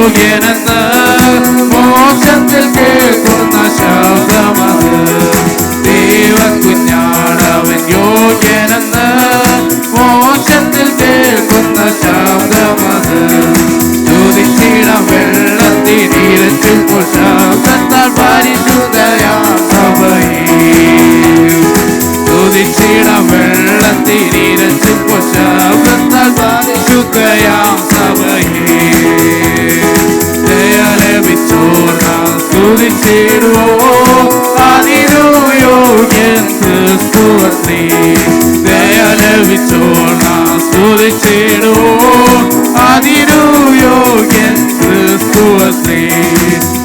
യോഗ്യനെന്ന് മോക്ഷത്തിൽ കേൾക്കുന്ന ശബ്ദമത്. ദൈവകുഞ്ഞാണവൻ യോഗ്യനെന്ന് മോക്ഷത്തിൽ കേൾക്കുന്ന ശബ്ദമത്. സ്തുതിച്ചിടം വെള്ളത്തിനിരച്ചിപ്പോൾ ശബ്ദത്താൽ പരിശുദ്ധയാം സഭയെ. സ്തുതിച്ചിടം വെള്ളത്തിനിരച്ചിപ്പോൾ ശബ്ദത്താൽ പരിശുദ്ധയാം സഭയെ. ദയ ലഭിച്ചോർ നാം സ്തുതിച്ചിടുവോ, അതിനു യോഗ്യൻ ക്രിസ്തുവത്രേ. ദയ ലഭിച്ചോർ നാം സ്തുതിച്ചിടുവോ, അതിനു യോഗ്യൻ ക്രിസ്തുവത്രേ.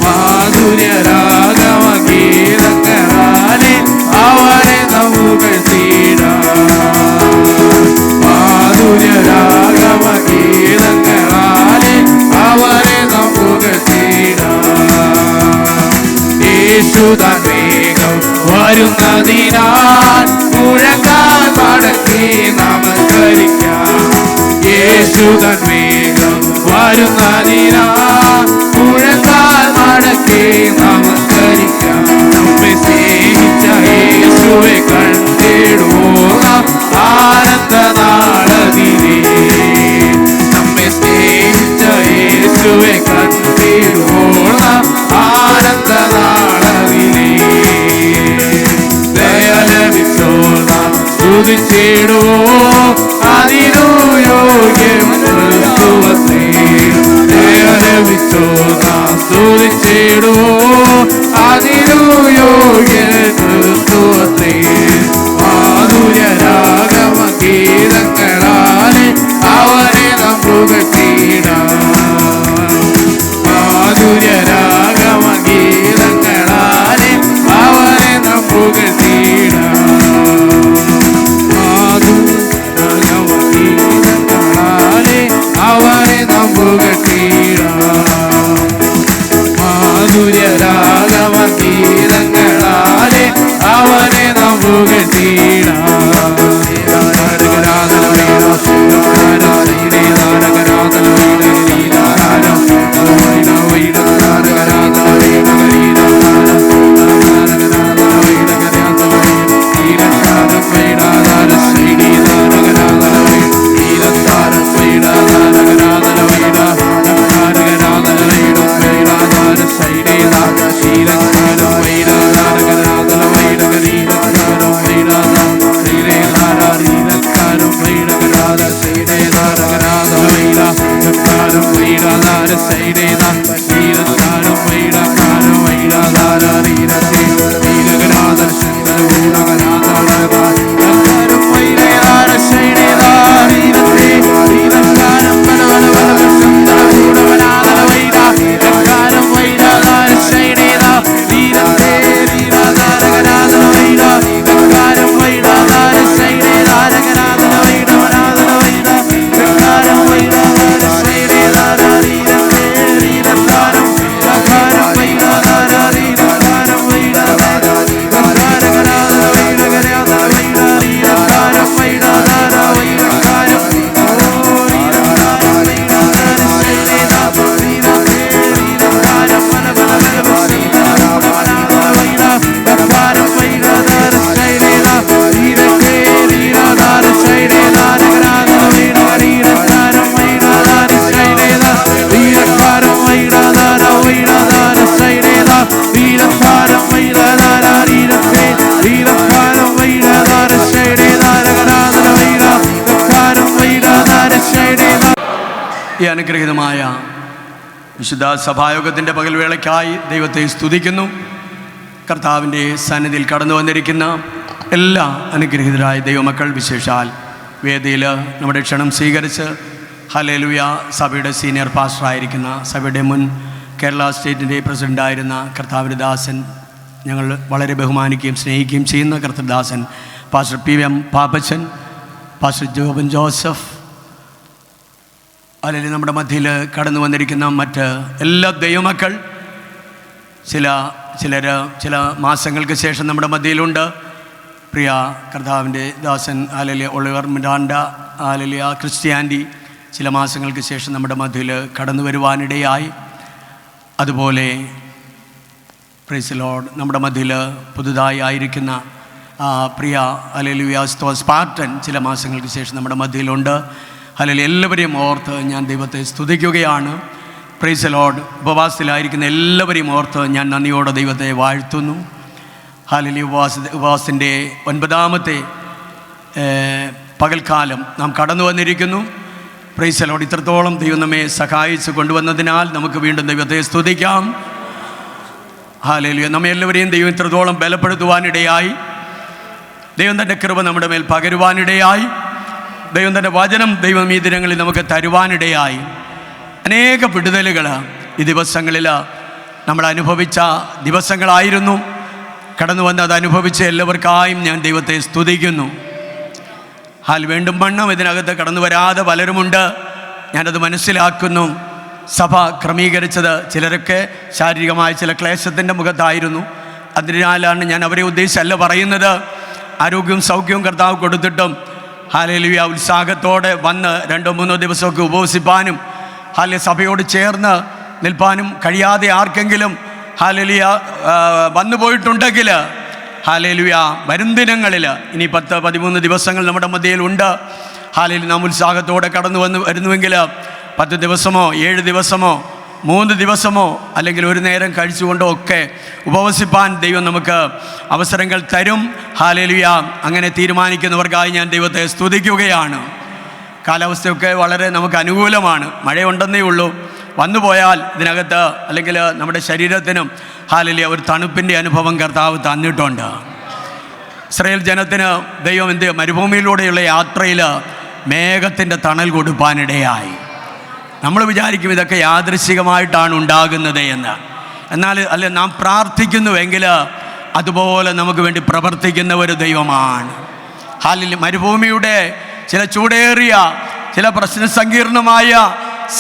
മാധുര്യരാഗമഗീതങ്ങളാലെ അവനെ നമുക്ക് തീരാം. മാധുര്യരാഗമഗീതങ്ങളാലെ അവനെ നമുക്ക് തീരാം. യേശുതാൻ വേഗം വരുന്നതിനാൽ മുഴങ്ങാൻ മടക്കി നമസ്കരിക്കാം. യേശുതാൻ വേഗം വരുന്നതിനാൽ മുഴങ്ങാൻ മടക്കി നമസ്കരിക്കാം. നമ്മെ സ്നേഹിച്ച യേശുവെ കണ്ടിടുവോളാം ആനന്ദ നാളതിനെ. നമ്മെ സ്നേഹിച്ച യേശുവെ കണ്ടിടുവോളാം ആനന്ദ നാളതിനെ. ദയ ലഭിച്ചോളാം സ്തുതിച്ചിടുവോ, അതിനു യോഗ്യം ക്രിസ്തുവത്രേ. ദയ ലഭിച്ചോളാം സ്തുതിച്ചിടുവോ, അതിനു യോഗ്യം ക്രിസ്തുവത്രേ. മാധുര്യരാഗമഗീതങ്ങളാലെ അവനെ നാം പുകഴ്ത്തിടാം. മാധുര്യരാഗമഗീതങ്ങളാലെ അവനെ നാം പുകഴ്ത്തിടാം. മാധുര്യരാഗമഗീതങ്ങളാലെ അവനെ നാം പുകഴ്ത്തിടാം. മാധുര്യരാഗമഗീതങ്ങളാലെ അവനെ നാം പുകഴ്ത്തിടാം. ഈ അനുഗ്രഹീതമായ വിശുദ്ധ സഭായോഗത്തിൻ്റെ പകൽവേളയ്ക്കായി ദൈവത്തെ സ്തുതിക്കുന്നു. കർത്താവിൻ്റെ സന്നിധിയിൽ കടന്നു വന്നിരിക്കുന്ന എല്ലാ അനുഗ്രഹീതരായ ദൈവമക്കൾ, വിശേഷാൽ വേദിയിൽ നമ്മുടെ ക്ഷണം സ്വീകരിച്ച് ഹല്ലേലൂയ സഭയുടെ സീനിയർ പാസ്റ്ററായിരിക്കുന്ന സഭയുടെ മുൻ കേരള സ്റ്റേറ്റിൻ്റെ പ്രസിഡൻ്റായിരുന്ന കർത്താവിൻ്റെ ദാസൻ, ഞങ്ങൾ വളരെ ബഹുമാനിക്കുകയും സ്നേഹിക്കുകയും ചെയ്യുന്ന കർത്തൃദാസൻ pastor PM Pappachan, pastor Joban Joseph, അല്ലെങ്കിൽ നമ്മുടെ മധ്യയിൽ കടന്നു വന്നിരിക്കുന്ന മറ്റ് എല്ലാ ദൈവമക്കൾ, ചില മാസങ്ങൾക്ക് ശേഷം നമ്മുടെ മധ്യയിലുണ്ട്. പ്രിയ കർത്താവിൻ്റെ ദാസൻ ആലലിയ ഒളിവർ മിറാണ്ട, ആലലിയ ക്രിസ്ത്യാൻറ്റി ചില മാസങ്ങൾക്ക് ശേഷം നമ്മുടെ മധ്യയിൽ കടന്നു വരുവാനിടയായി. അതുപോലെ പ്രൈസ് ലോർഡ് നമ്മുടെ മധ്യയിൽ പുതുതായി ആയിരിക്കുന്ന പ്രിയ ഹല്ലേലൂയ സ്പാർട്ടൻ ചില മാസങ്ങൾക്ക് ശേഷം നമ്മുടെ മധ്യയിലുണ്ട്. ഹല്ലേലൂയ, എല്ലാവരെയും ഓർത്ത് ഞാൻ ദൈവത്തെ സ്തുതിക്കുകയാണ്. പ്രൈസ് ലോർഡ്, ഉപവാസത്തിലായിരിക്കുന്ന എല്ലാവരെയും ഓർത്ത് ഞാൻ നന്ദിയോടെ ദൈവത്തെ വാഴ്ത്തുന്നു. ഹല്ലേലൂയ, ഉപവാസത്തിൻ്റെ 9ാമത്തെ പകൽക്കാലം നാം കടന്നു വന്നിരിക്കുന്നു. പ്രൈസ് ലോർഡ്, ഇത്രത്തോളം ദൈവം നമ്മെ സഹായിച്ച് കൊണ്ടുവന്നതിനാൽ നമുക്ക് വീണ്ടും ദൈവത്തെ സ്തുതിക്കാം. ഹല്ലേലൂയ, നമ്മെ എല്ലാവരെയും ദൈവം ഇത്രത്തോളം ബലപ്പെടുത്തുവാനിടയായി. ദൈവം തൻ്റെ കൃപ നമ്മുടെ മേൽ പകരുവാനിടയായി. ദൈവം തൻ്റെ വചനം ദൈവം ഈ ദിനങ്ങളിൽ നമുക്ക് തരുവാനിടയായി. അനേക വിടുതലുകൾ ഈ ദിവസങ്ങളിൽ നമ്മൾ അനുഭവിച്ച ദിവസങ്ങളായിരുന്നു. കടന്നു വന്ന് അത് അനുഭവിച്ച എല്ലാവർക്കായും ഞാൻ ദൈവത്തെ സ്തുതിക്കുന്നു. വീണ്ടും വണ്ണം ഇതിനകത്ത് കടന്നു വരാതെ പലരുമുണ്ട്. ഞാനത് മനസ്സിലാക്കുന്നു. സഭ ക്രമീകരിച്ചത് ചിലരൊക്കെ ശാരീരികമായ ചില ക്ലേശത്തിൻ്റെ മുഖത്തായിരുന്നു. അതിനാലാണ് ഞാൻ അവരെ ഉദ്ദേശിച്ചല്ല പറയുന്നത്. ആരോഗ്യവും സൗഖ്യവും കർത്താവ് കൊടുത്തിട്ടും ഹല്ലേലൂയ ഉത്സാഹത്തോടെ വന്ന് 2-3 ദിവസമൊക്കെ ഉപവസിപ്പാനും സഭയോട് ചേർന്ന് നിൽപ്പാനും കഴിയാതെ ആർക്കെങ്കിലും ഹല്ലേലൂയ വന്നു പോയിട്ടുണ്ടെങ്കിൽ ഹല്ലേലൂയ വരും ദിനങ്ങളിൽ ഇനി 10-13 ദിവസങ്ങൾ നമ്മുടെ മധ്യയിലുണ്ട്. ഹല്ലേലൂയ, നാം ഉത്സാഹത്തോടെ കടന്നു വരുന്നുവെങ്കിൽ 10 ദിവസമോ 7 ദിവസമോ 3 ദിവസമോ അല്ലെങ്കിൽ ഒരു നേരം കഴിച്ചുകൊണ്ടോ ഒക്കെ ഉപവസിപ്പാൻ ദൈവം നമുക്ക് അവസരങ്ങൾ തരും. ഹല്ലേലൂയ, അങ്ങനെ തീരുമാനിക്കുന്നവർക്കായി ഞാൻ ദൈവത്തെ സ്തുതിക്കുകയാണ്. കാലാവസ്ഥയൊക്കെ വളരെ നമുക്ക് അനുകൂലമാണ്. മഴയുണ്ടെന്നേ ഉള്ളൂ. വന്നു പോയാൽ ഇതിനകത്ത് അല്ലെങ്കിൽ നമ്മുടെ ശരീരത്തിനും ഹല്ലേലൂയ ഒരു തണുപ്പിൻ്റെ അനുഭവം കർത്താവ് തന്നിട്ടുണ്ട്. ഇസ്രായേൽ ജനത്തിന് ദൈവം മരുഭൂമിയിലൂടെയുള്ള യാത്രയിൽ മേഘത്തിൻ്റെ തണൽ കൊടുപ്പാനിടയായി. നമ്മൾ വിചാരിക്കും ഇതൊക്കെ യാദൃശ്ചികമായിട്ടാണ് ഉണ്ടാകുന്നത് എന്ന്. എന്നാൽ അല്ലെ, നാം പ്രാർത്ഥിക്കുന്നുവെങ്കിൽ അതുപോലെ നമുക്ക് വേണ്ടി പ്രവർത്തിക്കുന്ന ഒരു ദൈവമാണ്. ഹല്ലേലൂയ, മരുഭൂമിയുടെ ചില ചൂടേറിയ ചില പ്രശ്നസങ്കീർണമായ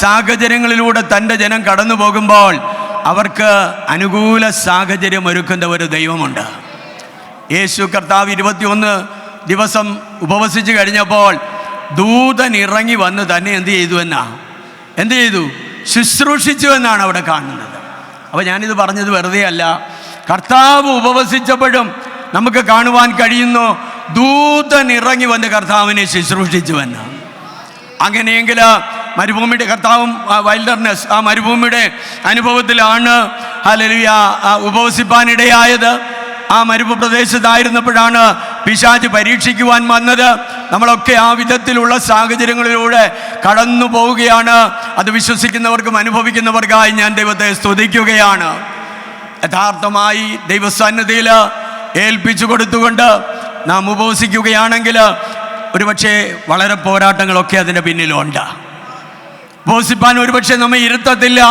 സാഹചര്യങ്ങളിലൂടെ തൻ്റെ ജനം കടന്നു പോകുമ്പോൾ അവർക്ക് അനുകൂല സാഹചര്യം ഒരുക്കുന്ന ഒരു ദൈവമുണ്ട്. യേശു കർത്താവ് 21 ദിവസം ഉപവസിച്ച് കഴിഞ്ഞപ്പോൾ ദൂതൻ ഇറങ്ങി വന്ന് തന്നെ എന്ത് ചെയ്തു? ശുശ്രൂഷിച്ചു എന്നാണ് അവിടെ കാണുന്നത്. അപ്പോൾ ഞാനിത് പറഞ്ഞത് വെറുതെ അല്ല. കർത്താവ് ഉപവസിച്ചപ്പോഴും നമുക്ക് കാണുവാൻ കഴിയുന്നു ദൂതൻ ഇറങ്ങി വന്ന് കർത്താവിനെ ശുശ്രൂഷിച്ചുവെന്ന്. അങ്ങനെയെങ്കിൽ മരുഭൂമിയുടെ കർത്താവും വൈൽഡർനെസ് ആ മരുഭൂമിയുടെ അനുഭവത്തിലാണ് ഹല്ലേലൂയ ഉപവസിപ്പാനിടയായത്. ആ മരുപ്രദേശത്തായിരുന്നപ്പോഴാണ് പിശാച് പരീക്ഷിക്കുവാൻ വന്നത്. നമ്മളൊക്കെ ആ വിധത്തിലുള്ള സാഹചര്യങ്ങളിലൂടെ കടന്നു പോവുകയാണ്. അത് വിശ്വസിക്കുന്നവർക്കും അനുഭവിക്കുന്നവർക്കായി ഞാൻ ദൈവത്തെ സ്തുതിക്കുകയാണ്. യഥാർത്ഥമായി ദൈവസന്നിധിയിൽ ഏൽപ്പിച്ചു കൊടുത്തുകൊണ്ട് നാം ഉപവസിക്കുകയാണെങ്കിൽ ഒരുപക്ഷെ വളരെ പോരാട്ടങ്ങളൊക്കെ അതിൻ്റെ പിന്നിലുണ്ട്. ഉപവസിപ്പാൻ ഒരുപക്ഷെ നമ്മെ ഇരുത്തത്തില്ല.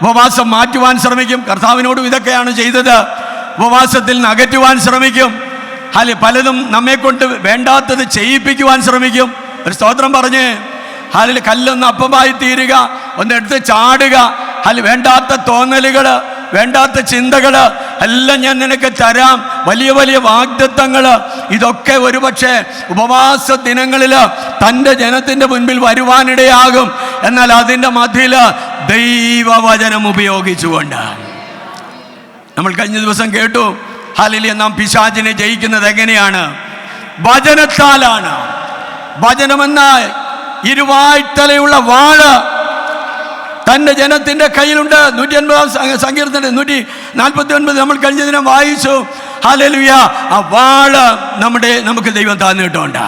ഉപവാസം മാറ്റുവാൻ ശ്രമിക്കും. കർത്താവിനോടും ഇതൊക്കെയാണ് ചെയ്തത്. ഉപവാസത്തിൽ നിന്ന് അകറ്റുവാൻ ശ്രമിക്കും. പലതും നമ്മെക്കൊണ്ട് വേണ്ടാത്തത് ചെയ്യിപ്പിക്കുവാൻ ശ്രമിക്കും. ഒരു സ്തോത്രം പറഞ്ഞ് കല്ലൊന്ന് അപ്പമായി തീരുക, ഒന്നെടുത്ത് ചാടുക, വേണ്ടാത്ത തോന്നലുകൾ, വേണ്ടാത്ത ചിന്തകൾ എല്ലാം ഞാൻ നിനക്ക് തരാം, വലിയ വലിയ വാഗ്ദത്തങ്ങൾ, ഇതൊക്കെ ഒരുപക്ഷെ ഉപവാസ ദിനങ്ങളിൽ തൻ്റെ ജനത്തിൻ്റെ മുൻപിൽ വരുവാനിടയാകും. എന്നാൽ അതിൻ്റെ മധ്യയിൽ ദൈവവചനം ഉപയോഗിച്ചുകൊണ്ട് നമ്മൾ കഴിഞ്ഞ ദിവസം കേട്ടു. ഹല്ലേലൂയ, നാം പിശാചിനെ ജയിക്കുന്നത് എങ്ങനെയാണ്? വചനത്താലാണ്. വചനമെന്ന ഇരുവായ്ത്തലയുള്ള വാള് തൻ്റെ ജനത്തിൻ്റെ കയ്യിലുണ്ട്. 150 സങ്കീർത്തനം 149 നമ്മൾ കഴിഞ്ഞ ദിനം വായിച്ചു. ഹല്ലേലൂയ, ആ വാള് നമുക്ക് ദൈവം തന്നിട്ടുണ്ട്.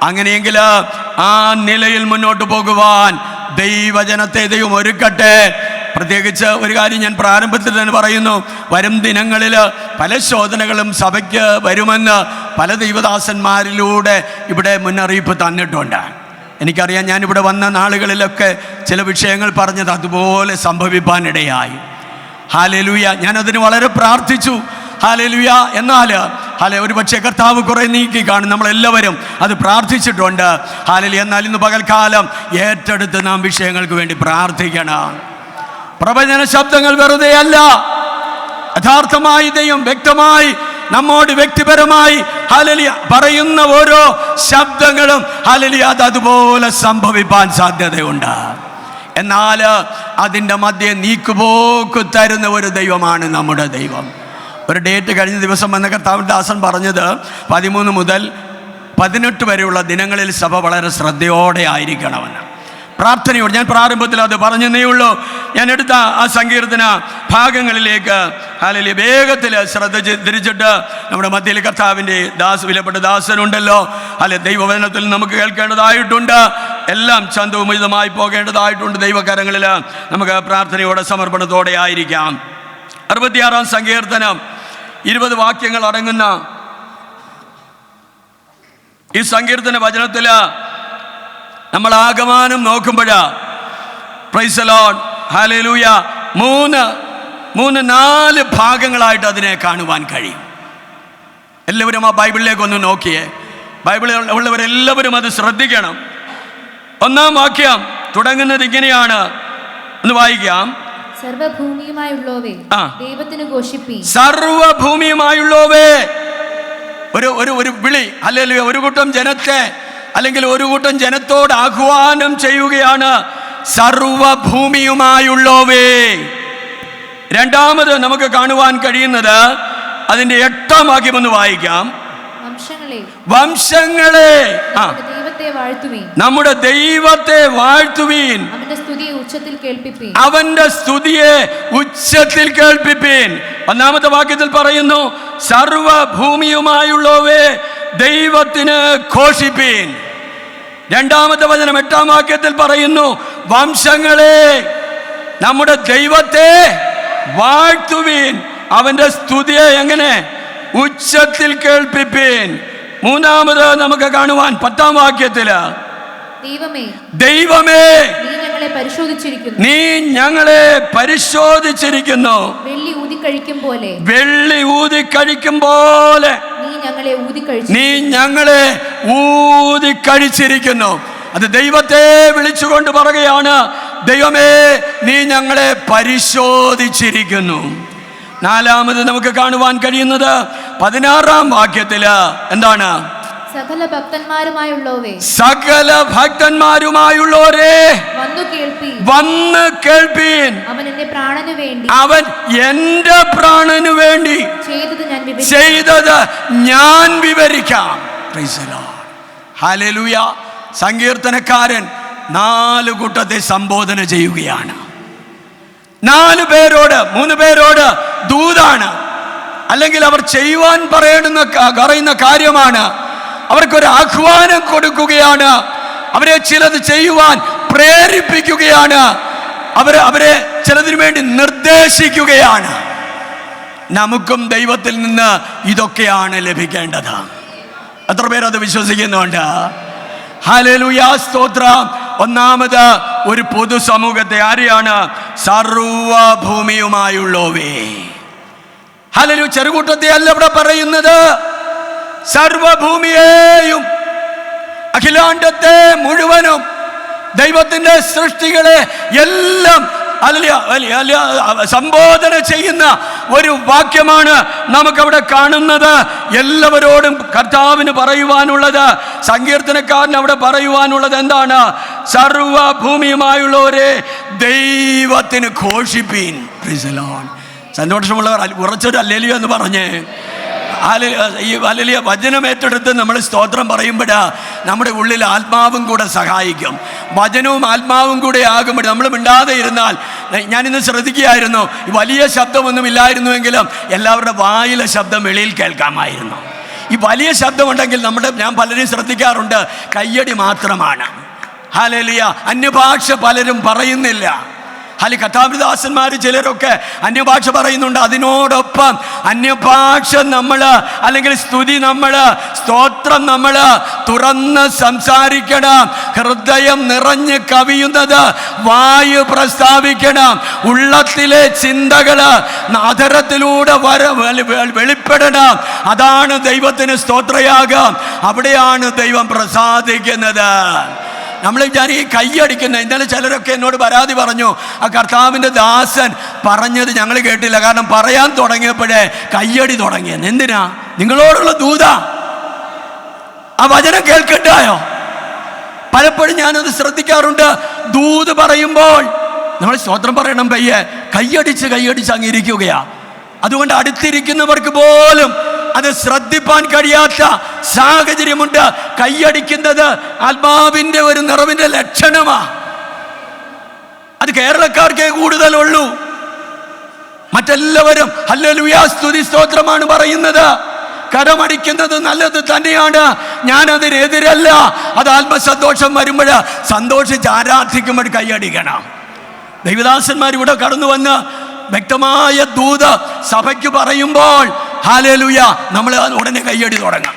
അങ്ങനെയെങ്കിൽ ആ നിലയിൽ മുന്നോട്ട് പോകുവാൻ ദൈവജനത്തെ ദൈവം ഒരുക്കട്ടെ. പ്രത്യേകിച്ച് ഒരു കാര്യം ഞാൻ പ്രാരംഭത്തിൽ തന്നെ പറയുന്നു. വരും ദിനങ്ങളിൽ പല ശോധനകളും സഭയ്ക്ക് വരുമെന്ന് പല ദൈവദാസന്മാരിലൂടെ ഇവിടെ മുന്നറിയിപ്പ് തന്നിട്ടുണ്ട്. എനിക്കറിയാം, ഞാനിവിടെ വന്ന നാളുകളിലൊക്കെ ചില വിഷയങ്ങൾ പറഞ്ഞത് അതുപോലെ സംഭവിപ്പാനിടയായി. ഹല്ലേലൂയ, ഞാനതിന് വളരെ പ്രാർത്ഥിച്ചു. ഹല്ലേലൂയ, എന്നാൽ ഒരുപക്ഷെ കർത്താവ് കുറെ നീക്കി കാണും. നമ്മളെല്ലാവരും അത് പ്രാർത്ഥിച്ചിട്ടുണ്ട്. ഹല്ലേലൂയ, എന്നാൽ ഇന്ന് പകൽക്കാലം ഏറ്റെടുത്ത് നാം വിഷയങ്ങൾക്ക് വേണ്ടി പ്രാർത്ഥിക്കണം. പ്രവചന ശബ്ദങ്ങൾ വെറുതെ അല്ല. യഥാർത്ഥമായി ദൈവം വ്യക്തമായി നമ്മോട് വ്യക്തിപരമായി ഹല്ലേലൂയ പറയുന്ന ഓരോ ശബ്ദങ്ങളും ഹല്ലേലൂയ അതുപോലെ സംഭവിപ്പാൻ സാധ്യതയുണ്ട്. എന്നാൽ അതിൻ്റെ മധ്യേ നീക്കുപോക്ക് തരുന്ന ഒരു ദൈവമാണ് നമ്മുടെ ദൈവം. ഒരു ഡേറ്റ് കഴിഞ്ഞ ദിവസം വന്ന കർത്താവിൻ്റെ ദാസൻ പറഞ്ഞത് 13 മുതൽ 18 വരെയുള്ള ദിനങ്ങളിൽ സഭ വളരെ ശ്രദ്ധയോടെ ആയിരിക്കണമെന്ന്, പ്രാർത്ഥനയോട്. ഞാൻ പ്രാരംഭത്തിൽ അത് പറഞ്ഞതേ ഉള്ളൂ. ഞാൻ എടുത്ത ആ സങ്കീർത്തന ഭാഗങ്ങളിലേക്ക് ഹല്ലേലൂയ വേഗത്തിൽ ശ്രദ്ധ തിരിച്ചിട്ട് നമ്മുടെ മധ്യയിൽ കർത്താവിൻ്റെ വിലപ്പെട്ട ദാസനുണ്ടല്ലോ, അല്ലെ, ദൈവവചനത്തിൽ നമുക്ക് കേൾക്കേണ്ടതായിട്ടുണ്ട്, എല്ലാം ചന്തവുമിതമായി പോകേണ്ടതായിട്ടുണ്ട്. ദൈവകരങ്ങളിൽ നമുക്ക് പ്രാർത്ഥനയോടെ സമർപ്പണത്തോടെ ആയിരിക്കാം. 66-ാം സങ്കീർത്തനം 20 വാക്യങ്ങൾ അടങ്ങുന്ന ഈ സങ്കീർത്തന വചനത്തിൽ നമ്മൾ ആഗമനം നോക്കുമ്പോൾ പ്രൈസ് ദി ലോർഡ് ഹല്ലേലൂയ 4 ഭാഗങ്ങളായിട്ട് അതിനെ കാണുവാൻ കഴിയും. എല്ലാവരും ആ ബൈബിളിലേക്ക് ഒന്ന് നോക്കിയേ. ബൈബിളിൽ ഉള്ളവരെല്ലാവരും അത് ശ്രദ്ധിക്കണം. 1-ാം വാക്യം തുടങ്ങുന്നത് ഇങ്ങനെയാണ്, ഒന്ന് വായിക്കാം. സർവഭൂമിയുമായുള്ളവേ ദൈവത്തിന് ഘോഷിപ്പീൻ. സർവഭൂമിയുമായുള്ളവേ, ഒരു വിളി, ഹല്ലേലൂയ. ഒരു കൂട്ടം ജനത്തെ അല്ലെങ്കിൽ ഒരു കൂട്ടം ജനത്തോട് ആഹ്വാനം ചെയ്യുകയാണ്, സർവഭൂമിയുമായുള്ളവേ. രണ്ടാമത് നമുക്ക് കാണുവാൻ കഴിയുന്നത് അതിൻ്റെ 8-ാം വാക്യം ഒന്ന് വായിക്കാം. വംശങ്ങളെ നമ്മുടെ ദൈവത്തെ വാഴ്ത്തുവീൻ, അവന്റെ സ്തുതിയെ ഉച്ചത്തിൽ കേൾപ്പിപ്പീൻ. 1-ാമത്തെ വാക്യത്തിൽ പറയുന്നു, സർവഭൂമിയുമായുള്ളവേ ദൈവത്തിന് ഘോഷിപ്പീൻ. 2-ാമത്തെ വചനം 8-ാം വാക്യത്തിൽ പറയുന്നു, വംശങ്ങളെ നമ്മുടെ ദൈവത്തെ വാഴ്ത്തുവീൻ, അവന്റെ സ്തുതിയെ എങ്ങനെ ഉച്ചത്തിൽ കേൾപ്പിപ്പീൻ. 3-ാമത് നമുക്ക് കാണുവാൻ 10-ാം വാക്യത്തില്, ദൈവമേ നീ ഞങ്ങളെ പരിശോധിച്ചിരിക്കുന്നു, വെള്ളി ഊതിക്കഴിക്കും പോലെ നീ ഞങ്ങളെ ഊതിക്കഴിച്ചിരിക്കുന്നു. അത് ദൈവത്തെ വിളിച്ചുകൊണ്ട് പറയുകയാണ്, ദൈവമേ നീ ഞങ്ങളെ പരിശോധിച്ചിരിക്കുന്നു. 4-ാമത് നമുക്ക് കാണുവാൻ കഴിയുന്നത് 16-ാം വാക്യത്തില് എന്താണ്? സകല ഭക്തന്മാരുമായുള്ളവരെ വന്ന് കേൾപ്പീൻ, അവൻ എന്റെ പ്രാണനു വേണ്ടി ചെയ്തത് ഞാൻ വിവരിക്കാം. ഹല്ലേലൂയ. സങ്കീർത്തനക്കാരൻ 4 കൂട്ടത്തെ സംബോധന ചെയ്യുകയാണ്. 4 പേരോട്, 3 പേരോട് ദൂതാണ്, അല്ലെങ്കിൽ അവർ ചെയ്യുവാൻ പറയുന്ന കാര്യമാണ്. അവർക്കൊരു ആഹ്വാനം കൊടുക്കുകയാണ്, അവരെ ചിലത് ചെയ്യുവാൻ പ്രേരിപ്പിക്കുകയാണ്, അവരെ ചിലതിനു വേണ്ടി നിർദ്ദേശിക്കുകയാണ്. നമുക്കും ദൈവത്തിൽ നിന്ന് ഇതൊക്കെയാണ് ലഭിക്കേണ്ടത്. എത്ര പേരത് വിശ്വസിക്കുന്നുണ്ട്? ഹല്ലേലൂയ, സ്തോത്രം. 1-ാമത് ഒരു പൊതുസമൂഹത്തെ, ആരെയാണ്? സർവഭൂമിയുമായുള്ളവേ. ഹല്ലേലൂയ. ചെറുകൂട്ടത്തെ അല്ല ഇവിടെ പറയുന്നത്, സർവഭൂമിയെയും അഖിലാണ്ടത്തെ മുഴുവനും ദൈവത്തിന്റെ സൃഷ്ടികളെ എല്ലാം സംബോധന ചെയ്യുന്ന ഒരു വാക്യമാണ് നമുക്കവിടെ കാണുന്നത്. എല്ലാവരോടും കർത്താവിന് പറയുവാനുള്ളത്, സങ്കീർത്തനക്കാരന് അവിടെ പറയുവാനുള്ളത് എന്താണ്? സർവഭൂമിയുമായുള്ളവരെ ദൈവത്തിന് ഘോഷിപ്പീൻ. സന്തോഷമുള്ളവർ ഉറച്ചൊരു ഹല്ലേലൂയ എന്ന് പറഞ്ഞേ. ഈ ഹല്ലേലൂയ വചനം ഏറ്റെടുത്ത് നമ്മൾ സ്തോത്രം പറയുമ്പോൾ നമ്മുടെ ഉള്ളിൽ ആത്മാവും കൂടെ സഹായിക്കും. വചനവും ആത്മാവും കൂടെ ആകുമ്പോൾ നമ്മൾ മിണ്ടാതെ ഇരുന്നാൽ, ഞാനിന്ന് ശ്രദ്ധിക്കുകയായിരുന്നു, വലിയ ശബ്ദമൊന്നും ഇല്ലായിരുന്നുവെങ്കിലും എല്ലാവരുടെ വായിലെ ശബ്ദം വെളിയിൽ കേൾക്കാമായിരുന്നു. ഈ വലിയ ശബ്ദമുണ്ടെങ്കിൽ ഞാൻ പലരും ശ്രദ്ധിക്കാറുണ്ട്, കയ്യടി മാത്രമാണ്. ഹല്ലേലൂയ. അന്യഭാഷ പലരും പറയുന്നില്ല. കഥാപിതാസന്മാർ ചിലരൊക്കെ അന്യഭാഷ പറയുന്നുണ്ട്. അതിനോടൊപ്പം അന്യഭാഷ അല്ലെങ്കിൽ സ്തുതി സ്തോത്രം തുറന്ന് സംസാരിക്കണം. ഹൃദയം നിറഞ്ഞ് കവിയുന്നത് വായു പ്രസ്താവിക്കണം. ഉള്ളത്തിലെ ചിന്തകള് അധരത്തിലൂടെ വെളിപ്പെടണം. അതാണ് ദൈവത്തിന് സ്തോത്രയാഗം. അവിടെയാണ് ദൈവം പ്രസാദിക്കുന്നത്. നമ്മൾ ഈ കൈയടിക്കുന്ന, ഇന്നലെ ചിലരൊക്കെ എന്നോട് പരാതി പറഞ്ഞു, ആ കർത്താവിൻ്റെ ദാസൻ പറഞ്ഞത് ഞങ്ങൾ കേട്ടില്ല, കാരണം പറയാൻ തുടങ്ങിയപ്പോഴേ കയ്യടി തുടങ്ങിയെന്ന്. എന്തിനാ? നിങ്ങളോടുള്ള ദൂത. ആ വചനം കേൾക്കണ്ടായോ? പലപ്പോഴും ഞാനത് ശ്രദ്ധിക്കാറുണ്ട്. ദൂത് പറയുമ്പോൾ നമ്മൾ സ്തോത്രം പറയണം പയ്യെ, കൈയടിച്ച് അങ്ങിരിക്കുകയാ. അതുകൊണ്ട് അടുത്തിരിക്കുന്നവർക്ക് പോലും അത് ശ്രദ്ധിപ്പാൻ കഴിയാത്ത സാഹചര്യമുണ്ട്. കൈയടിക്കുന്നത് ആത്മാവിൻ്റെ ഒരു നിറവിൻ്റെ ലക്ഷണമാ. അത് കേരളക്കാർക്കേ കൂടുതലുള്ളൂ. മറ്റെല്ലാവരും ഹല്ലേലൂയ സ്തുതി സ്തോത്രമാണ് പറയുന്നത്. കരമടിക്കുന്നത് നല്ലത് തന്നെയാണ്, ഞാനതിനെതിരല്ല. അത് ആത്മസന്തോഷം വരുമ്പോൾ സന്തോഷിച്ച് ആരാധിക്കുമ്പോൾ കൈയടിക്കണം. ദൈവദാസന്മാർ ഇവിടെ കടന്നു വന്ന് വ്യക്തമായ ദൂത് സഭയ്ക്ക് പറയുമ്പോൾ ഹല്ലേലൂയ നമ്മൾ ഉടനെ കൈയടി തുടങ്ങാം.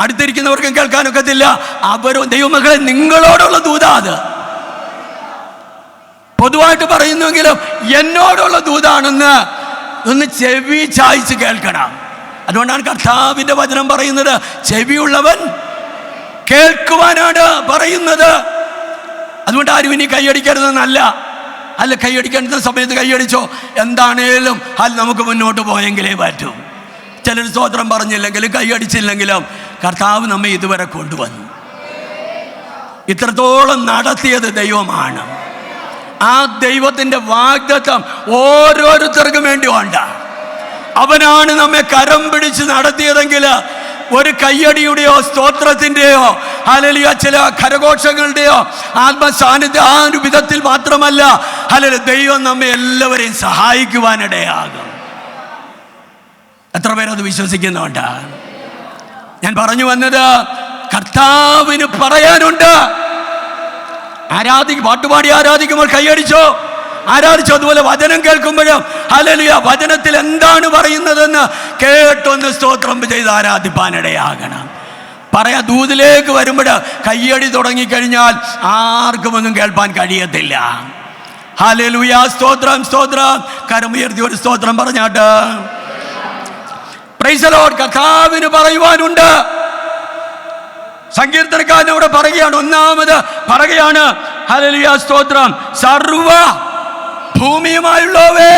അടുത്തിരിക്കുന്നവർക്കും കേൾക്കാനൊക്കത്തില്ല. അവരും ദൈവമക്കളെ നിങ്ങളോടുള്ള ദൂതാ അത്. പൊതുവായിട്ട് പറയുന്നുവെങ്കിലും എന്നോടുള്ള ദൂതാണെന്ന് ഒന്ന് ചെവി ചായ്ച്ച് കേൾക്കണം. അതുകൊണ്ടാണ് കർത്താവിൻ്റെ വചനം പറയുന്നത്, ചെവിയുള്ളവൻ കേൾക്കുവാനാണ് പറയുന്നത്. അതുകൊണ്ട് ആരും ഇനി കൈയടിക്കരുതെന്നല്ല. അല്ല, കൈയടിക്കേണ്ട സമയത്ത് കൈയടിച്ചോ, എന്താണേലും അത് നമുക്ക് മുന്നോട്ട് പോയെങ്കിലേ പറ്റൂ. ചിലർ സ്തോത്രം പറഞ്ഞില്ലെങ്കിലും കൈയടിച്ചില്ലെങ്കിലും കർത്താവ് നമ്മെ ഇതുവരെ കൊണ്ടുവന്നു. ഇത്രത്തോളം നടത്തിയത് ദൈവമാണ്. ആ ദൈവത്തിൻ്റെ വാഗ്ദത്തം ഓരോരുത്തർക്കും വേണ്ടി ഉണ്ട്. അവനാണ് നമ്മെ കരം പിടിച്ച് നടത്തിയതെങ്കിൽ ഒരു കയ്യടിയുടെയോ സ്തോത്രത്തിൻ്റെയോ ഹല്ലേലൂയ ചില കരഘോഷങ്ങളുടെയോ ആത്മസാന്നിധ്യം ആ ഒരു വിധത്തിൽ മാത്രമല്ല, ഹല്ലേലൂയ ദൈവം നമ്മെ എല്ലാവരെയും സഹായിക്കുവാനിടയാകും. എത്ര പേരത് വിശ്വസിക്കുന്നുണ്ട്? ഞാൻ പറഞ്ഞു വന്നത്, കർത്താവിന് പറയാനുണ്ട്. പാട്ടുപാടി ആരാധിക്കുമ്പോൾ കൈയടിച്ചോ, ആരാധിച്ചോ. അതുപോലെ വചനം കേൾക്കുമ്പോഴും ഹല്ലേലൂയ വചനത്തിൽ എന്താണ് പറയുന്നതെന്ന് കേട്ടൊന്ന് സ്തോത്രം ചെയ്ത് ആരാധിപ്പാനിടയാകണം. ദൂതിലേക്ക് വരുമ്പോൾ കയ്യടി തുടങ്ങിക്കഴിഞ്ഞാൽ ആർക്കും ഒന്നും കേൾപ്പാൻ കഴിയത്തില്ല. ഹല്ലേലൂയ സ്തോത്രം സ്തോത്രം. കരമുയർത്തി ഒരു സ്തോത്രം പറഞ്ഞാട്ട് പ്രൈസ് ദി ലോർഡ്. കർത്താവിന് പറയുവാനുണ്ട്. സങ്കീർത്തനക്കാരൻ അവിടെ പറയുകയാണ്, ഒന്നാമത് പറയുകയാണ് ഹല്ലേലൂയ സ്തോത്രം, സർവ ഭൂമിയുമായുള്ളവേ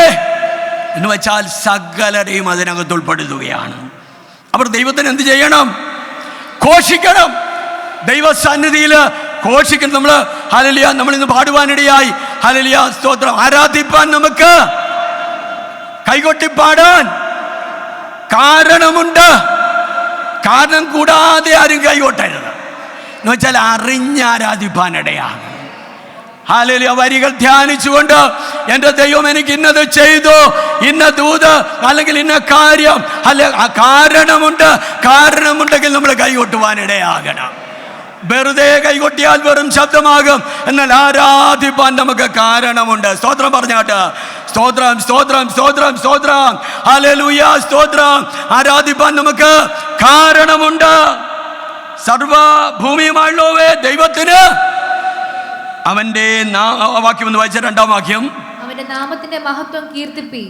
എന്ന് വെച്ചാൽ സകലരെയും അതിനകത്ത് ഉൾപ്പെടുത്തുകയാണ്. അവർ ദൈവത്തിന് എന്ത് ചെയ്യണം? ഘോഷിക്കണം. ദൈവസന്നിധിയിൽ ഘോഷിക്കണം. നമ്മൾ ഹല്ലേലൂയ നമ്മളിന്ന് പാടുവാനിടയായി. ഹല്ലേലൂയ സ്തോത്രം. ആരാധിപ്പാൻ നമുക്ക് കൈകൊട്ടിപ്പാടാൻ കാരണമുണ്ട്. കാരണം കൂടാതെ ആരും കൈകൊട്ടരുത് എന്ന് വെച്ചാൽ അറിഞ്ഞാരാധിപ്പാനിടയാണ്. ഹല്ലേലൂയ വരികൾ ധ്യാനിച്ചുകൊണ്ട് എൻ്റെ ദൈവം എനിക്ക് ഇന്നത് ചെയ്തു, ഇന്ന ദൂത് അല്ലെങ്കിൽ ഇന്ന കാര്യം അല്ലെ കാരണമുണ്ടെങ്കിൽ നമ്മൾ കൈകൊട്ടുവാനിടയാകണം. വെറുതെ കൈകൊട്ടിയാൽ വെറും ശബ്ദമാകും. എന്നാൽ ആരാധിപ്പാൻ നമുക്ക് കാരണമുണ്ട്. സ്തോത്രം പറഞ്ഞാട്ട് സ്തോത്രം സ്തോത്രം സ്തോത്രം സ്തോത്രം ഹല്ലേലൂയ സ്തോത്രം. ആരാധിപ്പാൻ നമുക്ക് കാരണമുണ്ട്. സർവഭൂമിയുമായുള്ളവേ ദൈവത്തിന് അവന്റെ വാക്യം ഒന്ന് വായിച്ച രണ്ടാം വാക്യം, അവന്റെ നാമത്തിന്റെ മഹത്വം കീർത്തിപ്പി,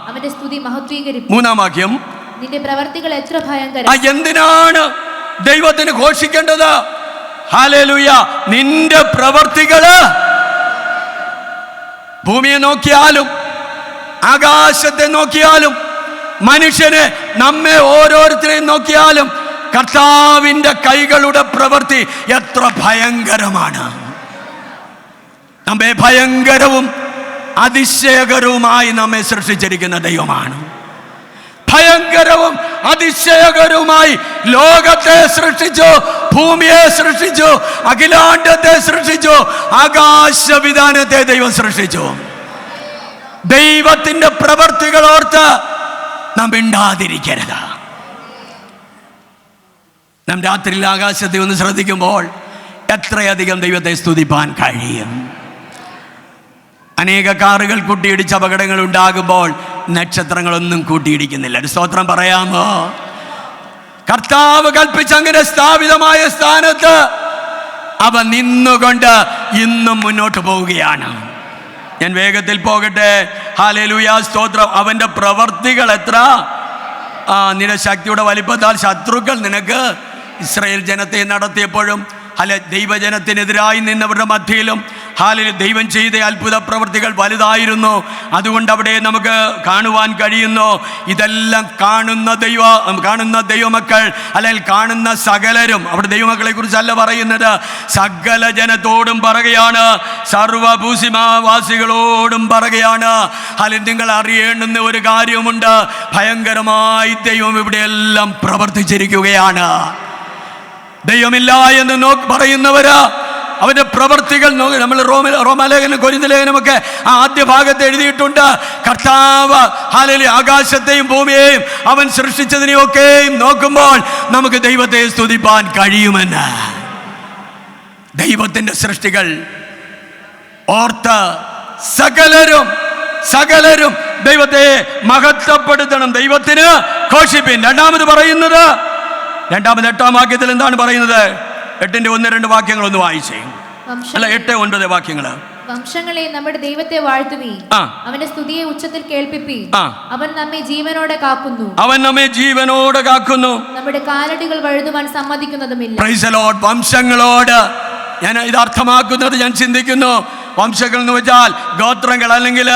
അവന്റെ സ്തുതി മഹത്വീകരിപ്പി. മൂന്നാം വാക്യം, നിന്റെ പ്രവർത്തികൾ എത്ര ഭയങ്കരം. എന്തിനാണ് ദൈവത്തിന് ഘോഷിക്കേണ്ടത്? ഹല്ലേലൂയ നിന്റെ പ്രവർത്തികള്. ഭൂമിയെ നോക്കിയാലും ആകാശത്തെ നോക്കിയാലും മനുഷ്യനെ നമ്മെ ഓരോരുത്തരെയും നോക്കിയാലും കർത്താവിൻ്റെ കൈകളുടെ പ്രവൃത്തി എത്ര ഭയങ്കരമാണ്. നമ്മെ ഭയങ്കരവും അതിശയകരവുമായി നമ്മെ സൃഷ്ടിച്ചിരിക്കുന്ന ദൈവമാണ്. ഭയങ്കരവും അതിശയകരവുമായി ലോകത്തെ സൃഷ്ടിച്ചു, ഭൂമിയെ സൃഷ്ടിച്ചു, അഖിലാണ്ടത്തെ സൃഷ്ടിച്ചു, ആകാശവിധാനത്തെ ദൈവം സൃഷ്ടിച്ചു. ദൈവത്തിന്റെ പ്രവൃത്തികൾ ഓർത്ത് നാം മിണ്ടാതിരിക്കരുത്. നാം രാത്രിയിൽ ആകാശത്തെ ഒന്ന് ശ്രദ്ധിക്കുമ്പോൾ എത്രയധികം ദൈവത്തെ സ്തുതിപ്പാൻ കഴിയും. അനേക കാറുകൾ കൂട്ടിയിടിച്ച് അപകടങ്ങൾ ഉണ്ടാകുമ്പോൾ നക്ഷത്രങ്ങളൊന്നും കൂട്ടിയിടിക്കുന്നില്ല. ഒരു സ്തോത്രം പറയാമോ? കർത്താവ് കൽപ്പിച്ച് അങ്ങനെ സ്ഥാപിതമായ സ്ഥാനത്ത് അവ നിന്നുകൊണ്ട് ഇന്നും മുന്നോട്ട് പോവുകയാണ്. ഞാൻ വേഗത്തിൽ പോകട്ടെ. ഹല്ലേലൂയ സ്തോത്രം. അവന്റെ പ്രവർത്തികൾ എത്ര! നിന്റെ ശക്തിയുടെ വലിപ്പത്താൽ ശത്രുക്കൾ നിനക്ക് ഇസ്രായേൽ ജനത്തെ നടത്തിയപ്പോഴും ദൈവജനത്തിനെതിരായി നിന്നവരുടെ മധ്യയിലും ഹാലലൂയ, ദൈവം ചെയ്ത അത്ഭുത പ്രവൃത്തികൾ വലുതായിരുന്നു. അതുകൊണ്ട് അവിടെ നമുക്ക് കാണുവാൻ കഴിയുന്നു. ഇതെല്ലാം കാണുന്ന ദൈവമക്കൾ, അല്ലെങ്കിൽ കാണുന്ന സകലരും, അവിടെ ദൈവമക്കളെ കുറിച്ചല്ല പറയുന്നത്, സകല ജനത്തോടും പറയുകയാണ്, സർവഭൂസിമാവാസികളോടും പറയുകയാണ്. അല്ലെങ്കിൽ നിങ്ങൾ അറിയേണ്ടുന്ന ഒരു കാര്യമുണ്ട്, ഭയങ്കരമായി ദൈവം ഇവിടെയെല്ലാം പ്രവർത്തിച്ചിരിക്കുകയാണ്. ദൈവമില്ല എന്ന് പറയുന്നവര് അവന്റെ പ്രവർത്തികൾ നമ്മൾ റോമാലേഖനം കൊരിന്ത്യലേഖനമൊക്കെ ആ ആദ്യ ഭാഗത്ത് എഴുതിയിട്ടുണ്ട്. കർത്താവ് ഹല്ലേലൂയ ആകാശത്തെയും ഭൂമിയെയും അവൻ സൃഷ്ടിച്ചതിനെയൊക്കെയും നോക്കുമ്പോൾ നമുക്ക് ദൈവത്തെ സ്തുതിപ്പാൻ കഴിയുമെന്ന്. ദൈവത്തിന്റെ സൃഷ്ടികൾ ഓർത്ത് സകലരും ദൈവത്തെ മഹത്വപ്പെടുത്തണം, ദൈവത്തിന് ഘോഷിപ്പിൻ. രണ്ടാമത് പറയുന്നത്, 8-ാം വാക്യത്തിൽ എന്താണ് പറയുന്നത്? 8-ന്റെ 1-2 വാക്യങ്ങൾ ഒന്ന് വായിച്ചേ. അല്ല, 8-9 വാക്യങ്ങള്. വംശങ്ങളെ നമ്മുടെ ദൈവത്തെ വാഴ്ത്തുവീ, അവന്റെ സ്തുതിയെ ഉച്ചത്തിൽ കേൾപ്പിപ്പീ. അവൻ നമ്മെ ജീവനോടെ കാക്കുന്നു, നമ്മുടെ കാലടികൾ വഴുതുവാൻ സമ്മതിക്കുന്നതുമില്ല. Praise the lord. വംശങ്ങളോട് ഞാൻ ഇത് അർത്ഥമാക്കുന്നത് ഞാൻ ചിന്തിക്കുന്നു. വംശങ്ങൾ എന്ന് വെച്ചാൽ ഗോത്രങ്ങൾ, അല്ലെങ്കിൽ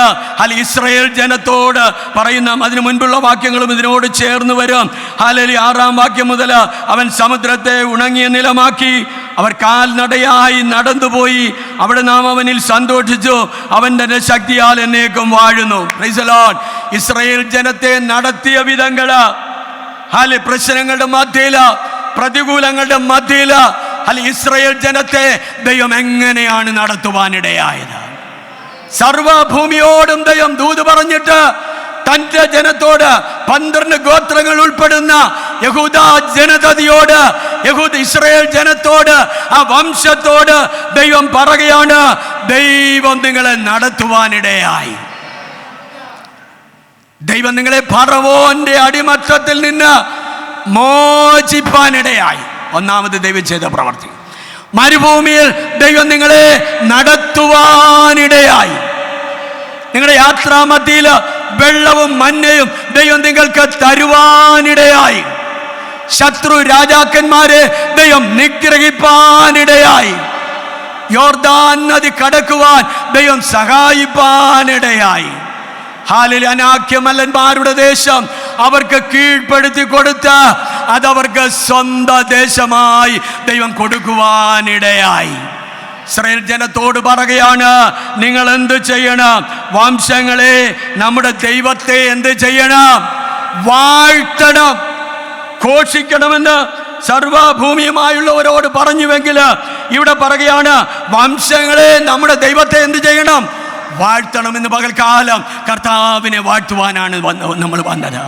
ഇസ്രായേൽ ജനത്തോട് പറയുന്ന അതിനു മുൻപുള്ള വാക്യങ്ങളും ഇതിനോട് ചേർന്ന് വരും. ഹല്ലേലൂയ. 6-ാം വാക്യം മുതൽ അവൻ സമുദ്രത്തെ ഉണങ്ങിയ നിലമാക്കി, അവർ കാൽനടയായി നടന്നുപോയി, അവിടെ നാം അവനിൽ സന്തോഷിച്ചു, അവൻ തന്റെ ശക്തിയാൽ എന്നേക്കും വാഴുന്നു. Price the Lord. ഇസ്രായേൽ ജനത്തെ നടത്തിയ വിധങ്ങള്, പ്രശ്നങ്ങളുടെ മധ്യയില്, പ്രതികൂലങ്ങളുടെ മധ്യയില് ഇസ്രായേൽ ജനത്തെ ദൈവം എങ്ങനെയാണ് നടത്തുവാനിടയായത്? സർവഭൂമിയോടും ദൈവം ദൂത് പറഞ്ഞിട്ട് തന്റെ ജനത്തോട്, 12 ഗോത്രങ്ങൾ ഉൾപ്പെടുന്ന യഹൂദ ജനതയോട്, ഇസ്രായേൽ ജനത്തോട്, ആ വംശത്തോട് ദൈവം പറയുകയാണ്, ദൈവം നിങ്ങളെ നടത്തുവാനിടയായി. ദൈവം നിങ്ങളെ ഫറവോന്റെ അടിമത്തത്തിൽ നിന്ന് മോചിപ്പാനിടയായി. ഒന്നാമത് ദൈവം ചെയ്ത പ്രവൃത്തി. മരുഭൂമിയിൽ ദൈവം നിങ്ങളെ നടത്തുവാനിടയായി. നിങ്ങളുടെ യാത്രാമധ്യയില് വെള്ളവും മഞ്ഞയും ദൈവം നിങ്ങൾക്ക് തരുവാനിടയായി. ശത്രു രാജാക്കന്മാരെ ദൈവം നിഗ്രഹിപ്പാനിടയായി. യോർദാൻ നദി കടക്കുവാൻ ദൈവം സഹായിപ്പാനിടയായി. ഹാലിൽ അനാക്യമല്ലന്മാരുടെ ദേശം അവർക്ക് കീഴ്പ്പെടുത്തി കൊടുത്ത് അതവർക്ക് സ്വന്തം ദേശമായി ദൈവം കൊടുക്കുവാനിടയായി. ഇസ്രായേൽ ജനത്തോട് പറയുകയാണ്, നിങ്ങൾ എന്ത് ചെയ്യണം? വംശങ്ങളെ, നമ്മുടെ ദൈവത്തെ എന്ത് ചെയ്യണം? വാഴ്ത്തണം, ഘോഷിക്കണമെന്ന് സർവഭൂമിയുമായുള്ളവരോട് പറഞ്ഞുവെങ്കിൽ ഇവിടെ പറയുകയാണ്, വംശങ്ങളെ, നമ്മുടെ ദൈവത്തെ എന്ത് ചെയ്യണം? വാഴ്ത്തണമെന്ന്. പകൽക്കാലം കർത്താവിനെ വാഴ്ത്തുവാനാണ് നമ്മൾ വന്നത്.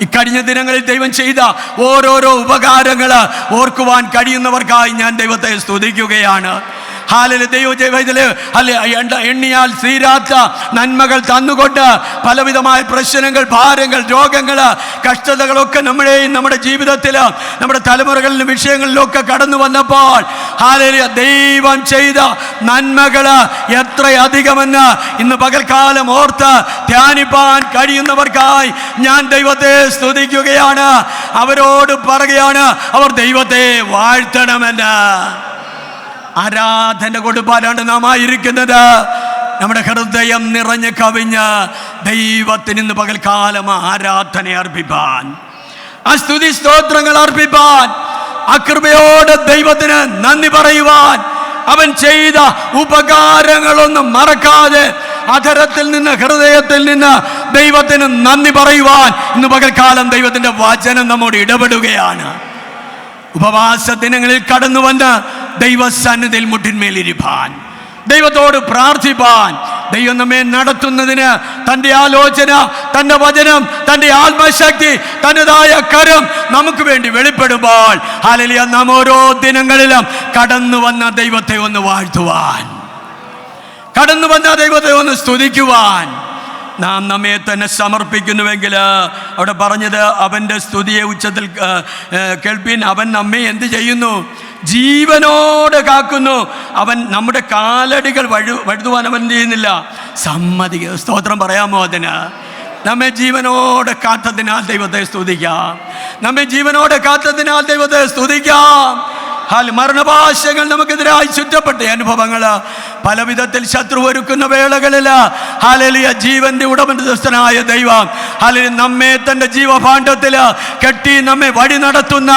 ഇക്കഴിഞ്ഞ ദിനങ്ങളിൽ ദൈവം ചെയ്ത ഓരോരോ ഉപകാരങ്ങൾ ഓർക്കുവാൻ കഴിയുന്നവർക്കായി ഞാൻ ദൈവത്തെ സ്തുതിക്കുകയാണ്. എണ്ണിയാൽ തീരാത്ത നന്മകൾ തന്നുകൊണ്ട് പലവിധമായ പ്രശ്നങ്ങൾ, ഭാരങ്ങൾ, രോഗങ്ങൾ, കഷ്ടതകളൊക്കെ നമ്മുടെയും നമ്മുടെ ജീവിതത്തിൽ, നമ്മുടെ തലമുറകളിലും വിഷയങ്ങളിലൊക്കെ കടന്നു വന്നപ്പോൾ ദൈവം ചെയ്ത നന്മകൾ എത്രയധികമെന്ന് ഇന്ന് പകൽക്കാലം ഓർത്ത് ധ്യാനിപ്പാൻ കഴിയുന്നവർക്കായി ഞാൻ ദൈവത്തെ സ്തുതിക്കുകയാണ്. അവരോട് പറയുകയാണ്, അവർ ദൈവത്തെ വാഴ്ത്തണമെന്ന്. ആരാധന കൊടുപ്പാനാണ് നാം ആയിരിക്കുന്നത്. നമ്മുടെ ഹൃദയം നിറഞ്ഞ് കവിഞ്ഞ് ദൈവത്തിന് ഇന്ന് പകൽക്കാലം ആരാധന അർപ്പിപ്പാൻ, ആ സ്തുതി സ്തോത്രങ്ങൾ അർപ്പിപ്പാൻ, ആ കൃപയോട് ദൈവത്തിന് നന്ദി പറയുവാൻ, അവൻ ചെയ്ത ഉപകാരങ്ങളൊന്നും മറക്കാതെ അധരത്തിൽ നിന്ന്, ഹൃദയത്തിൽ നിന്ന് ദൈവത്തിന് നന്ദി പറയുവാൻ ഇന്ന് പകൽക്കാലം ദൈവത്തിന്റെ വചനം നമ്മോട് ഇടപെടുകയാണ്. ഉപവാസ ദിനങ്ങളിൽ കടന്നു വന്ന് ദൈവസന്നിധിയിൽ മുട്ടിന്മേലിരിപ്പാൻ, ദൈവത്തോട് പ്രാർത്ഥിപ്പാൻ, ദൈവം നമ്മെ നടത്തുന്നതിന് തൻ്റെ ആലോചന, തൻ്റെ വചനം, തൻ്റെ ആത്മശക്തി, തൻ്റെതായ കരം നമുക്ക് വേണ്ടി വെളിപ്പെടുമ്പോൾ ഹല്ലേലൂയ, നാം ഓരോ ദിനങ്ങളിലും കടന്നു വന്ന ദൈവത്തെ ഒന്ന് വാഴ്ത്തുവാൻ, കടന്നു വന്ന ദൈവത്തെ ഒന്ന് സ്തുതിക്കുവാൻ നാം നമ്മെ തന്നെ സമർപ്പിക്കുന്നുവെങ്കിൽ, അവിടെ പറഞ്ഞത് അവൻ്റെ സ്തുതിയെ ഉച്ചത്തിൽ കേൾപ്പിൻ, അവൻ നമ്മെ എന്ത് ചെയ്യുന്നു? ജീവനോടെ കാക്കുന്നു. അവൻ നമ്മുടെ കാലടികൾ വഴുതുവാൻ അവൻ ചെയ്യുന്നില്ല, സമ്മതിക്കുക. സ്തോത്രം പറയാമോ അതിന്? നമ്മെ ജീവനോടെ കാത്തതിനാൽ ദൈവത്തെ സ്തുതിക്കാം, നമ്മെ ജീവനോടെ കാത്തതിനാൽ ദൈവത്തെ സ്തുതിക്കാം. മരണപാശങ്ങൾ നമുക്കെതിരായി ചുറ്റപ്പെട്ട അനുഭവങ്ങൾ, പല വിധത്തിൽ ശത്രു ഒരുക്കുന്ന വേളകളിൽ ഹല്ലേലൂയ ജീവന്റെ ഉടമസ്ഥനായ ദൈവം ഹല്ലേലൂയ നമ്മെ തന്റെ ജീവഭാണ്ഡത്തിൽ കെട്ടി നമ്മെ വഴി നടത്തുന്ന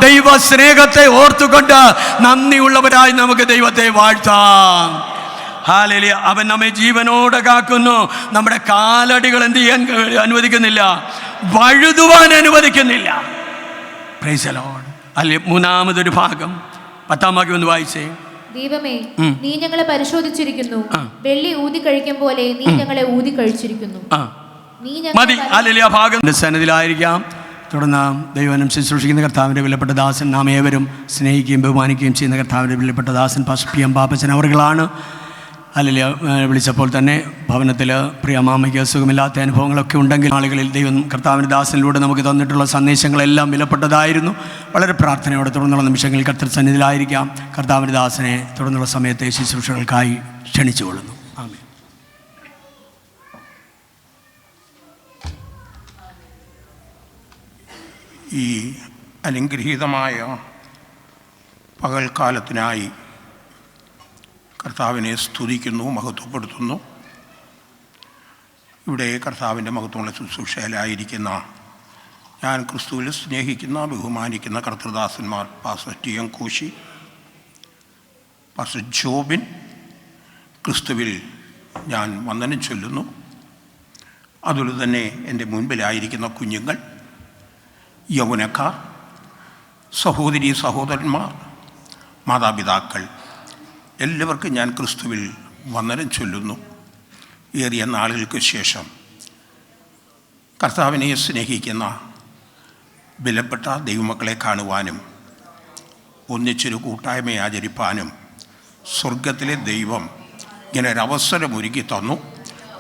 ദൈവ സ്നേഹത്തെ ഓർത്തുകൊണ്ട് നന്ദിയുള്ളവരായി നമുക്ക് ദൈവത്തെ വാഴ്ത്താം. ഹല്ലേലൂയ. അവൻ നമ്മെ ജീവനോടെ കാക്കുന്നു. നമ്മുടെ കാലടികൾ എന്ത് ചെയ്യാൻ അനുവദിക്കുന്നില്ല, വഴുതുവാൻ അനുവദിക്കുന്നില്ല. Price the Lord. അല്ലേ, മൂന്നാമതൊരു ഭാഗം 10-ാം വാക്യം ഒന്ന് വായിച്ചേ. ദൈവമേ, നീ ഞങ്ങളെ പരിശോധിച്ചിരിക്കുന്നു, വെള്ളി ഊതി കഴിക്കും പോലെ നീ ഞങ്ങളെ ഊതി കഴിച്ചിരിക്കുന്നു. മതി. ഹല്ലേലൂയ. ഭാഗം സന്നിധിയിലായിരിക്കാം. തുടർന്ന് ദൈവനം ശുശ്രൂഷിക്കുന്ന കർത്താവിൻ്റെ വിലപ്പെട്ട ദാസൻ, നാം ഏവരും സ്നേഹിക്കുകയും ബഹുമാനിക്കുകയും ചെയ്യുന്ന കർത്താവിൻ്റെ വിലപ്പെട്ട ദാസൻ പാസ്റ്റർ പി എം പാപ്പച്ചൻ അവറുകളാണ്. അല്ലെങ്കിൽ വിളിച്ചപ്പോൾ തന്നെ ഭവനത്തിൽ പ്രിയ മാമയ്ക്ക് സുഖമില്ലാത്ത അനുഭവങ്ങളൊക്കെ ഉണ്ടെങ്കിൽ ആളുകളിൽ ദൈവം കർത്താവിൻ്റെ ദാസനിലൂടെ നമുക്ക് തന്നിട്ടുള്ള സന്ദേശങ്ങളെല്ലാം വിലപ്പെട്ടതായിരുന്നു. വളരെ പ്രാർത്ഥനയോടെ തുടർന്നുള്ള നിമിഷങ്ങളിൽ കർത്തൃ സന്നിധിയിലായിരിക്കാം. കർത്താവിൻ്റെ ദാസനെ തുടർന്നുള്ള സമയത്തെ ശുശ്രൂഷകൾക്കായി ക്ഷണിച്ചുകൊള്ളുന്നു. ആമേൻ. ഈ അനുഗ്രഹീതമായ പകൽക്കാലത്തിനായി കർത്താവിനെ സ്തുതിക്കുന്നു, മഹത്വപ്പെടുത്തുന്നു. ഇവിടെ കർത്താവിൻ്റെ മഹത്വമുള്ള ശുശ്രൂഷയിലായിരിക്കുന്ന ഞാൻ ക്രിസ്തുവിൽ സ്നേഹിക്കുന്ന ബഹുമാനിക്കുന്ന കർത്തൃദാസന്മാർ പാസ്റ്റർ ടി എം കോശി, പാസ്റ്റർ ജോബിൻ, ക്രിസ്തുവിൽ ഞാൻ വന്ദനം ചൊല്ലുന്നു. അതുപോലെ തന്നെ എൻ്റെ മുൻപിലായിരിക്കുന്ന കുഞ്ഞുങ്ങൾ, യൗവനക്കാർ, സഹോദരി സഹോദരന്മാർ, മാതാപിതാക്കൾ, എല്ലാവർക്കും ഞാൻ ക്രിസ്തുവിൽ വന്ദനം ചൊല്ലുന്നു. ഏറിയ നാളുകൾക്ക് ശേഷം കർത്താവിനെ സ്നേഹിക്കുന്ന വിലപ്പെട്ട ദൈവമക്കളെ കാണുവാനും ഒന്നിച്ചൊരു കൂട്ടായ്മ ആചരിപ്പാനും സ്വർഗത്തിലെ ദൈവം ഇങ്ങനെ ഒരവസരം ഒരുക്കി തന്നു.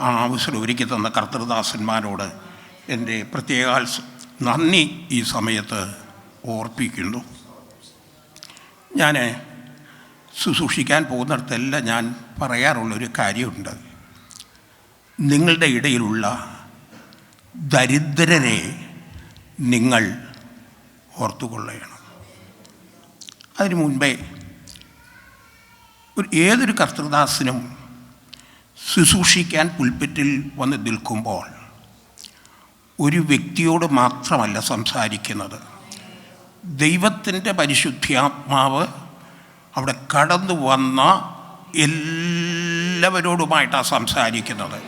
ആ അവസരം ഒരുക്കി തന്ന കർത്തൃദാസന്മാരോട് എൻ്റെ പ്രത്യേക നന്ദി ഈ സമയത്ത് ഓർപ്പിക്കുന്നു. ഞാൻ ശുശ്രൂഷിക്കാൻ പോകുന്നിടത്തെല്ലാം ഞാൻ പറയാറുള്ളൊരു കാര്യമുണ്ട്. നിങ്ങളുടെ ഇടയിലുള്ള ദരിദ്രരെ നിങ്ങൾ ഓർത്തുകൊള്ളണം. അതിനു മുൻപേ ഏതൊരു കർത്തൃദാസനും ശുശ്രൂഷിക്കാൻ പുൽപ്പറ്റിൽ വന്ന് നിൽക്കുമ്പോൾ ഒരു വ്യക്തിയോട് മാത്രമല്ല സംസാരിക്കുന്നത്. ദൈവത്തിൻ്റെ പരിശുദ്ധാത്മാവ് അവിടെ കടന്നു വന്ന എല്ലാവരോടുമായിട്ടാണ് സംസാരിക്കുന്നത്.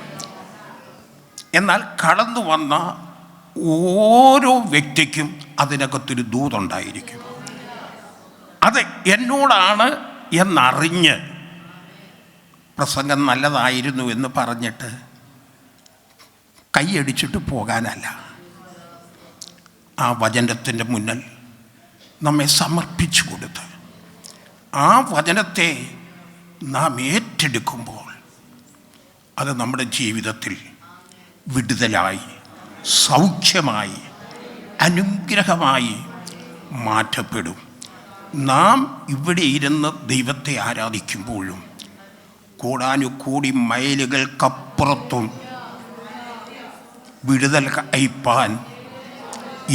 എന്നാൽ കടന്നു വന്ന ഓരോ വ്യക്തിക്കും അതിനകത്തൊരു ദൂതുണ്ടായിരിക്കും. അത് എന്നോടാണ് എന്നറിഞ്ഞ് പ്രസംഗം നല്ലതായിരുന്നു എന്ന് പറഞ്ഞിട്ട് കൈയടിച്ചിട്ട് പോകാനല്ല, ആ വചനത്തിൻ്റെ മുന്നിൽ നമ്മെ സമർപ്പിച്ചു കൊടുത്ത് ആ വചനത്തെ നാം ഏറ്റെടുക്കുമ്പോൾ അത് നമ്മുടെ ജീവിതത്തിൽ വിടുതലായി, സൗഖ്യമായി, അനുഗ്രഹമായി മാറ്റപ്പെടും. നാം ഇവിടെ ഇരുന്ന് ദൈവത്തെ ആരാധിക്കുമ്പോഴും കോടാനുകോടി മൈലുകൾക്കപ്പുറത്തും വിടുതൽ അയപ്പാൻ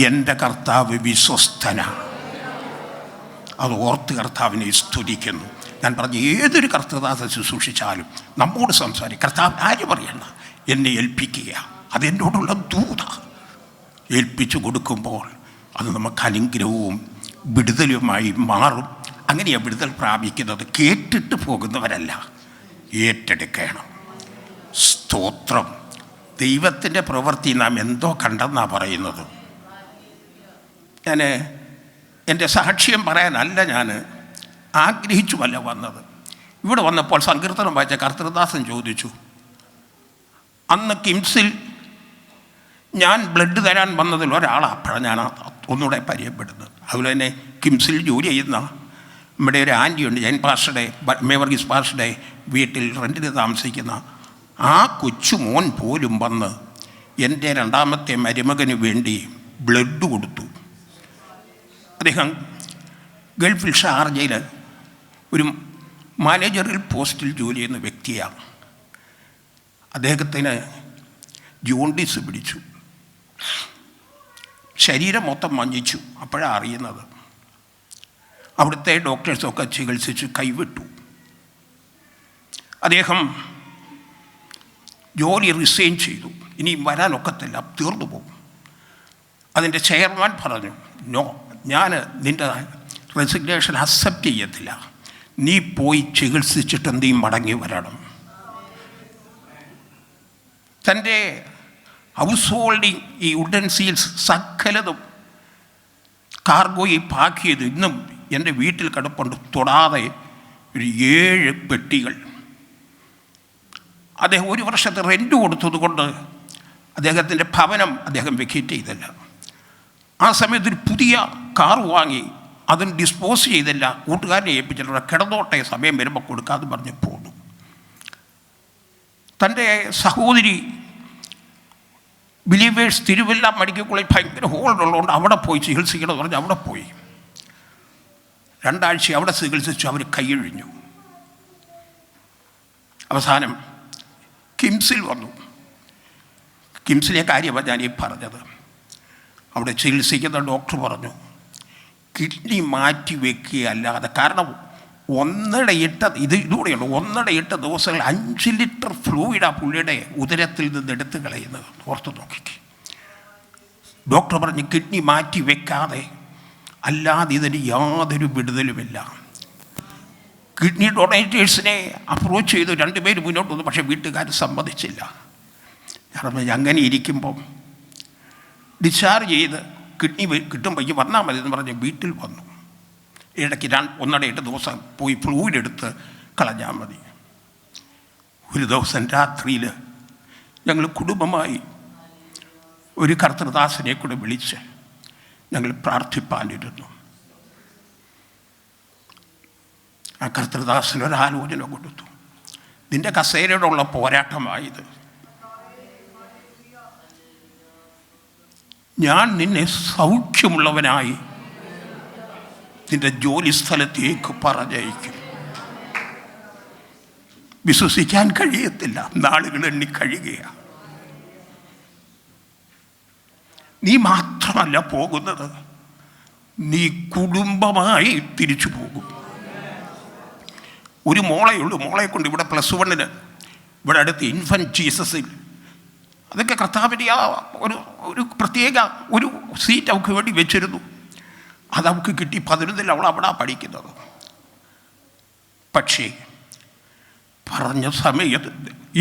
എൻ്റെ കർത്താവ് വിശ്വസ്തന. അത് ഓർത്ത് കർത്താവിനെ സ്തുതിക്കുന്നു. ഞാൻ പറഞ്ഞ ഏതൊരു കർത്തൃദാസൻ ശുശ്രൂഷിച്ചാലും നമ്മോട് സംസാരിക്കും. കർത്താവ് ആര് പറയണ്ട, എന്നെ ഏൽപ്പിക്കുക. അതെന്നോടുള്ള ദൂത ഏൽപ്പിച്ചു കൊടുക്കുമ്പോൾ അത് നമുക്ക് അനുഗ്രഹവും വിടുതലുമായി മാറും. അങ്ങനെയാണ് വിടുതൽ പ്രാപിക്കുന്നത്. കേട്ടിട്ട് പോകുന്നവരല്ല, ഏറ്റെടുക്കണം. സ്തോത്രം. ദൈവത്തിൻ്റെ പ്രവൃത്തി നാം എന്തോ കണ്ടെന്നാണ് പറയുന്നത്. ഞാൻ എൻ്റെ സാക്ഷ്യം പറയാനല്ല ഞാൻ ആഗ്രഹിച്ചുമല്ല വന്നത്. ഇവിടെ വന്നപ്പോൾ സങ്കീർത്തനം വായിച്ച കർത്തൃദാസൻ ചോദിച്ചു, അന്ന് കിംസിൽ ഞാൻ ബ്ലഡ് തരാൻ വന്നതിൽ ഒരാളാണ്. അപ്പോഴാണ് ഞാൻ ഒന്നുകൂടെ പരിചയപ്പെടുന്നത്. അതുപോലെ തന്നെ കിംസിൽ ജോലി ചെയ്യുന്ന നമ്മുടെ ഒരു ആൻറ്റിയുണ്ട്, ജൈൻ പാസ്റ്ററുടെ, മേവർഗീസ് പാസ്റ്ററുടെ വീട്ടിൽ റെൻറ്റിന് താമസിക്കുന്ന ആ കൊച്ചു മോൻ പോലും വന്ന് എൻ്റെ രണ്ടാമത്തെ മരുമകന് വേണ്ടി ബ്ലഡ് കൊടുത്തു. അദ്ദേഹം ഗൾഫിൽ ഷാർജയിൽ ഒരു മാനേജറിൽ പോസ്റ്റിൽ ജോലി ചെയ്യുന്ന വ്യക്തിയാണ്. അദ്ദേഹത്തിന് ജോണ്ടിസ് പിടിച്ചു, ശരീരം മൊത്തം മഞ്ഞിച്ചു. അപ്പോഴാണ് അറിയുന്നത്. അവിടുത്തെ ഡോക്ടേഴ്സൊക്കെ ചികിത്സിച്ച് കൈവിട്ടു. അദ്ദേഹം ജോലി റിസൈൻ ചെയ്തു. ഇനിയും വരാനൊക്കത്തില്ല, തീർന്നു പോകും. അതിൻ്റെ ചെയർമാൻ പറഞ്ഞു, നോ, ഞാൻ നിൻ്റെ റെസിഗ്നേഷൻ അക്സെപ്റ്റ് ചെയ്യത്തില്ല. നീ പോയി ചികിത്സിച്ചിട്ട് നീ മടങ്ങി വരണം. തൻ്റെ ഹൗസ് ഹോൾഡിങ് ഈ യുട്ടൻസിൽസ് സകലതും കാർഗോയിൽ പാക്ക് ചെയ്ത് ഇന്നും എൻ്റെ വീട്ടിൽ കിടപ്പുണ്ട്. തൊടാതെ ഒരു 7 പെട്ടികൾ. അദ്ദേഹം 1 വർഷത്തെ റെൻറ്റ് കൊടുത്തത് കൊണ്ട് അദ്ദേഹത്തിൻ്റെ ഭവനം അദ്ദേഹം വെക്കേറ്റ് ചെയ്തില്ല. ആ സമയത്ത് ഒരു പുതിയ കാർ വാങ്ങി അതിന് ഡിസ്പോസ് ചെയ്തില്ല. കൂട്ടുകാരനെ ഏൽപ്പിച്ചിട്ടുണ്ട്, കിടന്നോട്ടെ, സമയം വരുമ്പോൾ കൊടുക്കാതെ പറഞ്ഞ് പോന്നു. തൻ്റെ സഹോദരി ബിലീവേഴ്സ് തിരുവല്ല മെഡിക്കൽ കോളേജ് ഭയങ്കര ഹോളുള്ളതുകൊണ്ട് അവിടെ പോയി ചികിത്സിക്കണമെന്ന് പറഞ്ഞ് അവിടെ പോയി. 2 ആഴ്ച അവിടെ ചികിത്സിച്ചു. അവർ കൈയൊഴിഞ്ഞു. അവസാനം കിംസിൽ വന്നു. കിംസിലെ കാര്യമാണ് ഞാൻ ഈ പറഞ്ഞത്. അവിടെ ചികിത്സിക്കുന്ന ഡോക്ടർ പറഞ്ഞു, കിഡ്നി മാറ്റി വെക്കുകയല്ലാതെ, കാരണം 1.8 ദിവസങ്ങൾ 5 ലിറ്റർ ഫ്ലൂയിഡാണ് പുള്ളിയുടെ ഉദരത്തിൽ നിന്ന് എടുത്ത് കളയുന്നത്. ഓർത്ത് നോക്കിക്ക്. ഡോക്ടർ പറഞ്ഞു, കിഡ്നി മാറ്റി വെക്കാതെ അല്ലാതെ ഇതിന് യാതൊരു വിടുതലുമില്ല. കിഡ്നി ഡൊണേറ്റേഴ്സിനെ അപ്രോച്ച് ചെയ്തു. 2 പേര് മുന്നോട്ട് വന്നു, പക്ഷേ വീട്ടുകാർ സമ്മതിച്ചില്ല. കാരണം അങ്ങനെ ഇരിക്കുമ്പം ഡിസ്ചാർജ് ചെയ്ത് കിഡ്നി കിട്ടുമ്പോൾ വന്നാൽ മതി എന്ന് പറഞ്ഞ് വീട്ടിൽ വന്നു. ഇടയ്ക്ക് 1.8 ദിവസം പോയി ഫ്ലൂയിഡ് എടുത്ത് കളഞ്ഞാൽ മതി. ഒരു ദിവസം രാത്രിയിൽ ഞങ്ങൾ കുടുംബമായി ഒരു കർത്തൃദാസനെ കൂടെ വിളിച്ച് ഞങ്ങൾ പ്രാർത്ഥിപ്പാനിരുന്നു. ആ കർത്തൃദാസനൊരാലോചന കൊടുത്തു. നിൻ്റെ കസേരയോടുള്ള പോരാട്ടമായത്. ഞാൻ നിന്നെ സൗഖ്യമുള്ളവനായി നിൻ്റെ ജോലി സ്ഥലത്തേക്ക് പറഞ്ഞയക്കും. വിശ്വസിക്കാൻ കഴിയത്തില്ല, നാളുകൾ എണ്ണി കഴിയുകയാണ്. നീ മാത്രമല്ല പോകുന്നത്, നീ കുടുംബമായി തിരിച്ചു പോകും. ഒരു മോളെയുള്ളൂ. മോളെ കൊണ്ട് ഇവിടെ +1 ഇവിടെ അടുത്ത് ഇൻഫൻറ്റ് ജീസസിൽ, അതൊക്കെ കർത്താവിൻ്റെ ആ ഒരു പ്രത്യേക ഒരു സീറ്റ് അവൾക്ക് വേണ്ടി വെച്ചിരുന്നു. അതവൾക്ക് കിട്ടി. 11 അവൾ അവിടെ പഠിക്കുന്നത്. പക്ഷേ പറഞ്ഞ സമയത്ത്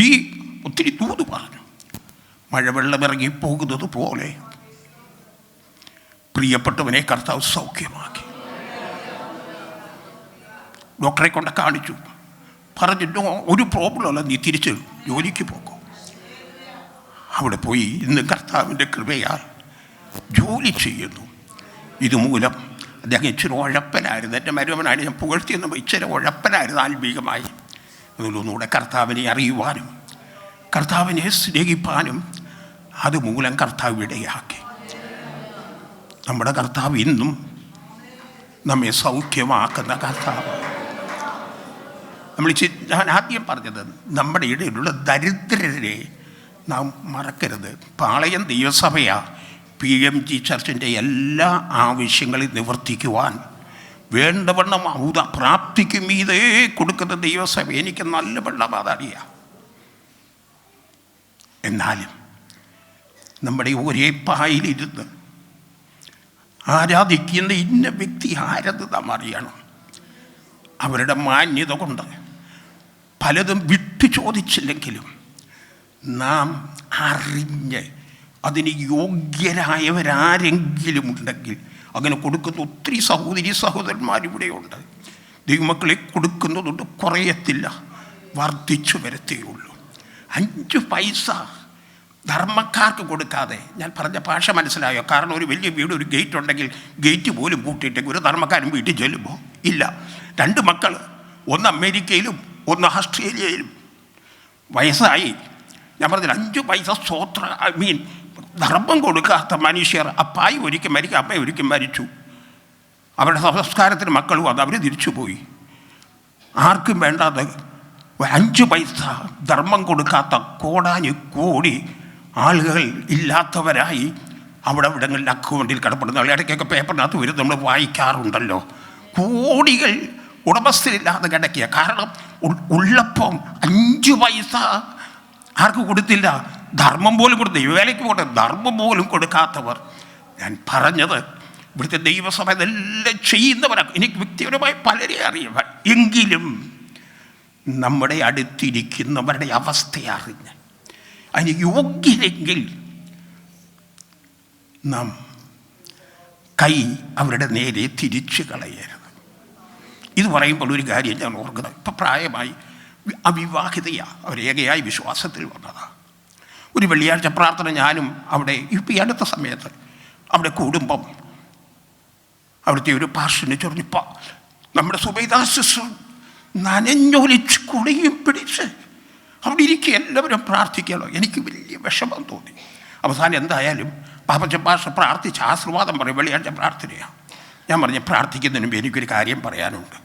ഈ ഒത്തിരി ദൂത് പറഞ്ഞു. മഴവെള്ളം ഇറങ്ങിപ്പോകുന്നത് പോലെ പ്രിയപ്പെട്ടവനെ കർത്താവ് സൗഖ്യമാക്കി. ഡോക്ടറെ കൊണ്ട് കാണിച്ചു. പറഞ്ഞു, ഒരു പ്രോബ്ലമല്ല, നീ തിരിച്ച് ജോലിക്ക് പോകും. അവിടെ പോയി ഇന്ന് കർത്താവിൻ്റെ കൃപയാൽ ജോലി ചെയ്യുന്നു. ഇതുമൂലം അദ്ദേഹം ഇച്ചിരി ഉഴപ്പനായിരുന്നു. എൻ്റെ മരുമനാണ്, ഞാൻ പുകഴ്ത്തിയൊന്നും ഇച്ചിരി ഉഴപ്പനായിരുന്നു ആത്മീകമായി. അതിലൊന്നുകൂടെ കർത്താവിനെ അറിയുവാനും കർത്താവിനെ സ്നേഹിപ്പാനും അതുമൂലം കർത്താവ് ഇടയാക്കി. നമ്മുടെ കർത്താവ് ഇന്നും നമ്മെ സൗഖ്യമാക്കുന്ന കർത്താവ്. ഞാൻ ആദ്യം പറഞ്ഞത്, നമ്മുടെ ഇടയിലുള്ള ദരിദ്രരെ നാം മറക്കരുത്. പാളയം ദൈവസഭയാ PMG ചർച്ചിൻ്റെ എല്ലാ ആവശ്യങ്ങളും നിവർത്തിക്കുവാൻ വേണ്ടവണ്ണം പ്രാപ്തിക്കും ഇതേ കൊടുക്കുന്ന ദൈവസഭ. എനിക്ക് നല്ല വെള്ളം അതറിയാം. എന്നാലും നമ്മുടെ ഒരേ പായിലിരുന്ന് ആരാധിക്കുന്ന ഇന്ന വ്യക്തി ആരെന്ന് നാം അറിയണം. അവരുടെ മാന്യത കൊണ്ട് പലതും വിട്ടു ചോദിച്ചില്ലെങ്കിലും നാം അറിഞ്ഞ് അതിന് യോഗ്യരായവരാരെങ്കിലും ഉണ്ടെങ്കിൽ അങ്ങനെ കൊടുക്കുന്ന ഒത്തിരി സഹോദരന്മാരിവിടെയുണ്ട്. ദൈവമക്കളെ കൊടുക്കുന്നതുകൊണ്ട് കുറയത്തില്ല, വർദ്ധിച്ചു വരത്തേയുള്ളൂ. 5 പൈസ ധർമ്മക്കാർക്ക് കൊടുക്കാതെ, ഞാൻ പറഞ്ഞ ഭാഷ മനസ്സിലായോ? കാരണം ഒരു വലിയ വീട്, ഒരു ഗേറ്റ് ഉണ്ടെങ്കിൽ ഗേറ്റ് പോലും കൂട്ടിയിട്ടെങ്കിൽ ഒരു ധർമ്മക്കാരൻ വീട്ടിൽ ചെല്ലുമ്പോൾ ഇല്ല. 2 മക്കൾ, ഒന്ന് അമേരിക്കയിലും ഒന്ന് ഓസ്ട്രേലിയയിലും, വയസ്സായി. ഞാൻ പറഞ്ഞില്ല, 5 പൈസ ധർമ്മം കൊടുക്കാത്ത മനുഷ്യർ. അപ്പായി ഒരിക്കൽ മരിക്കും, അമ്മ ഒരിക്കൽ മരിച്ചു. അവരുടെ സംസ്കാരത്തിന് മക്കളും അത് അവർ തിരിച്ചുപോയി. ആർക്കും വേണ്ടാതെ 5 പൈസ ധർമ്മം കൊടുക്കാത്ത കോടാനുകോടി ആളുകൾ ഇല്ലാത്തവരായി അവിടെ ഇവിടങ്ങളിൽ അക്കൗണ്ടിൽ കിടപ്പെടുന്ന ഇടയ്ക്കൊക്കെ പേപ്പറിനകത്ത് വരും, നമ്മൾ വായിക്കാറുണ്ടല്ലോ. കോടികൾ ഉടമസ്ഥരില്ലാതെ കിടക്കുക. കാരണം ഉള്ളപ്പം 5 പൈസ ആർക്ക് കൊടുത്തില്ല? ധർമ്മം പോലും കൊടുത്ത വേലയ്ക്ക് പോട്ടെ, ധർമ്മം പോലും കൊടുക്കാത്തവർ. ഞാൻ പറഞ്ഞത് ഇവിടുത്തെ ദൈവസഭ ഇതെല്ലാം ചെയ്യുന്നവരാണ്. എനിക്ക് വ്യക്തിപരമായി പലരെ അറിയാം. എങ്കിലും നമ്മുടെ അടുത്തിരിക്കുന്നവരുടെ അവസ്ഥ അറിഞ്ഞ് അതിന് യോഗ്യരെങ്കിൽ നാം കൈ അവരുടെ നേരെ തിരിച്ചു കളയരുത്. ഇത് പറയുമ്പോൾ ഒരു കാര്യം ഞാൻ ഓർക്കുന്നത്, ഇപ്പം പ്രായമായി അവിവാഹിതയാണ്, അവരേകയായി വിശ്വാസത്തിൽ വന്നതാണ്. ഒരു വെള്ളിയാഴ്ച പ്രാർത്ഥന ഞാനും അവിടെ ഇപ്പം ഈ അടുത്ത സമയത്ത് അവിടെ കൂടുമ്പം അവിടുത്തെ ഒരു പാസ്റ്ററിനെ ചൊറിഞ്ഞപ്പോൾ നമ്മുടെ സുബൈദാസ് നനഞ്ഞൊലിച്ച് കുടയും പിടിച്ച് അവിടെ ഇരിക്കുക, എല്ലാവരും പ്രാർത്ഥിക്കണോ. എനിക്ക് വലിയ വിഷമം തോന്നി. അവസാനം എന്തായാലും പാപ്പച്ചൻ പാസ്റ്റർ പ്രാർത്ഥിച്ച് ആശീർവാദം പറയും. വെള്ളിയാഴ്ച പ്രാർത്ഥനയാണ്. ഞാൻ പറഞ്ഞ് പ്രാർത്ഥിക്കുന്നതിന് മുമ്പ് എനിക്കൊരു കാര്യം പറയാനുണ്ട്.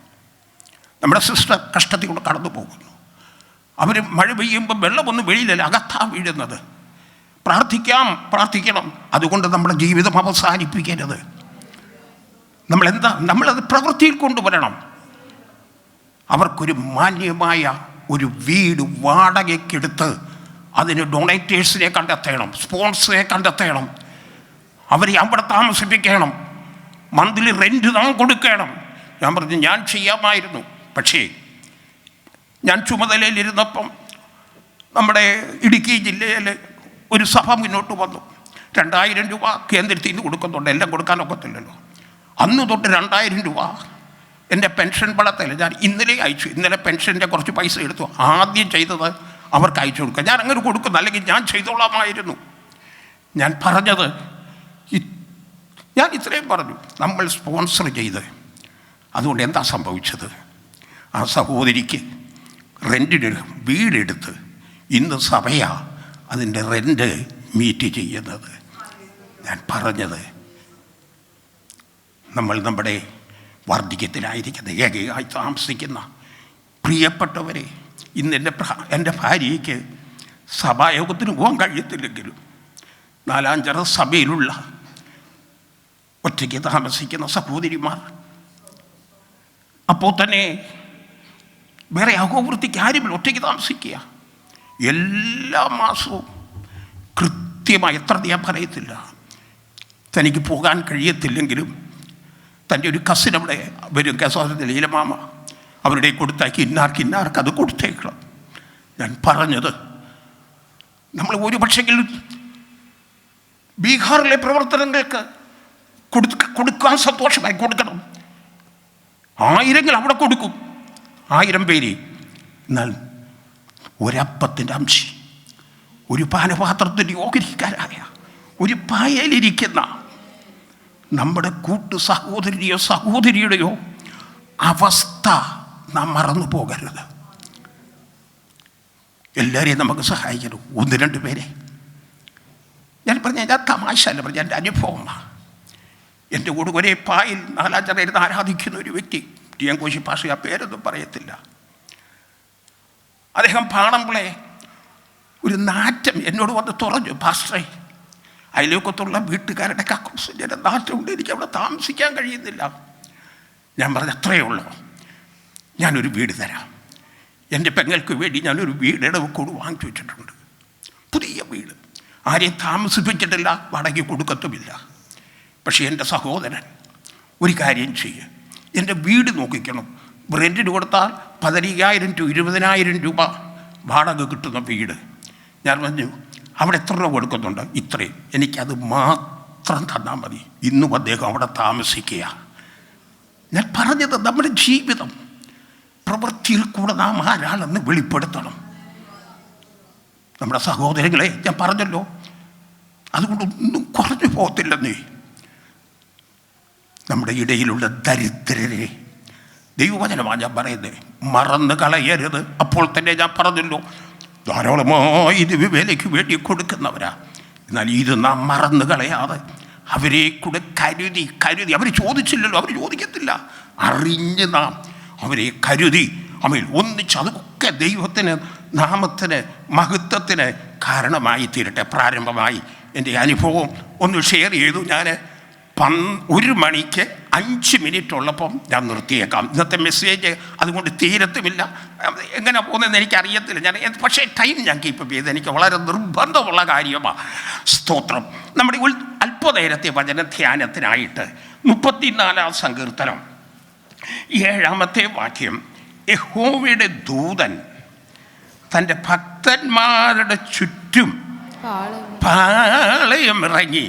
നമ്മുടെ സിസ്റ്റർ കഷ്ടത്തിൽ കൊണ്ട് കടന്നു പോകുന്നു. അവർ മഴ പെയ്യുമ്പോൾ വെള്ളമൊന്നും വെളിയിലല്ല, അകത്താ വീഴുന്നത്. പ്രാർത്ഥിക്കണം. അതുകൊണ്ട് നമ്മുടെ ജീവിതം അവസാനിപ്പിക്കരുത്. നമ്മളത് പ്രവൃത്തിയിൽ കൊണ്ടുവരണം. അവർക്കൊരു മാന്യമായ ഒരു വീട് വാടകയ്ക്കെടുത്ത് അതിന് ഡൊണേറ്റേഴ്സിനെ കണ്ടെത്തണം, സ്പോൺസറെ കണ്ടെത്തണം, അവരെ അവിടെ താമസിപ്പിക്കണം, മന്ത്ലി റെൻറ്റ് നാം കൊടുക്കണം. ഞാൻ പറഞ്ഞു ഞാൻ ചെയ്യാമായിരുന്നു. പക്ഷേ ഞാൻ ചുമതലയിലിരുന്നപ്പം നമ്മുടെ ഇടുക്കി ജില്ലയിൽ ഒരു സഭ മുന്നോട്ട് വന്നു. 2000 രൂപ കേന്ദ്രത്തിൽ നിന്ന് കൊടുക്കുന്നുണ്ട്. എല്ലാം കൊടുക്കാനൊക്കത്തില്ലല്ലോ. അന്ന് തൊട്ട് 2000 രൂപ എൻ്റെ പെൻഷൻ പണത്തിൽ ഞാൻ ഇന്നലെ അയച്ചു. ഇന്നലെ പെൻഷൻ്റെ കുറച്ച് പൈസ എടുത്തു. ആദ്യം ചെയ്തത് അവർക്ക് അയച്ചു കൊടുക്കുക. ഞാൻ അങ്ങനെ കൊടുക്കുന്നു, അല്ലെങ്കിൽ ഞാൻ ചെയ്തോളാമായിരുന്നു. ഞാൻ പറഞ്ഞത് ഞാൻ ഇത്രയും പറഞ്ഞു. നമ്മൾ സ്പോൺസർ ചെയ്ത് അതുകൊണ്ട് എന്താ സംഭവിച്ചത്? ആ സഹോദരിക്ക് റെൻറ്റിന് വീടെടുത്ത് ഇന്ന് സഭയാ അതിൻ്റെ റെൻറ്റ് മീറ്റ് ചെയ്യുന്നത്. ഞാൻ പറഞ്ഞത് നമ്മൾ നമ്മുടെ വാർദ്ധക്യത്തിലായിരിക്കുന്ന ഏകയായി താമസിക്കുന്ന പ്രിയപ്പെട്ടവരെ, ഇന്ന് എൻ്റെ ഭാര്യയ്ക്ക് സഭായോഗത്തിന് പോകാൻ കഴിയത്തില്ലെങ്കിലും 4-5 സഭയിലുള്ള ഒറ്റയ്ക്ക് താമസിക്കുന്ന സഹോദരിമാർ, അപ്പോൾ തന്നെ വേറെ അഹോവൃത്തിക്ക് ആരുമില്ല, ഒറ്റയ്ക്ക് താമസിക്കുക. എല്ലാ മാസവും കൃത്യമായി എത്ര ഞാൻ പറയത്തില്ല, തനിക്ക് പോകാൻ കഴിയത്തില്ലെങ്കിലും തൻ്റെ ഒരു കസിൻ അവിടെ വരും, കേസോദത്തിൽ ലീലമാമ, അവരുടെ കൊടുത്താക്കി ഇന്നാർക്ക് അത് കൊടുത്തേക്കണം. ഞാൻ പറഞ്ഞത് നമ്മൾ ഒരു പക്ഷെങ്കിൽ ബീഹാറിലെ പ്രവർത്തനങ്ങൾക്ക് കൊടുക്കാൻ സന്തോഷമായി കൊടുക്കണം. 1000 അവിടെ കൊടുക്കും, 1000 പേര്. എന്നാൽ ഒരപ്പത്തിൻ്റെ അംശി, ഒരു പാനപാത്രത്തിൻ്റെ ഓഹരിക്കാരായ ഒരു പായലിരിക്കുന്ന നമ്മുടെ കൂട്ടു സഹോദരിയുടെയോ അവസ്ഥ നാം മറന്നു പോകരുത്. എല്ലാവരെയും നമുക്ക് സഹായിക്കണം. 1-2 പേരെ ഞാൻ തമാശ അല്ല പറഞ്ഞ എൻ്റെ അനുഭവമാണ്. എൻ്റെ കൂടെ ഒരേ പായിൽ 4-5 ഇരുന്ന് ആരാധിക്കുന്ന ഒരു വ്യക്തി, ടി എൻ കോശി പാഷ, ആ പേരൊന്നും പറയത്തില്ല. അദ്ദേഹം പാണമ്പളെ ഒരു നാറ്റം എന്നോട് വന്ന് തുറഞ്ഞു, പാസ്റ്ററെ അയലോക്കത്തുള്ള വീട്ടുകാരുടെ കക്കൂസിൻ്റെ നാറ്റമുണ്ട്, എനിക്ക് അവിടെ താമസിക്കാൻ കഴിയുന്നില്ല. ഞാൻ പറഞ്ഞു അത്രയേ ഉള്ളൂ, ഞാനൊരു വീട് തരാം. എൻ്റെ പെങ്ങൾക്ക് വേണ്ടി ഞാനൊരു വീട് ഇടവക്കോട് വാങ്ങിച്ചു വെച്ചിട്ടുണ്ട്, പുതിയ വീട്. ആരെയും താമസിപ്പിച്ചിട്ടില്ല, വാടക കൊടുക്കത്തുമില്ല. പക്ഷേ എൻ്റെ സഹോദരൻ ഒരു കാര്യം ചെയ്യുക, എൻ്റെ വീട് നോക്കിക്കണം. റെൻറ്റിന് കൊടുത്താൽ 15,000 to 20,000 രൂപ വാടക കിട്ടുന്ന വീട്. ഞാൻ പറഞ്ഞു അവിടെ എത്ര രൂപ കൊടുക്കുന്നുണ്ട്? ഇത്രയും, എനിക്കത് മാത്രം തന്നാൽ മതി. ഇന്നും അദ്ദേഹം അവിടെ താമസിക്കുക. ഞാൻ പറഞ്ഞത് നമ്മുടെ ജീവിതം പ്രവൃത്തിയിൽ കൂടെ നാം ആരാണെന്ന് വെളിപ്പെടുത്തണം. നമ്മുടെ സഹോദരങ്ങളെ ഞാൻ പറഞ്ഞല്ലോ, അതുകൊണ്ടൊന്നും കുറഞ്ഞു പോകത്തില്ലെന്നേ. നമ്മുടെ ഇടയിലുള്ള ദരിദ്രരെ ദൈവവചനമാണ് ഞാൻ പറയുന്നത്, മറന്നു കളയരുത്. അപ്പോൾ തന്നെ ഞാൻ പറഞ്ഞല്ലോ, ധാരാളമായി ഇത് വിലയ്ക്ക് വേണ്ടി കൊടുക്കുന്നവരാ. എന്നാൽ ഇത് നാം മറന്നു കളയാതെ അവരെ കൂടെ കരുതി അവർ ചോദിച്ചില്ലല്ലോ, അവർ ചോദിക്കത്തില്ല, അറിഞ്ഞ് നാം അവരെ കരുതി ഒന്നിച്ച്, അതൊക്കെ ദൈവത്തിന് നാമത്തിന് മഹത്വത്തിന് കാരണമായി തീരട്ടെ. പ്രാരംഭമായി എൻ്റെ അനുഭവം ഒന്ന് ഷെയർ ചെയ്തു. ഞാൻ 1 മണിക്ക് 5 മിനിറ്റ് ഉള്ളപ്പം ഞാൻ നിർത്തിയേക്കാം. ഇന്നത്തെ മെസ്സേജ് അതുകൊണ്ട് തീരത്തുമില്ല, എങ്ങനെ പോകുന്നതെന്ന് എനിക്കറിയത്തില്ല. പക്ഷേ ടൈം ഞാൻ കീപ്പ് ചെയ്ത് എനിക്ക് വളരെ നിർബന്ധമുള്ള കാര്യമാണ്. സ്തോത്രം. നമ്മുടെ അല്പനേരത്തെ വചനധ്യാനത്തിനായിട്ട് 34-ാം സങ്കീർത്തനം 7-ാമത്തെ വാക്യം, യഹോവയുടെ ദൂതൻ തൻ്റെ ഭക്തന്മാരുടെ ചുറ്റും പാളയമിറങ്ങി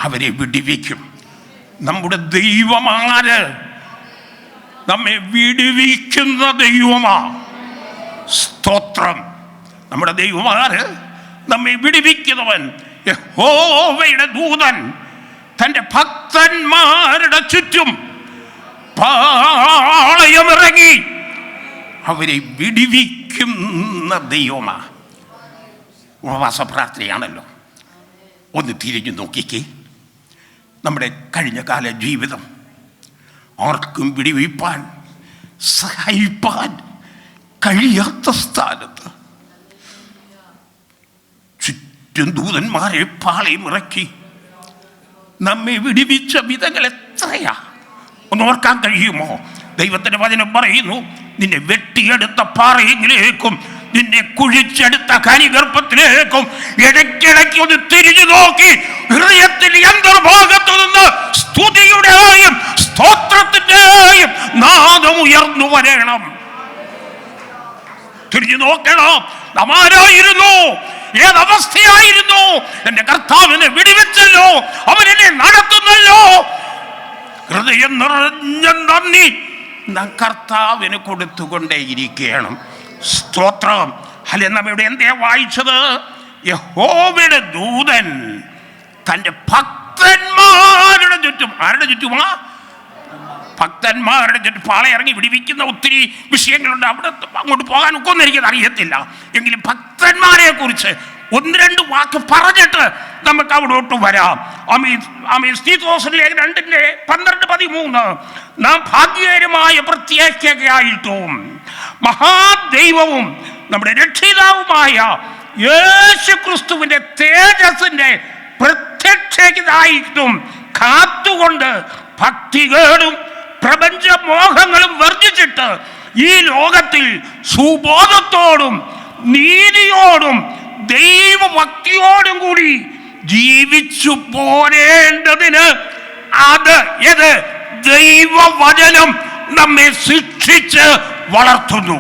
അവരെ വിടുവിക്കും. നമ്മുടെ ദൈവമാര്? നമ്മെ വിടുവിക്കുന്ന ദൈവമാ. സ്തോത്രം. നമ്മുടെ ദൈവമാര്? നമ്മെ വിടുവിക്കുന്നവൻ. യഹോവയുടെ ദൂതൻ തൻ്റെ ഭക്തന്മാരുടെ ചുറ്റും പാളയമിറങ്ങി അവരെ വിടുവിക്കുന്ന ദൈവമാ. ഉപവാസ പ്രാർത്ഥനയാണല്ലോ. ഒന്ന് തിരിഞ്ഞു നോക്കിക്കേ. നമ്മുടെ കഴിഞ്ഞ കാല ജീവിതം ആർക്കും വിടുവിപ്പാൻ സഹായിപ്പാൻ കഴിയാത്ത സ്ഥാനത്ത് ചുറ്റും ദൂതന്മാരെ പാളയമിറക്കി നമ്മെ വിടുവിച്ച വിധങ്ങൾ എത്രയാ ഒന്ന് ഓർക്കാൻ കഴിയുമോ? ദൈവത്തിന്റെ വചനം പറയുന്നു, നിന്നെ വെട്ടിയെടുത്ത പാറയെങ്കിലേക്കും നിന്നെ കുഴിച്ചെടുത്ത കനിഗർഭത്തിലേക്കും ഇടയ്ക്കിടയ്ക്ക് ഒന്ന് തിരിഞ്ഞു നോക്കി ഹൃദയത്തിൽ അന്തർഭാഗത്തു നിന്ന് സ്തുതിയുടെയും സ്തോത്രത്തിന്റെയും നാദം ഉയർന്നു വരണം. തിരിഞ്ഞു നോക്കണം. നാം ആരായിരുന്നു? ഏതവസ്ഥയായിരുന്നു? എന്റെ കർത്താവിനെ വിടുവിച്ചല്ലോ, അവനെന്നെ നടത്തുന്നല്ലോ. ഹൃദയം നിറഞ്ഞ നന്ദി നാം കർത്താവിന് കൊടുത്തുകൊണ്ടേയിരിക്കണം. സ്തോത്രം. അല്ലെ, നമ്മയുടെ എന്തേ വായിച്ചത്? യഹോവയുടെ ദൂതൻ തൻ്റെ ഭക്തന്മാരുടെ ചുറ്റും. ആരുടെ ചുറ്റുമാ? ഭക്തന്മാരുടെ ചുറ്റും പാളയിറങ്ങി വിടുവിക്കുന്ന ഒത്തിരി വിഷയങ്ങളുണ്ട്. അവിടെ അങ്ങോട്ട് പോകാൻ ഒക്കെ ഒന്നും എനിക്കത് അറിയത്തില്ല. എങ്കിലും ഭക്തന്മാരെ കുറിച്ച് 1-2 വാക്ക് പറഞ്ഞിട്ട് നമുക്ക് അവിടോട്ട് വരാം. തീത്തോസിലെ 2:12-13 നാം ഭാഗ്യകരമായ പ്രത്യേകതയായിട്ടും മഹാദൈവവും നമ്മുടെ രക്ഷിതാവുമായ യേശുക്രിസ്തുവിന്റെ തേജസ്സിന്റെ പ്രത്യക്ഷതായിട്ടും കാത്തുകൊണ്ട് ഭക്തികേടും പ്രപഞ്ചമോഹങ്ങളും വർജിച്ചിട്ട് ഈ ലോകത്തിൽ സുബോധത്തോടും നീതിയോടും ദൈവഭക്തിയോടും കൂടി ജീവിച്ചു പോരേണ്ടതിന് ദൈവവചനം നമ്മെ ശിക്ഷിച്ച് വളർത്തുന്നു.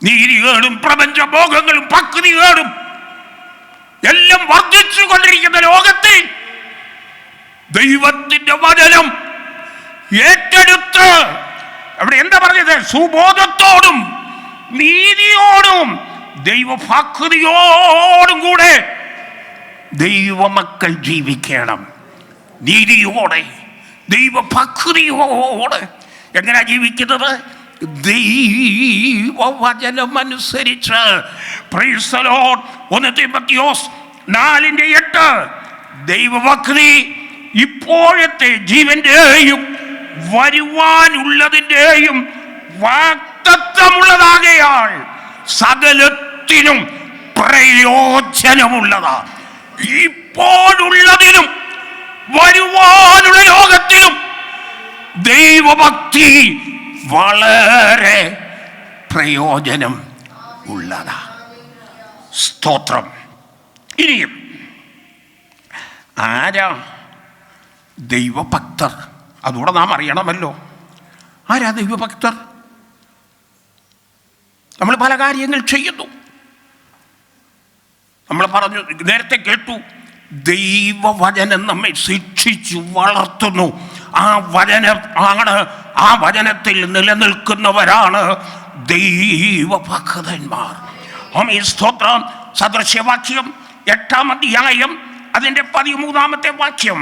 നീതികേടും പ്രപഞ്ചമോഹങ്ങളും ഭക്തികേടും എല്ലാം വർദ്ധിച്ചു കൊണ്ടിരിക്കുന്ന ലോകത്തിൽ ദൈവത്തിന്റെ വചനം ഏറ്റെടുത്ത് അവിടെ എന്താ പറഞ്ഞത്? സുബോധത്തോടും നീതിയോടും ദൈവഭക്തിയോടും കൂടെ ദൈവമക്കൾ ജീവിക്കണം. നീതിയോടെ ദൈവഭക്തിയോടെ എങ്ങനെയാ ജീവിക്കുന്നത്? ദൈവവചനം അനുസരിച്ച്. Price the Lord. 1 തീമോഥെയോസ് 4:8 ദൈവഭക്തി ഇപ്പോഴത്തെ ജീവന്റെയും വരുവാനുള്ളതിൻ്റെയും വാഗ്ദത്തമുള്ളതാകയാൽ സകലത്തിനും പ്രയോജനമുള്ളതാ. ഇപ്പോഴുള്ളതിനും വരുവാനുള്ള ലോകത്തിലും ദൈവഭക്തി വളരെ പ്രയോജനം ഉള്ളതാ. സ്തോത്രം. ഇനിയും ആരാ ദൈവഭക്തർ? അതുകൂടെ നാം അറിയണമല്ലോ. ആരാ ദൈവഭക്തർ? നമ്മൾ പല കാര്യങ്ങൾ ചെയ്യുന്നു. നമ്മൾ പറഞ്ഞു, നേരത്തെ കേട്ടു, ദൈവവചനം നമ്മെ ശിക്ഷിച്ചു വളർത്തുന്നു. ആ വചനത്തിൽ നിലനിൽക്കുന്നവരാണ് ദൈവഭക്തന്മാർ. സ്തോത്രം. സദൃശ്യവാക്യം 8-ാം അധ്യായം അതിൻ്റെ 13-ാമത്തെ വാക്യം,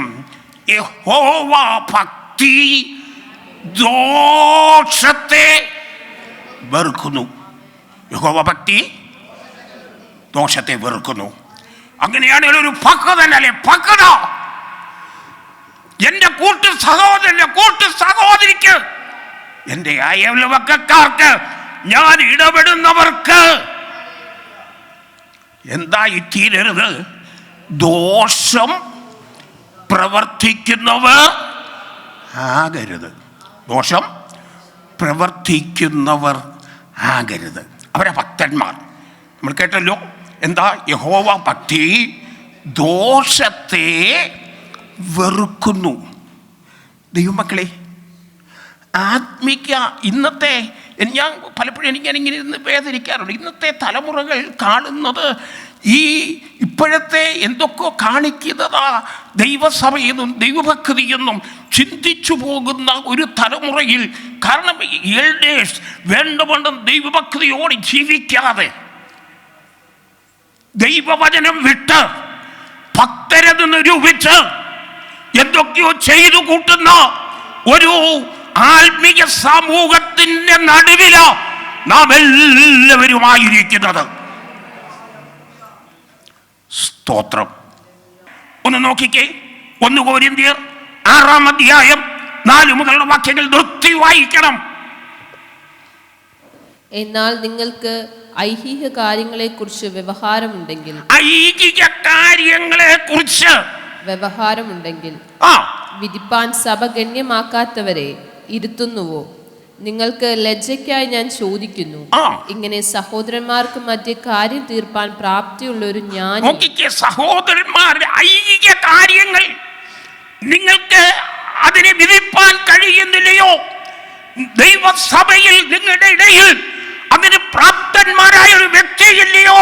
യഹോവ ഭക്തി ദോഷത്തെ വെറുക്കുന്നു. യഹോവ ഭക്തി ദോഷത്തെ വെറുക്കുന്നു. അങ്ങനെയാണെങ്കിൽ ഒരു ഭക്തനല്ലേ ഭക്ത? എൻ്റെ കൂട്ടു സഹോദരിക്ക്, എൻ്റെ അയൽവക്കക്കാർക്ക്, ഞാൻ ഇടപെടുന്നവർക്ക് എന്തായി തീരരുത്? ദോഷം പ്രവർത്തിക്കുന്നവർ ആകരുത്. ദോഷം പ്രവർത്തിക്കുന്നവർ ആകരുത്. അവരെ ഭക്തന്മാർ. നമ്മൾ കേട്ടല്ലോ, എന്താ? യഹോവ ഭക്തി ദോഷത്തെ വെറുക്കുന്നു. ദൈവമക്കളെ, ആത്മിക ഇന്നത്തെ ഞാൻ പലപ്പോഴും എനിക്കിങ്ങനെ ഇരുന്ന് വേദനിക്കാറുണ്ട്. ഇന്നത്തെ തലമുറകൾ കാണുന്നത് ഇപ്പോഴത്തെ എന്തൊക്കെ കാണിക്കുന്നതാ ദൈവസഭയെന്നും ദൈവഭക്തിയെന്നും ചിന്തിച്ചു പോകുന്ന ഒരു തലമുറയിൽ. കാരണം എൽഡേഴ്സ് വേണ്ടവണ്ണം ദൈവഭക്തിയോടെ ജീവിക്കാതെ ദൈവവചനം വിട്ട് ഭക്തരെന്ന് നിരൂപിച്ച് എന്തൊക്കെയോ ചെയ്തു കൂട്ടുന്ന ഒരു ആത്മീയ സമൂഹത്തിന്റെ നടുവിലാ നാം എല്ലാവരുമായിരിക്കുന്നത്. സ്തോത്രം. ഒന്ന് നോക്കിക്കേ, 1 കൊരിന്ത്യർ 6 അധ്യായം 4 മുതലുള്ള വാക്യങ്ങൾ നിർത്തി വായിക്കണം. എന്നാൽ നിങ്ങൾക്ക് ഐഹിക കാര്യങ്ങളെക്കുറിച്ച് വ്യവഹാരമുണ്ടെങ്കിൽ വിധിപ്പാൻ സഭ ഗണ്യമാക്കാത്തവരെ ഇരുത്തുന്നുവോ? നിങ്ങൾക്ക് ലജ്ജയ്ക്കായി ഞാൻ ചോദിക്കുന്നു. ഇങ്ങനെ സഹോദരന്മാർക്ക് മധ്യ കാര്യം തീർപ്പാൻ പ്രാപ്തിയുള്ള ഒരു ജ്ഞാനി. സഹോദരന്മാരുടെ ഐഹിക കാര്യങ്ങൾ നിങ്ങൾക്ക് അതിനെ വിധിപ്പാൻ കഴിയുന്നില്ലയോ? ദൈവസഭയിൽ നിങ്ങളുടെ ഇടയിൽ അതിന് പ്രാപ്തന്മാരായ ഒരു വ്യക്തിയില്ലയോ?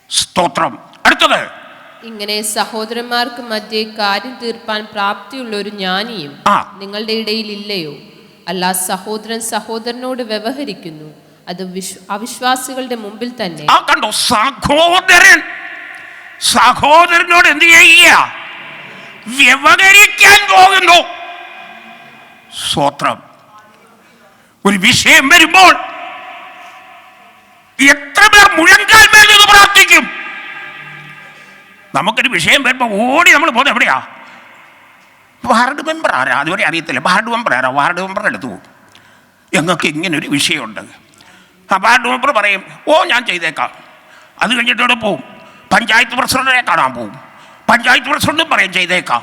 സ്തോത്രം. അടുത്തത്, ഇങ്ങനെ സഹോദരന്മാർക്ക് മധ്യേ കാര്യം തീർപ്പാൻ പ്രാപ്തിയുള്ള ഒരു ജ്ഞാനിയും നിങ്ങളുടെ ഇടയിൽ ഇല്ലയോ? അല്ല, സഹോദരൻ സഹോദരനോട് വ്യവഹരിക്കുന്നു, അത് അവിശ്വാസികളുടെ മുമ്പിൽ തന്നെ. കണ്ടോ? സഹോദരനോട് എന്ത് ചെയ്യുക? വ്യവഹരിക്കാൻ പോകുന്നു. സ്തോത്രം. ഒരു വിഷയം വരുമ്പോൾ എത്ര പേർ മുഴങ്കാൽ മേൽ നിന്ന് പ്രാർത്ഥിക്കും? നമുക്കൊരു വിഷയം വരുമ്പോൾ ഓടി നമ്മൾ പോകുന്നത് എവിടെയാ? വാർഡ് മെമ്പർ ആരാ? അതുവരെ അറിയത്തില്ല. വാർഡ് മെമ്പർ ആരാ? വാർഡ് മെമ്പർ എടുത്തു പോകും. ഞങ്ങൾക്ക് ഇങ്ങനൊരു വിഷയമുണ്ട്. ആ വാർഡ് മെമ്പർ പറയും, ഓ ഞാൻ ചെയ്തേക്കാം. അത് കഴിഞ്ഞിട്ട് ഇവിടെ പോവും, പഞ്ചായത്ത് പ്രസിഡന്റിനെ കാണാൻ പോവും. പഞ്ചായത്ത് പ്രസിഡന്റും പറയും ചെയ്തേക്കാം.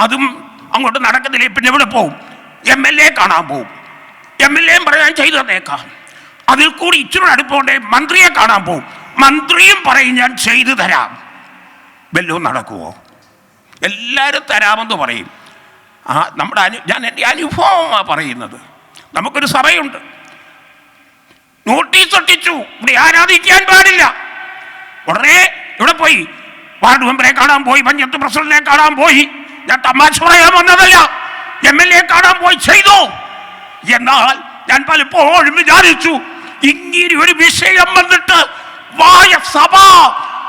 അതും അങ്ങോട്ട് നടക്കുന്നില്ലേ, പിന്നെ ഇവിടെ പോവും, MLA കാണാൻ പോവും. MLA പറയാൻ ചെയ്തു തന്നേക്കാം. അതിൽ കൂടി ഇച്ചിരി അടുപ്പോണ്ടേ മന്ത്രിയെ കാണാൻ പോവും. മന്ത്രിയും പറയും ഞാൻ ചെയ്തു തരാം. വല്ലതും നടക്കുമോ? എല്ലാവരും തരാമെന്ന് പറയും. ഞാൻ എൻ്റെ അനുഭവമാണ് പറയുന്നത്. നമുക്കൊരു സഭയുണ്ട്, നോട്ടീസ് ഒട്ടിച്ചു, ഇവിടെ ആരാധിക്കാൻ പാടില്ല. ഉടനെ ഇവിടെ പോയി വാർഡ് മെമ്പറെ കാണാൻ പോയി, പഞ്ചായത്ത് പ്രസിഡന്റിനെ കാണാൻ പോയി. ഞാൻ തമാശ പറയാൻ വന്നതല്ല, MLA കാണാൻ പോയി ചെയ്തു. എന്നാൽ ഞാൻ പലപ്പോഴും വിചാരിച്ചു, ഇങ്ങനെ ഒരു വിഷയം വന്നിട്ട് വായ സഭ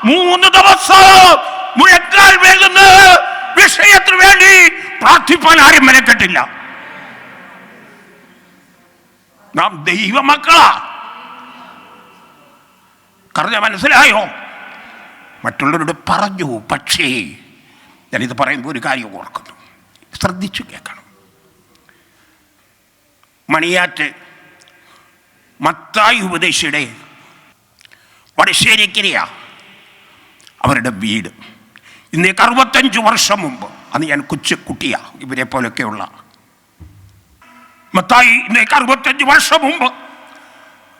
3 ദിവസം മുഴക്കാൽ വേണ്ടുന്ന വിഷയത്തിന് വേണ്ടി പ്രാർത്ഥിപ്പാൻ ആരും മെനക്കെട്ടില്ല. നാം ദൈവമക്കളാ. പറഞ്ഞ മനസ്സിലായോ? മറ്റുള്ളവരോട് പറഞ്ഞു. പക്ഷേ ഞാനിത് പറയുമ്പോൾ ഒരു കാര്യം ഓർക്കുന്നു, ശ്രദ്ധിച്ചു കേൾക്കണം. മണിയാറ്റ് മത്തായി ഉപദേശിയുടെ വടശ്ശേരിക്കരയാ അവരുടെ വീട്. ഇന്നേക്ക് 65 വർഷം മുമ്പ്, അന്ന് ഞാൻ കുട്ടിയാ, ഇവരെ പോലൊക്കെയുള്ള മത്തായി. ഇന്നേക്ക് 65 വർഷം മുമ്പ്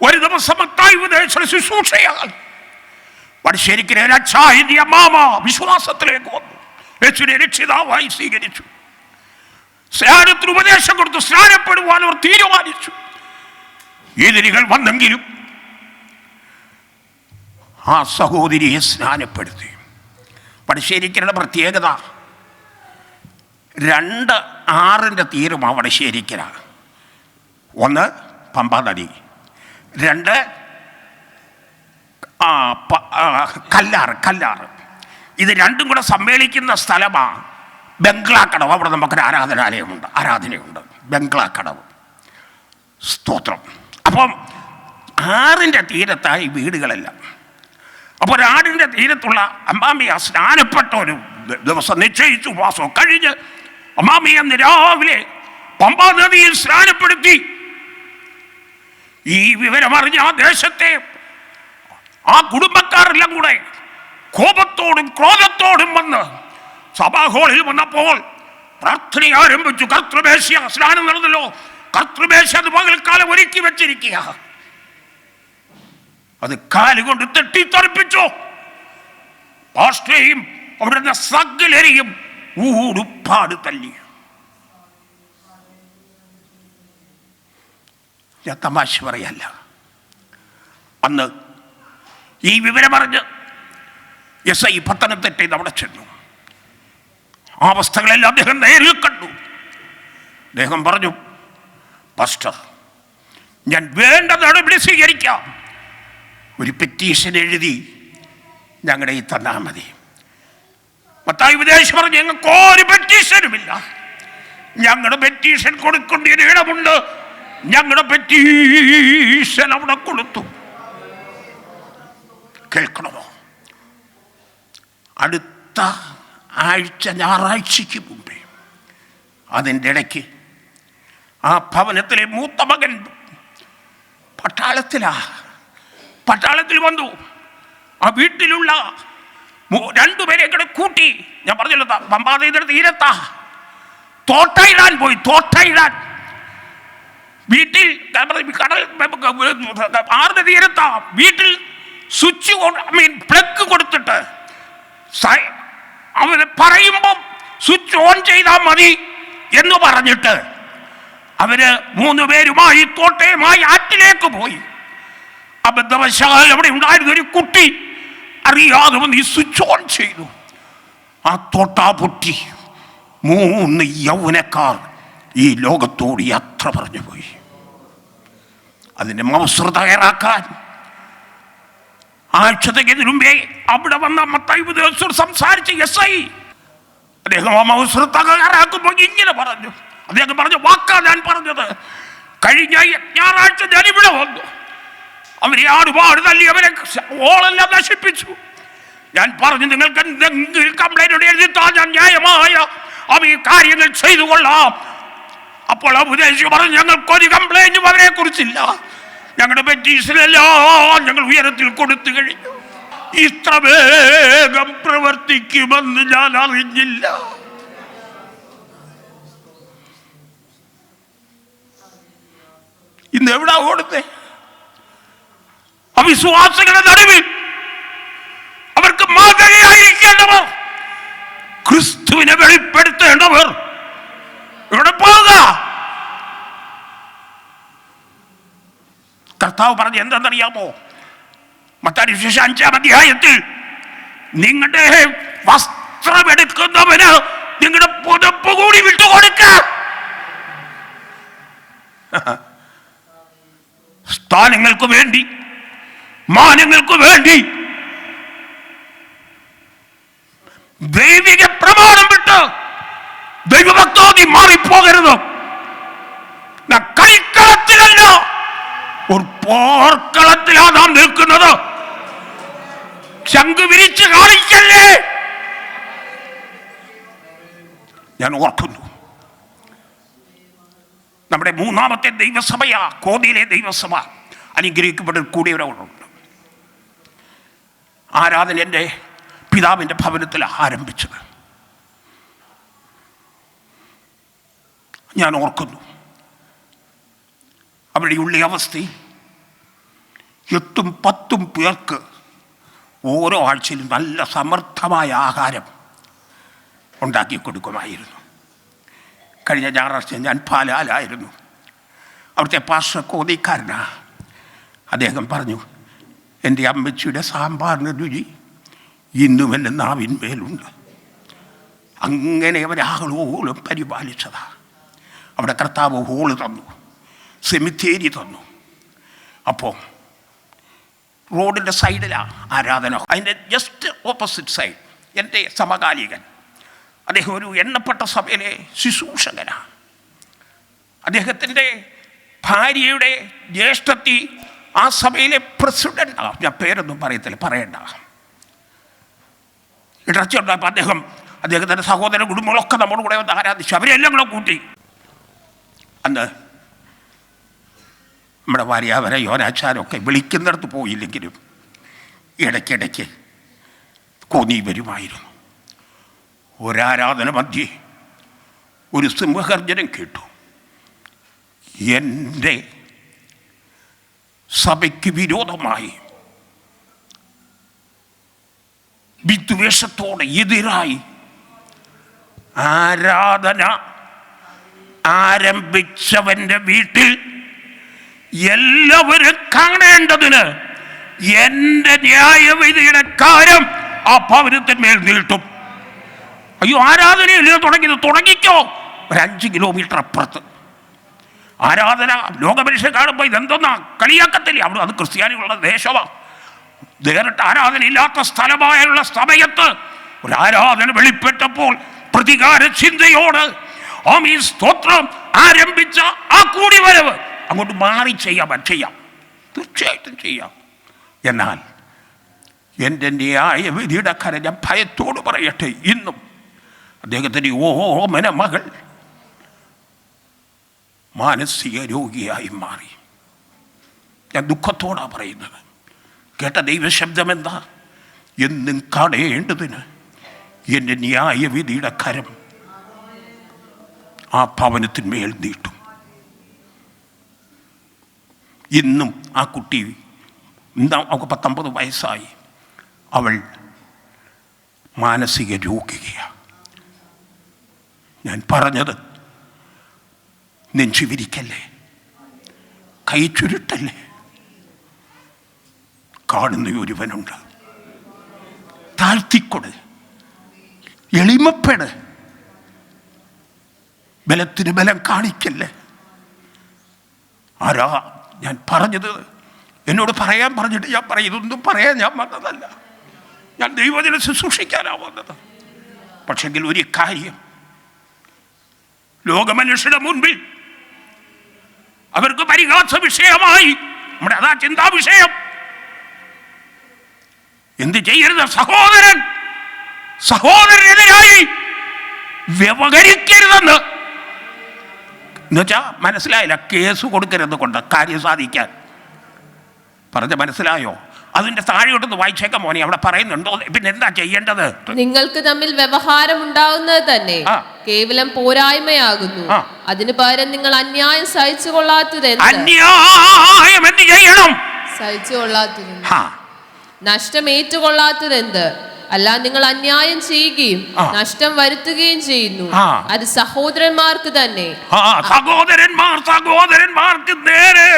ഒരു ദിവസം മത്തായി ഉപദേശ ശുശ്രൂഷയാൽ വടശ്ശേരിക്കര അച്ചായിന്റെ അമ്മാമ വിശ്വാസത്തിലേക്ക് വന്നു. യേശുവിനെ രക്ഷിതാവായി സ്വീകരിച്ചു. സ്നാനത്തിന് ഉപദേശം കൊടുത്തു. സ്നാനപ്പെടുവാൻ അവർ തീരുമാനിച്ചു. എതിരികൾ വന്നെങ്കിലും ആ സഹോദരിയെ സ്നാനപ്പെടുത്തി. വടശ്ശേരിക്കരുടെ പ്രത്യേകത 2 ആറിൻ്റെ തീരമാണ് വടശ്ശേരിക്കര. 1 പമ്പാ നദി, 2 കല്ലാറ്. ഇത് രണ്ടും കൂടെ സമ്മേളിക്കുന്ന സ്ഥലമാണ് ബംഗ്ലാക്കടവ്. അവിടെ നമുക്കൊരു ആരാധനയുണ്ട്, ബംഗ്ലാക്കടവ്. സ്തോത്രം. അപ്പം 6ൻ്റെ തീരത്തായി വീടുകളെല്ലാം. അപ്പോൾ 6ൻ്റെ തീരത്തുള്ള അമ്മാമിയ സ്നാനപ്പെട്ട ഒരു ദിവസം നിശ്ചയിച്ചു. ഉപവാസം കഴിഞ്ഞ് അമ്മാമിയെ അന്ന് രാവിലെ പമ്പാ നദിയിൽ സ്നാനപ്പെടുത്തി. ഈ വിവരമറിഞ്ഞ ആ ദേശത്തെ ആ കുടുംബക്കാരെല്ലാം കൂടെ കോപത്തോടും ക്രോധത്തോടും വന്ന് സഭാഹോളിൽ വന്നപ്പോൾ പ്രാർത്ഥന ആരംഭിച്ചു. കർത്തൃമേശ സ്നാനം നടന്നല്ലോ. കർത്തൃമേശ അത് പകൽക്കാലം ഒരുക്കി വെച്ചിരിക്കുക. അത് കാലുകൊണ്ട് തെട്ടിത്തെറിപ്പിച്ചു. പാസ്റ്ററെയും അവിടുന്ന് സകലരെയും ഊടുപാട് തല്ലി. ഞാൻ തമാശ പറയല്ല. അന്ന് ഈ വിവരം അറിഞ്ഞ് SI പത്തനംതിട്ടയിൽ അവിടെ ചെന്നു. ആ അവസ്ഥകളെല്ലാം അദ്ദേഹം നേരിൽ കണ്ടു. അദ്ദേഹം പറഞ്ഞു, പാസ്റ്റർ, ഞാൻ വേണ്ട നടപടി സ്വീകരിക്കാം. ഒരു പെറ്റീഷൻ എഴുതി ഞങ്ങളുടെ ഈ തന്നാൽ മതി. മത്തായി വിദേശം പറഞ്ഞു, ഞങ്ങൾക്ക് ഒരു പെറ്റീഷനുമില്ല. ഞങ്ങളുടെ പെറ്റീഷൻ കൊടുക്കേണ്ട ഇടമുണ്ട്. ഞങ്ങളുടെ പെറ്റീഷൻ അവിടെ കൊടുത്തു. കേൾക്കണമോ? അടുത്ത ആഴ്ച ഞായറാഴ്ചയ്ക്ക് മുമ്പേ അതിൻ്റെ ഇടയ്ക്ക് ആ ഭവനത്തിലെ മൂത്ത മകൻ പട്ടാളത്തിൽ വന്നു. ആ വീട്ടിലുള്ള രണ്ടുപേരെ കൂടെ കൂട്ടി, ഞാൻ പറഞ്ഞല്ലോ പമ്പാതയുടെ തീരത്താ, തോട്ടയിടാൻ പോയി. തോട്ടയിടാൻ വീട്ടിൽ കടൽ ആറുടെ തീരത്താ. വീട്ടിൽ സ്വിച്ച് പ്ലഗ് കൊടുത്തിട്ട് അവര് പറയുമ്പം സ്വിച്ച് ഓൺ ചെയ്താൽ മതി എന്ന് പറഞ്ഞിട്ട് അവര് 3 പേരുമായി തോട്ടയുമായി ആറ്റിലേക്ക് പോയി. അബദ്ധവശാൽ അവിടെ ഉണ്ടായിരുന്ന ഒരു കുട്ടി അറിയാതെ വന്ന് ഈ സ്വിച്ച് ഓൺ ചെയ്തു. ആ തോട്ട പൊട്ടി. 3 യൗവനക്കാർ ഈ ലോകത്തോട് യാത്ര പറഞ്ഞു പോയി. അതിന്റെ മൗസ്ര തയ്യാറാക്കാൻ ആഴ്ചത്തേക്ക് മുമ്പേ അവിടെ വന്ന മത്തായി സംസാരിച്ച SI അദ്ദേഹം ആ മൗസ്ര തയ്യാറാക്കുമ്പോൾ ഇങ്ങനെ പറഞ്ഞു. അദ്ദേഹം പറഞ്ഞ വാക്കാ ഞാൻ പറഞ്ഞത്. കഴിഞ്ഞ ഞായറാഴ്ച ഞാൻ ഇവിടെ വന്നു. അവരെ ആടുപാട് തല്ലി, അവരെ ഓളെല്ലാം നശിപ്പിച്ചു. ഞാൻ പറഞ്ഞു, നിങ്ങൾക്ക് എന്തെങ്കിലും കംപ്ലൈന്റ് എഴുതിത്താൽ ഞാൻ ന്യായമായ ഈ കാര്യങ്ങൾ ചെയ്തു കൊള്ളാം. അപ്പോൾ ആ ഉപദേശി പറഞ്ഞു, ഞങ്ങൾക്കൊരു കംപ്ലൈന്റും അവരെ കുറിച്ചില്ല. ഞങ്ങളുടെ പെറ്റീഷനെല്ലാം ഞങ്ങൾ ഉയരത്തിൽ കൊടുത്തു കഴിഞ്ഞു. ഇത്ര വേഗം പ്രവർത്തിക്കുമെന്ന് ഞാൻ അറിഞ്ഞില്ല. ഇന്ന് എവിടാ ഓടുന്നേ? അവിശ്വാസികളുടെ നടുവിൽ അവർക്ക് മാതൃകയായിരിക്കേണ്ടവർ, ക്രിസ്തുവിനെ വെളിപ്പെടുത്തേണ്ടവർ ഇവിടെ പോവുക. കർത്താവ് പറഞ്ഞ് എന്തെന്നറിയാമോ? മത്തായി സുവിശേഷം 5-ാം അധ്യായത്തിൽ, നിങ്ങളുടെ വസ്ത്രമെടുക്കുന്നവന് നിങ്ങളുടെ പുതപ്പ് കൂടി വിട്ടുകൊടുക്ക. സ്ഥാനങ്ങൾക്ക് വേണ്ടി, മാനങ്ങൾക്ക് വേണ്ടി ദൈവിക പ്രമാണം വിട്ട് ദൈവഭക്തി മാറിപ്പോകരുത്. കളിക്കളത്തിലല്ല, ഒരു പോർക്കളത്തിലാണ് നാം നിൽക്കുന്നത്. ശംഖ് വിരിച്ച് കാണിക്കല്ലേ. ഞാൻ ഓർക്കുന്നു, നമ്മുടെ 3ാമത്തെ ദൈവസഭയാ കോന്നിയിലെ ദൈവസഭ. അനുഗ്രഹിക്കപ്പെട്ട കൂടിയവരുണ്ട്. ആരാധന എൻ്റെ പിതാവിൻ്റെ ഭവനത്തിൽ ആരംഭിച്ചത് ഞാൻ ഓർക്കുന്നു. അവിടെയുള്ള അവസ്ഥയിൽ 8-10 പേർക്ക് ഓരോ ആഴ്ചയിലും നല്ല സമർത്ഥമായ ആഹാരം ഉണ്ടാക്കി കൊടുക്കുമായിരുന്നു. കഴിഞ്ഞ ഞായറാഴ്ച ഞാൻ പാലാലായിരുന്നു. അവിടുത്തെ പാസ്റ്റർ കോന്നിക്കാരനാ. അദ്ദേഹം പറഞ്ഞു, എൻ്റെ അമ്മച്ചിയുടെ സാമ്പാറിന് രുചി ഇന്നും എൻ്റെ നാവിന്മേലുണ്ട്. അങ്ങനെ അവരാളോളം പരിപാലിച്ചതാ. അവിടെ കർത്താവ് ഹോള് തന്നു, സെമിത്തേരി തന്നു. അപ്പോൾ റോഡിൻ്റെ സൈഡിലാണ് ആരാധന. അതിൻ്റെ ജസ്റ്റ് ഓപ്പോസിറ്റ് സൈഡ് എൻ്റെ സമകാലികൻ, അദ്ദേഹം ഒരു എണ്ണപ്പെട്ട സഭയിലെ ശുശ്രൂഷകനാണ്. അദ്ദേഹത്തിൻ്റെ ഭാര്യയുടെ ജ്യേഷ്ഠത്തി ആ സഭയിലെ പ്രസിഡൻ്റാണ്. ഞാൻ പേരൊന്നും പറയണ്ട. ഇടർച്ചയുണ്ടായപ്പോൾ അദ്ദേഹത്തിൻ്റെ സഹോദര കുടുംബങ്ങളൊക്കെ നമ്മുടെ കൂടെ വന്ന് ആരാധിച്ചു. അവരെല്ലാം കൂടെ കൂട്ടി. അന്ന് നമ്മുടെ ഭാര്യാവരെ യോനാച്ചാരമൊക്കെ വിളിക്കുന്നിടത്ത് പോയില്ലെങ്കിലും ഇടയ്ക്കിടയ്ക്ക് കോന്നി വരുമായിരുന്നു. ഒരാരാധന മധ്യേ ഒരു സിംഹഗർജനം കേട്ടു. എൻ്റെ സഭയ്ക്ക് വിരോധമായി, വിദ്വേഷത്തോടെ എതിരായി ആരാധന ആരംഭിച്ചവൻ്റെ വീട്ടിൽ എല്ലാവരും കാണേണ്ടതിന് എൻ്റെ ന്യായവിധിയുടെ കാര്യം ആ ഭവനത്തിന്മേൽ നീട്ടും. അയ്യോ, ആരാധനയല്ലേ തുടങ്ങിക്കോ. ഒരു 5 കിലോമീറ്റർ അപ്പുറത്ത് ആരാധന ലോകപരീക്ഷ കാണുമ്പോൾ ഇതെന്തോന്നാ കളിയാക്കത്തില്ലേ? അവിടെ അത് ക്രിസ്ത്യാനികളുടെ ദേശമാണ്. നേരിട്ട് ആരാധന ഇല്ലാത്ത സ്ഥലമായുള്ള സമയത്ത് ഒരു ആരാധന വെളിപ്പെട്ടപ്പോൾ പ്രതികാര ചിന്തയോട് ആമീൻ സ്തോത്രം ആരംഭിച്ച ആ കൂടിവരവ് അങ്ങോട്ട് മാറി ചെയ്യാം, തീർച്ചയായിട്ടും ചെയ്യാം. എന്നാൽ എൻ്റെ ന്യായവിധിയുടെ കരം ഞാൻ ഭയത്തോട് പറയട്ടെ, ഇന്നും അദ്ദേഹത്തിൻ്റെ ഓമന മകൾ മാനസിക രോഗിയായി മാറി. ഞാൻ ദുഃഖത്തോടാണ് പറയുന്നത്. കേട്ട ദൈവശബ്ദം എന്താ? എന്നും കാണേണ്ടതിന് എൻ്റെ ന്യായവിധിയുടെ കരം ആ ഭവനത്തിന്മേൽ നീട്ടും. ഇന്നും ആ കുട്ടി അവൾക്ക് 19 വയസ്സായി. അവൾ മാനസിക രോഗിയാണ്. ഞാൻ പറഞ്ഞത് നെഞ്ചു വിരിക്കല്ലേ, കൈ ചുരുട്ടല്ലേ. കാണുന്ന ഒരുവനുണ്ട്. താഴ്ത്തിക്കൊട്, എളിമപ്പെട്, ബലത്തിന് ബലം കാണിക്കല്ലേ. ആരാ ഞാൻ പറഞ്ഞത്? എന്നോട് പറയാൻ പറഞ്ഞിട്ട് ഞാൻ പറയും, ഇതൊന്നും പറയാൻ ഞാൻ വന്നതല്ല, ഞാൻ ദൈവജനം ശുശ്രൂഷിക്കാനാണ് വന്നത്. പക്ഷെങ്കിൽ ഒരു കാര്യം, ലോകമനുഷ്യരുടെ മുൻപിൽ അവർക്ക് പരിഹാസ വിഷയമായി നമ്മുടെ അതാ ചിന്താ വിഷയം. എന്ത് ചെയ്യരുത്? സഹോദരനെതിരായി വ്യവഹരിക്കരുതെന്ന്. എന്നുവെച്ചാ മനസ്സിലായില്ല, കേസ് കൊടുക്കരുത് കൊണ്ട് കാര്യം സാധിക്കാൻ പറഞ്ഞ മനസ്സിലായോ? അതിന്റെ താഴെയോട്ടൊന്ന് വായിച്ചേക്കാം മോനെ, അവിടെ പറയുന്നുണ്ടോ? പിന്നെ എന്താ ചെയ്യേണ്ടത്? നിങ്ങൾക്ക് തമ്മിൽ വ്യവഹാരം ഉണ്ടാകുന്നത് തന്നെ കേവലം പോരായ്മയാകുന്നു. അതിനു പകരം നിങ്ങൾ അന്യായം സഹിച്ചു കൊള്ളാത്തത് അന്യായം എന്ത് ചെയ്യണം? സഹിച്ചു കൊള്ളാത്തത്, നഷ്ടം ഏറ്റുകൊള്ളാത്തതെന്ത്? അല്ല, നിങ്ങൾ അന്യായം ചെയ്യുകയും നഷ്ടം വരുത്തുകയും ചെയ്യുന്നു. അത് സഹോദരന്മാർക്ക് തന്നെ. സഹോദരന്മാർക്ക് നേരെ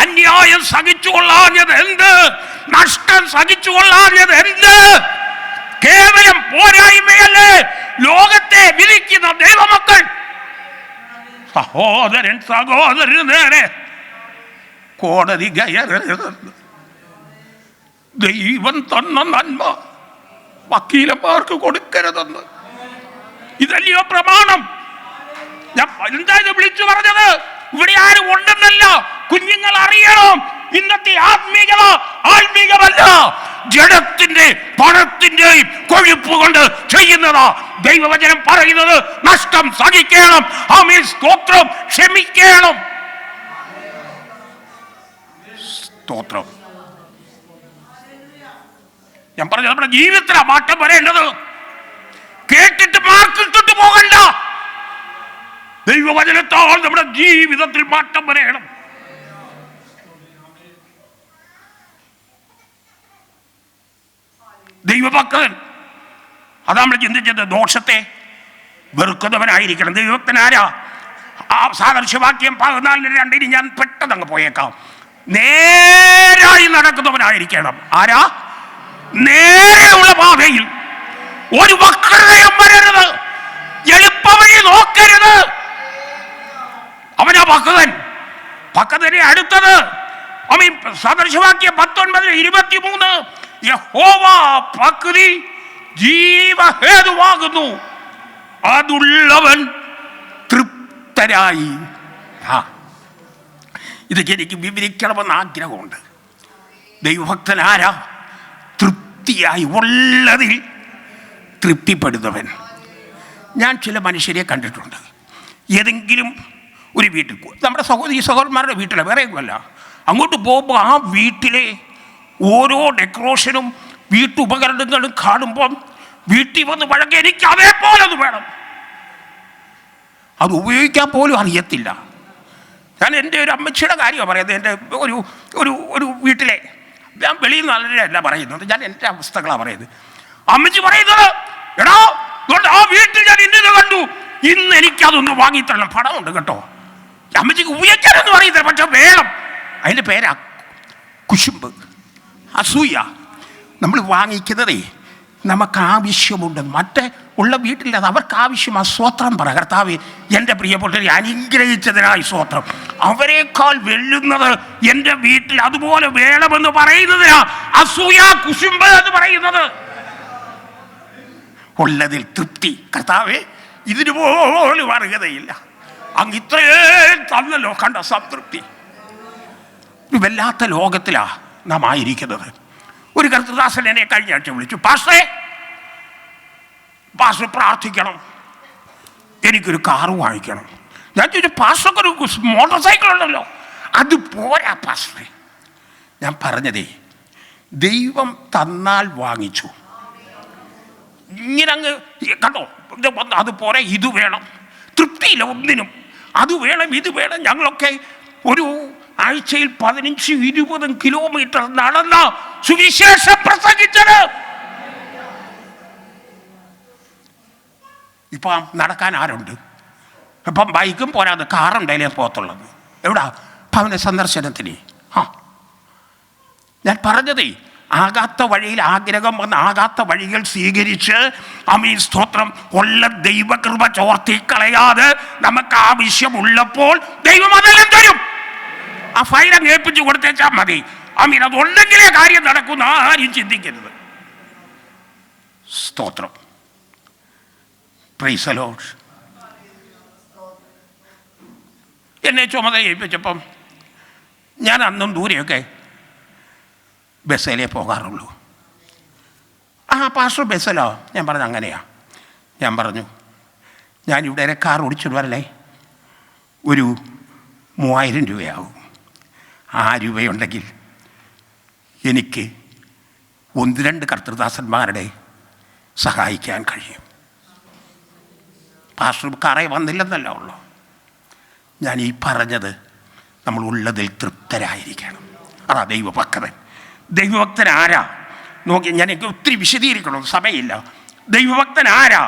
അന്യായം സഹിച്ചുകൊള്ളാഞ്ഞത് എന്ത്? നഷ്ടം സഹിച്ചുകൊള്ളാഞ്ഞത് എന്ത്? കേവലം പോരായ്മയല്ലേ ലോകത്തെ വിധിക്കുന്ന ദൈവമക്കൾ? സഹോദരന് നേരെ കോടതി കയറരുത്. ദൈവം തന്ന നന്മ വക്കീലന്മാർക്ക് കൊടുക്കരുതെന്ന്. ഇതല്ലയോ പ്രമാണം? ഞാൻ എന്താ ഇത് വിളിച്ചു പറഞ്ഞത്? ഇവിടെ ആരും ഉണ്ടെന്നല്ല, കുഞ്ഞുങ്ങൾ അറിയണം. ഇന്നത്തെ ആത്മീകമല്ല, ജഡത്തിന്റെ പണത്തിന്റെയും കൊഴുപ്പ് കൊണ്ട് ചെയ്യുന്നതാ. ദൈവവചനം പറയുന്നത് നഷ്ടം സഹിക്കണം, ആമേൻ സ്തോത്രം, ക്ഷമിക്കണം. സ്തോത്രം. ഞാൻ പറഞ്ഞത് നമ്മുടെ ജീവിതത്തിലാണ് മാറ്റം വരേണ്ടത്. കേട്ടിട്ട് മാർക്കിട്ടിട്ട് പോകണ്ട. ദൈവവചനത്താൽ നമ്മുടെ ജീവിതത്തിൽ മാറ്റം വരേണം. ദൈവഭക്തൻ അതാ നമ്മൾ ചിന്തിച്ചത്. ദോഷത്തെ വെറുക്കുന്നവനായിരിക്കണം. ദൈവഭക്തൻ ആരാ? ആ സാദൃശ്യവാക്യം 14:2 ഞാൻ പെട്ടെന്ന് അങ്ങ് പോയേക്കാം. നേരായി നടക്കുന്നവനായിരിക്കണം. ആരാ? നേരെയുള്ള പാതയിൽ ഒരു വക്രതയും വരരുത്, എളുപ്പവഴി നോക്കരുത്. അവനാ ഭക്തനെ അടുത്തത്. സദൃശവാക്യം 19:23 യഹോവ ഭക്തി ജീവഹേതുവാകുന്നു, അതുള്ളവൻ തൃപ്തരായി. ഇത് എനിക്ക് വിവരിക്കണമെന്ന് ആഗ്രഹമുണ്ട്. ദൈവഭക്തൻ ആരാ? തൃപ്തിയായി ഉള്ളതിൽ തൃപ്തിപ്പെടുന്നവൻ. ഞാൻ ചില മനുഷ്യരെ കണ്ടിട്ടുണ്ട്. ഏതെങ്കിലും ഒരു വീട്ടിൽ, നമ്മുടെ സഹോദരന്മാരുടെ വീട്ടിലെ വേറെ ഒന്നുമല്ല, അങ്ങോട്ട് പോകുമ്പോൾ ആ വീട്ടിലെ ഓരോ ഡെക്കറേഷനും വീട്ടുപകരണങ്ങളും കാണുമ്പം വീട്ടിൽ വന്ന് വഴങ്ങി എനിക്ക് അതേപോലെ അത് വേണം. അത് ഉപയോഗിക്കാൻ പോലും അറിയത്തില്ല. ഞാൻ എൻ്റെ ഒരു അമ്മച്ചിയുടെ കാര്യമാണ് പറയുന്നത്. എൻ്റെ ഒരു വീട്ടിലെ, ഞാൻ വെളിയിൽ നല്ലതല്ല പറയുന്നത്, ഞാൻ എൻ്റെ അവസ്ഥകളാണ് പറയുന്നത്. അമ്മച്ചി പറയുന്നത്, എടാ ആ വീട്ടിൽ ഞാൻ ഇന്നത് കണ്ടു, ഇന്ന് എനിക്കതൊന്ന് വാങ്ങിത്തരണം, പണമുണ്ട് കേട്ടോ. അമ്മച്ചിക്ക് ഉപയോഗിക്കാനൊന്നും അറിയത്തില്ല, പക്ഷെ വേണം. അതിൻ്റെ പേരാ കുശുമ്പ്, അസൂയ. നമ്മൾ വാങ്ങിക്കുന്നതേ നമുക്ക് ആവശ്യമുണ്ട്, മറ്റേ ഉള്ള വീട്ടിലത് അവർക്ക് ആവശ്യം. ആ സ്വത്രം പറ, കർത്താവേ എൻ്റെ പ്രിയപ്പെട്ടവരെ അനുഗ്രഹിച്ചതിനായി സ്വത്രം. അവരെക്കാൾ വെല്ലുന്നത് എൻ്റെ വീട്ടിൽ അതുപോലെ വേണമെന്ന് പറയുന്നതിനാ അസൂയ, കുശുമ്പ് എന്ന് പറയുന്നത്. ഉള്ളതിൽ തൃപ്തി. കർത്താവേ ഇതിന് പോലും അർഹതയില്ല, അങ്ങ് ഇത്രയും തന്നല്ലോ, കണ്ട സംതൃപ്തി. ഒരു വല്ലാത്ത ലോകത്തിലാ നാം ആയിരിക്കുന്നത്. ഒരു കർത്തദാസൻ എന്നെ കഴിഞ്ഞ ആഴ്ച വിളിച്ചു, പാസ്റ്റർ പ്രാർത്ഥിക്കണം, എനിക്കൊരു കാറ് വാങ്ങിക്കണം. ഞാൻ ചോദിച്ചു, പാസ്റ്റർക്ക് ഒരു മോട്ടോർ സൈക്കിൾ ഉണ്ടല്ലോ, അത് പോരാ പാസ്റ്ററെ. ഞാൻ പറഞ്ഞതേ, ദൈവം തന്നാൽ വാങ്ങിച്ചു. ഇങ്ങനെ അങ്ങ് കണ്ടോ, അത് പോരാ, ഇത് വേണം, തൃപ്തിയില്ല ഒന്നിനും. അത് വേണം, ഇത് വേണം. ഞങ്ങളൊക്കെ ഒരു ആഴ്ചയിൽ 15-20 കിലോമീറ്റർ നടന്ന സുവിശേഷം പ്രസംഗിച്ചത്. ഇപ്പം നടക്കാൻ ആരുണ്ട്? ഇപ്പം ബൈക്കും പോരാതെ കാറുണ്ടല്ലേ പോകത്തുള്ളത്. എവിടാ ഭവന സന്ദർശനത്തിന്? ഞാൻ പറഞ്ഞതേ, ആകാത്ത വഴിയിൽ ആഗ്രഹം വന്ന് ആകാത്ത വഴികൾ സ്വീകരിച്ച് അമീൻ സ്തോത്രം ഉള്ള ദൈവകൃപ ചോർത്തിക്കളയാതെ നമുക്ക് ആവശ്യമുള്ളപ്പോൾ ദൈവം അതെല്ലാം തരും. ആ ഫയൽ അങ്ങ് ഏൽപ്പിച്ചു കൊടുത്തേച്ചാൽ മതി. അമീൻ അതുണ്ടെങ്കിലേ കാര്യം നടക്കുന്ന ആരും ചിന്തിക്കരുത്. സ്തോത്രം. Price the Lord. എന്നെ ചുമതല ഏൽപ്പിച്ചപ്പം ഞാൻ അന്നും ദൂരെയൊക്കെ ബസ്സിലേ പോകാറുള്ളൂ. പാസ്റ്റർ ബസ്സിലോ? ഞാൻ പറഞ്ഞു അങ്ങനെയാ. ഞാൻ പറഞ്ഞു, ഞാനിവിടെ കാർ ഓടിച്ചിട്ട് വരല്ലേ, ഒരു 3000 രൂപയാവും. ആ രൂപയുണ്ടെങ്കിൽ എനിക്ക് 1-2 കർത്തൃദാസന്മാരുടെ സഹായിക്കാൻ കഴിയും. പാസ്റ്റർ കാറേ വന്നില്ലെന്നല്ല ഉള്ളൂ. ഞാൻ ഈ പറഞ്ഞത് നമ്മൾ ഉള്ളതിൽ തൃപ്തരായിരിക്കണം. അതാ ദൈവഭക്തൻ. ദൈവഭക്തൻ ആരാ നോക്കി, ഞാൻ എനിക്ക് ഒത്തിരി വിശദീകരിക്കണം, സമയമില്ല. ദൈവഭക്തൻ ആരാ?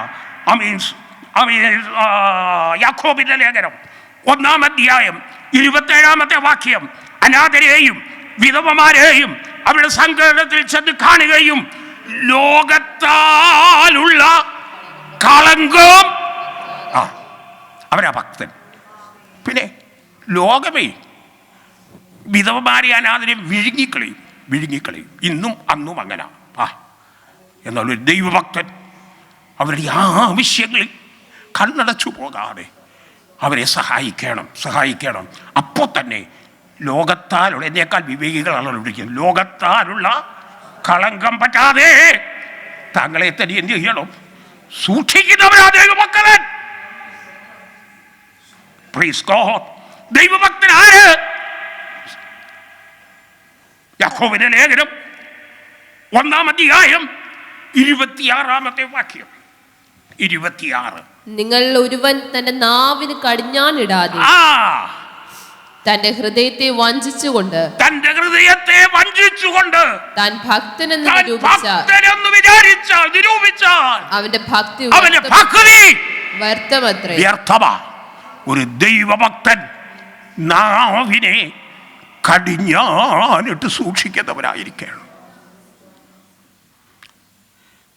യാക്കോബിന്റെ ലേഖനം 1-ാം അധ്യായം 27-ാമത്തെ വാക്യം, അനാഥരെയും വിധവമാരെയും അവരുടെ സങ്കടത്തിൽ ചെന്ന് കാണുകയും ലോകത്താലുള്ള കളങ്കം, അവരാ ഭക്തൻ. പിന്നെ ലോകമേ വിധവമാരെ അനാഥരെ വിഴുങ്ങിക്കളയും. ഇന്നും അന്നും അങ്ങനെ. എന്നാൽ ഒരു ദൈവഭക്തൻ അവരുടെ ആവശ്യങ്ങളിൽ കണ്ണടച്ചു പോകാതെ അവരെ സഹായിക്കണം. അപ്പോൾ തന്നെ ലോകത്താലുള്ള, എന്നേക്കാൾ വിവേകികളാണ് വിളിക്കുന്നത്, ലോകത്താലുള്ള കളങ്കം പറ്റാതെ താങ്കളെ തന്നെ എന്ത് ചെയ്യണം? സൂക്ഷിക്കുന്നവരാ ദൈവഭക്തൻ. Praise God. ദൈവഭക്തൻ ആര്? യാക്കോബിന്റെ ലേഖനം 1-ാം അധ്യായം 26-ാമത്തെ വാക്യം. 26. നിങ്ങൾ ഒരുവൻ തന്റെ നാവിന് കടിഞ്ഞാണിടാതെ തന്റെ ഹൃദയത്തെ വഞ്ചിച്ചുകൊണ്ട് താൻ ഭക്തനെന്ന് നിരൂപിച്ചാൽ അവന്റെ ഭക്തി വ്യർത്ഥമത്രേ. ഒരു ദൈവഭക്തൻ നാവിനെ കടിഞ്ഞാനിട്ട് സൂക്ഷിക്കുന്നവരായിരിക്കണം.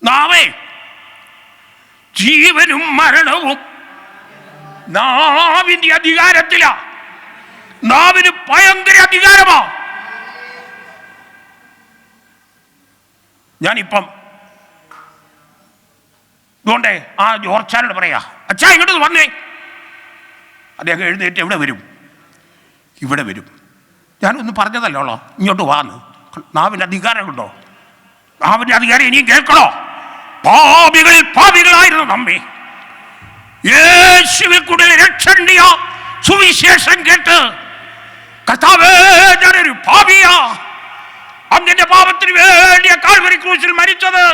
നാവേ, ജീവനും മരണവും നാവിന്റെ അധികാരത്തിലാ. നാവിന് ഭയങ്കര അധികാരമാ. ഞാനിപ്പം അതുകൊണ്ട് ആ ജോർച്ചാനോട് പറയാ, അച്ഛാ ഇങ്ങോട്ട് വന്നേ. അദ്ദേഹം എഴുന്നേറ്റ് എവിടെ വരും? ഇവിടെ വരും. ഞാനൊന്നും പറഞ്ഞതല്ലോ, ഇങ്ങോട്ട് വാന്ന്. നാവിൻ്റെ അധികാരമുണ്ടോ? നാവിൻ്റെ അധികാരം ഇനിയും കേൾക്കണോ? പാപികളായിരുന്നു നമ്മെ. യേശുവിൽ കൂടെ രക്ഷണ്യ സുവിശേഷം കേട്ട്, കർത്താവേ ഞാനൊരു പാപിയാ, അങ്ങന്റെ പാപത്തിന് വേണ്ടിയ കാൽവരി ക്രൂശിൽ മരിച്ചത്,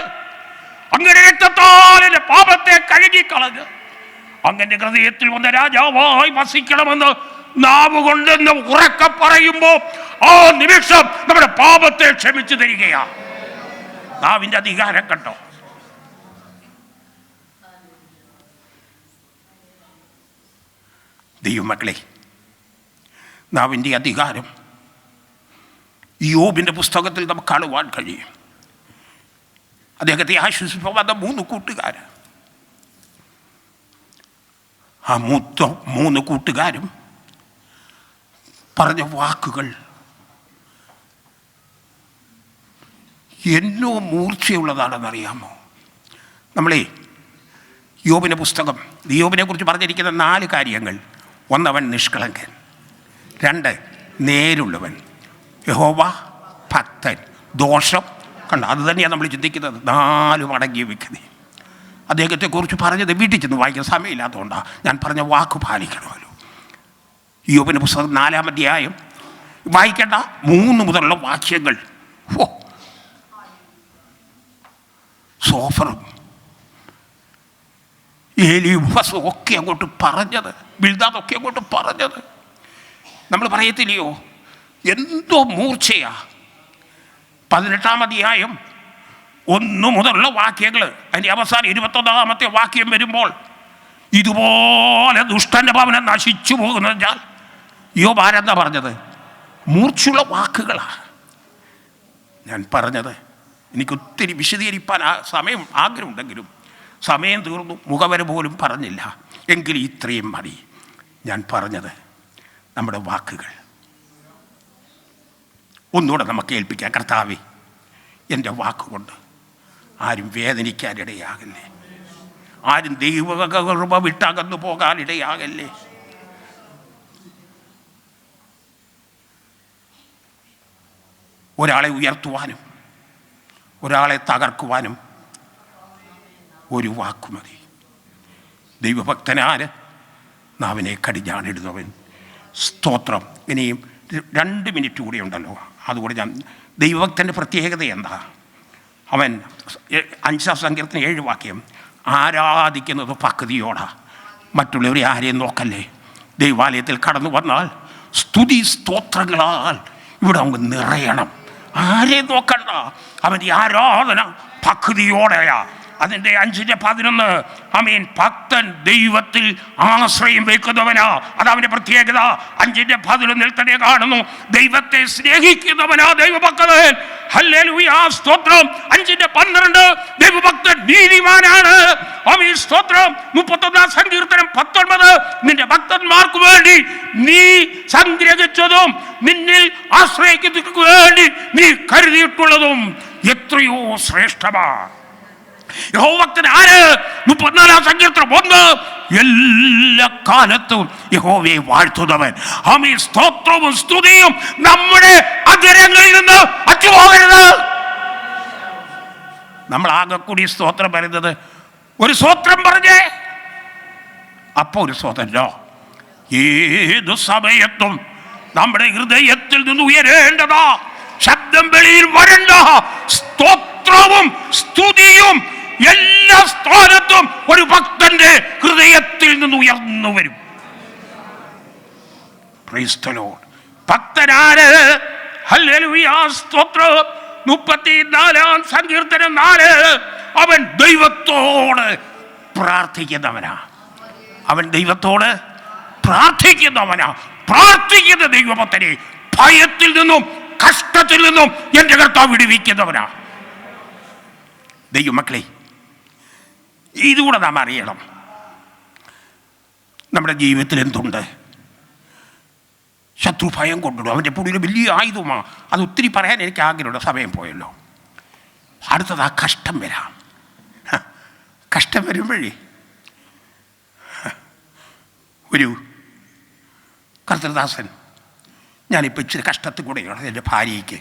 അങ്ങനെ രക്തത്താൽ എൻ്റെ പാപത്തെ കഴുകിക്കളഞ്ഞ് അങ്ങനെ ഹൃദയത്തിൽ വന്ന രാജാവായി വസിക്കണമെന്ന് നാവ് കൊണ്ടെന്ന് ഉറക്കെ പറയുമ്പോൾ ആ നിമിഷം നമ്മുടെ പാപത്തെ ക്ഷമിച്ചു തരികയാണ്. നാവിൻ്റെ അധികാരം കണ്ടോ? ദൈവമക്കളെ, നാവിൻ്റെ അധികാരം യോബിൻ്റെ പുസ്തകത്തിൽ നമുക്ക് കാണുവാൻ കഴിയും. അദ്ദേഹത്തെ ആശ്വസിപ്പിക്കാൻ വന്ന 3 കൂട്ടുകാർ, ആ 3 കൂട്ടുകാരും പറഞ്ഞ വാക്കുകൾ എന്നോ മൂർച്ചയുള്ളതാണെന്നറിയാമോ? നമ്മളെ യോബിൻ്റെ പുസ്തകം, യോബിനെ കുറിച്ച് പറഞ്ഞിരിക്കുന്ന 4 കാര്യങ്ങൾ. 1, അവൻ നിഷ്കളങ്കൻ. 2, നേരുള്ളവൻ. യഹോവ ഭക്തൻ. ദോഷം കണ്ട, അത് തന്നെയാണ് നമ്മൾ ചിന്തിക്കുന്നത്. 4 മടങ്ങിയ വ്യക്തി. അദ്ദേഹത്തെക്കുറിച്ച് പറഞ്ഞത് വീട്ടിൽ ചെന്ന് വായിക്കാൻ സമയമില്ലാത്തതുകൊണ്ടാണ് ഞാൻ പറഞ്ഞ വാക്ക് പാലിക്കണമല്ലോ. യോബിൻ്റെ പുസ്തകം 4-ാം അധ്യായം വായിക്കേണ്ട 3 മുതലുള്ള വാക്യങ്ങൾ. സോഫറും എലീഫസും ഒക്കെ അങ്ങോട്ട് പറഞ്ഞത്, ബിൽദാദൊക്കെ അങ്ങോട്ട് പറഞ്ഞത് നമ്മൾ പറയത്തില്ലയോ, എന്തോ മൂർച്ചയാ. 18-ാം അധ്യായം 1 മുതലുള്ള വാക്യങ്ങൾ, അതിൻ്റെ അവസാനം 21-ാമത്തെ വാക്യം വരുമ്പോൾ, ഇതുപോലെ ദുഷ്ടൻ്റെ ഭവനം നശിച്ചു പോകുന്നതിനാൽ യോബ് ആരെന്താ പറഞ്ഞത്? മൂർച്ചയുള്ള വാക്കുകളാണ്. ഞാൻ പറഞ്ഞത് എനിക്കൊത്തിരി വിശദീകരിക്കാൻ സമയം ആഗ്രഹമുണ്ടെങ്കിലും സമയം തീർന്നു, മുഖവര പോലും പറഞ്ഞില്ല. എങ്കിലും ഇത്രയും മതി. ഞാൻ പറഞ്ഞത് നമ്മുടെ വാക്കുകൾ ഒന്നുകൂടെ നമുക്ക് ഏൽപ്പിക്കാം. കർത്താവേ, എൻ്റെ വാക്കുകൊണ്ട് ആരും വേദനിക്കാനിടയാകല്ലേ, ആരും ദൈവകൃപ വിട്ടകന്നു പോകാനിടയാകല്ലേ. ഒരാളെ ഉയർത്തുവാനും ഒരാളെ തകർക്കുവാനും ഒരു വാക്കുമതി. ദൈവഭക്തനാര്? നാവിനെ കടിഞ്ഞാണിടുന്നവൻ. സ്തോത്രം. ഇനിയും 2 മിനിറ്റ് കൂടി ഉണ്ടല്ലോ, അതുകൂടി ഞാൻ. ദൈവഭക്തൻ്റെ പ്രത്യേകത എന്താ? അവൻ 5-ാം സങ്കീർത്തനം 7 വാക്യം, ആരാധിക്കുന്നത് ഭക്തിയോടാ, മറ്റുള്ളവരെ ആരെയും നോക്കല്ലേ. ദൈവാലയത്തിൽ കടന്നു വന്നാൽ സ്തുതി സ്തോത്രങ്ങളാൽ ഇവിടെ അങ്ങ് നിറയണം. ആരെയും നോക്കണ്ട, അവൻ്റെ ആരാധന ഭക്തിയോടെയാ. അതിൻ്റെ 5:11, ആമേൻ, ഭക്തൻ ദൈവത്തിൽ ആശ്രയം വയ്ക്കുന്നവനാ. അതവൻ്റെ പ്രത്യേകത. 5:11 തന്നെ കാണുന്നു, ദൈവത്തെ സ്നേഹിക്കുന്നവനാ ദൈവഭക്തൻ. ഹല്ലേലൂയ, സ്തോത്രം. 5:12, ദൈവഭക്തൻ നീതിമാനാണ്. ആമേൻ, സ്തോത്രം. 31-ാം സങ്കീർത്തനം 19, നിന്റെ ഭക്തന്മാർക്ക് വേണ്ടി നീ സംഗ്രഹിച്ചതും നിന്നിൽ ആശ്രയിക്കുന്നവർക്ക് വേണ്ടി നീ കരുതിയിട്ടുള്ളതും എത്രയോ ശ്രേഷ്ഠമാ. യഹോവഭക്തൻ ആര്? 34-ാം സങ്കീർത്തനം 1, എല്ലാ കാലത്തും യഹോവയെ വാഴ്ത്തുന്നവൻ. ആമേൻ, സ്തോത്രവും സ്തുതിയും നമ്മുടെ അധരങ്ങളിൽ നിന്ന് അറ്റുപോകരുത്. നമ്മൾ ആകെ കൂടി സ്തോത്രം പറയുന്നത് ഒരു സ്തോത്രം പറഞ്ഞേ, അപ്പോൾ ഒരു സ്തോത്രമല്ലോ. ഏതു സമയത്തും നമ്മുടെ ഹൃദയത്തിൽ നിന്ന് ഉയരേണ്ടതാ, ശബ്ദം വെളിയിൽ വരണ്ട സ്തോത്രവും സ്തുതിയും എല്ലാ സ്ഥാനത്തും ഒരു ഭക്തന്റെ ഹൃദയത്തിൽ നിന്ന് ഉയർന്നു വരും. Praise the lord. ഭക്തനാര്? ഹല്ലേലൂയ, സ്തോത്രം. 34-ാം സങ്കീർത്തനം 4, അവൻ ദൈവത്തോട് പ്രാർത്ഥിക്കുന്നവനാ. അവൻ ദൈവത്തോട് പ്രാർത്ഥിക്കുന്നവനാ. പ്രാർത്ഥിക്കുന്ന ദൈവഭക്തനെ ഭയത്തിൽ നിന്നും കഷ്ടത്തിൽ നിന്നും എൻ്റെ കർത്താവ് വിടുവിക്കുന്നവനാ. ദൈവമക്കളെ, ഇതുകൂടെ നാം അറിയണം. നമ്മുടെ ജീവിതത്തിൽ എന്തുണ്ട്? ശത്രു ഭയം കൊണ്ടിടും. അവൻ്റെ പുള്ളിയുടെ വലിയ ആയുധമാണ്. അത് ഒത്തിരി പറയാൻ എനിക്ക് ആഗ്രഹമുണ്ട്, സമയം പോയല്ലോ. അടുത്തത് ആ കഷ്ടം വരാം. കഷ്ടം വരുമ്പോഴേ ഒരു കർത്തൃദാസൻ, ഞാനിപ്പോൾ ഇച്ചിരി കഷ്ടത്തിൽ കൂടെയാണ്. എൻ്റെ ഭാര്യയ്ക്ക്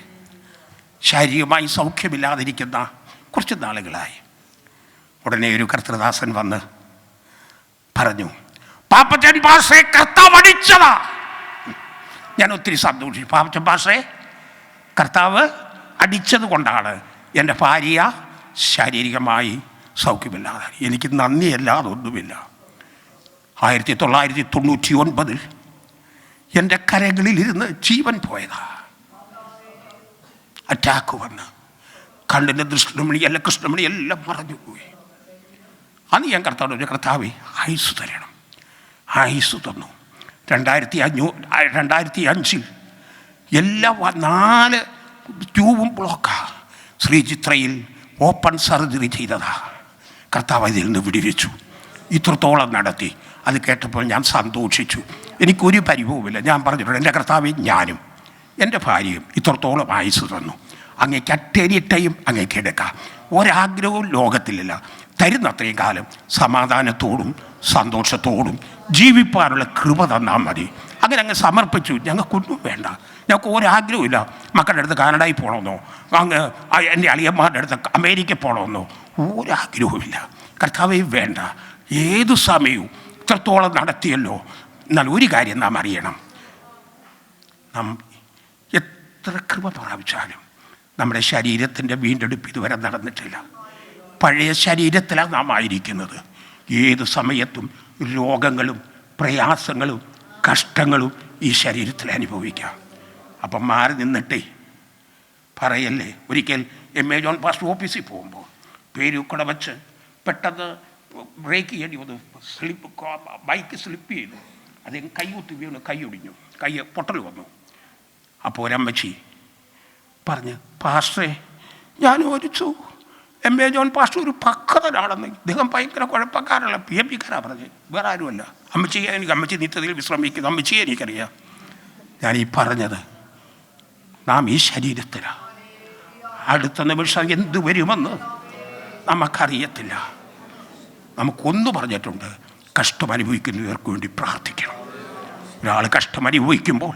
ശാരീരികമായി സൗഖ്യമില്ലാതിരിക്കുന്ന കുറച്ച് നാളുകളായി. ഉടനെ ഒരു കർത്തൃദാസൻ വന്ന് പറഞ്ഞു, പാപ്പച്ചൻ പാഷയെ കർത്താവ് അടിച്ചതാ. ഞാൻ ഒത്തിരി സന്തോഷിച്ചു. പാപ്പച്ചൻ പാഷയെ കർത്താവ് അടിച്ചത് കൊണ്ടാണ് എൻ്റെ ഭാര്യ ശാരീരികമായി സൗഖ്യമില്ലാതെ. എനിക്ക് നന്ദിയല്ലാതെ ഒന്നുമില്ല. 1999 എൻ്റെ കരങ്ങളിലിരുന്ന് ജീവൻ പോയതാ. അറ്റാക്ക് വന്ന് കണ്ണിൻ്റെ ദൃഷ്ടിമണി അല്ല കൃഷ്ണമണി എല്ലാം മറഞ്ഞു പോയി. അന്ന് ഞാൻ കർത്താവിനോട്, കർത്താവേ ആയുസ് തരണം. ആയുസ് തന്നു. 2005 എല്ലാം 4 ട്യൂബും ബ്ലോക്കാണ്. ശ്രീചിത്രയിൽ ഓപ്പൺ സർജറി ചെയ്തതാ. കർത്താവ് ഇതിൽ നിന്ന് വിടിവിച്ചു. ഇത്രത്തോളം നടത്തി. അത് കേട്ടപ്പോൾ ഞാൻ സന്തോഷിച്ചു. എനിക്കൊരു പരിഭവമില്ല. ഞാൻ പറഞ്ഞിട്ടുണ്ട്, എൻ്റെ കർത്താവെ ഞാനും എൻ്റെ ഭാര്യയും ഇത്രത്തോളം ആയുസ് തന്നു. അങ്ങേക്ക് അറ്റേരിട്ടയും അങ്ങേക്ക് എടുക്കാം. ഒരാഗ്രഹവും ലോകത്തിലില്ല. തരുന്നത്രയും കാലം സമാധാനത്തോടും സന്തോഷത്തോടും ജീവിപ്പാനുള്ള കൃപ തന്നാൽ മതി. അങ്ങനെ അങ്ങ് സമർപ്പിച്ചു. ഞങ്ങൾക്കൊന്നും വേണ്ട. ഞങ്ങൾക്ക് ഒരാഗ്രഹമില്ല. മക്കളുടെ അടുത്ത് കാനഡയിൽ പോകണമെന്നോ, അങ്ങ് എൻ്റെ അളിയന്മാരുടെ അടുത്ത് അമേരിക്കയിൽ പോകണമെന്നോ ഒരാഗ്രഹവുമില്ല. കർത്താവേ വേണ്ട. ഏതു സമയവും ഇത്രത്തോളം നടത്തിയല്ലോ. എന്നാൽ ഒരു കാര്യം നാം അറിയണം, നാം എത്ര കൃപ പ്രാപിച്ചാലും നമ്മുടെ ശരീരത്തിൻ്റെ വീണ്ടെടുപ്പ് ഇതുവരെ നടന്നിട്ടില്ല. പഴയ ശരീരത്തിലാണ് നാം ആയിരിക്കുന്നത്. ഏത് സമയത്തും രോഗങ്ങളും പ്രയാസങ്ങളും കഷ്ടങ്ങളും ഈ ശരീരത്തിൽ അനുഭവിക്കാം. അപ്പം മാറി നിന്നിട്ടേ പറയല്ലേ. ഒരിക്കൽ MA ജോൺ പാസ്റ്റർ ഓഫീസിൽ പോകുമ്പോൾ പേരൂക്കട വെച്ച് പെട്ടെന്ന് ബ്രേക്ക് ചെയ്യേണ്ടി വന്നു. ബൈക്ക് സ്ലിപ്പ് ചെയ്തു. അദ്ദേഹം കൈകുത്തി വീണ് കൈയൊടിഞ്ഞു. കൈ പൊട്ടൽ വന്നു. അപ്പോൾ ഒരമ്മച്ചി പറഞ്ഞ്, പാസ്റ്ററെ ഞാൻ ഓടിച്ചു. MA ജോൺ പാസ്റ്റർ ഒരു പക്വതനാണെന്ന്. ഇദ്ദേഹം ഭയങ്കര കുഴപ്പക്കാരല്ല, PMPക്കാരാണ് പറഞ്ഞ്. വേറെ ആരുമല്ല. അമ്മച്ചി നിത്യതയിൽ വിശ്രമിക്കുന്നു. അമ്മച്ചിയെ എനിക്കറിയാം. ഞാനീ പറഞ്ഞത്, നാം ഈ ശരീരത്തിലാണ്. അടുത്ത നിമിഷം എന്തു വരുമെന്ന് നമുക്കറിയത്തില്ല. നമുക്കൊന്നു പറഞ്ഞിട്ടുണ്ട്, കഷ്ടം അനുഭവിക്കുന്നവർക്ക് വേണ്ടി പ്രാർത്ഥിക്കണം. ഒരാൾ കഷ്ടം അനുഭവിക്കുമ്പോൾ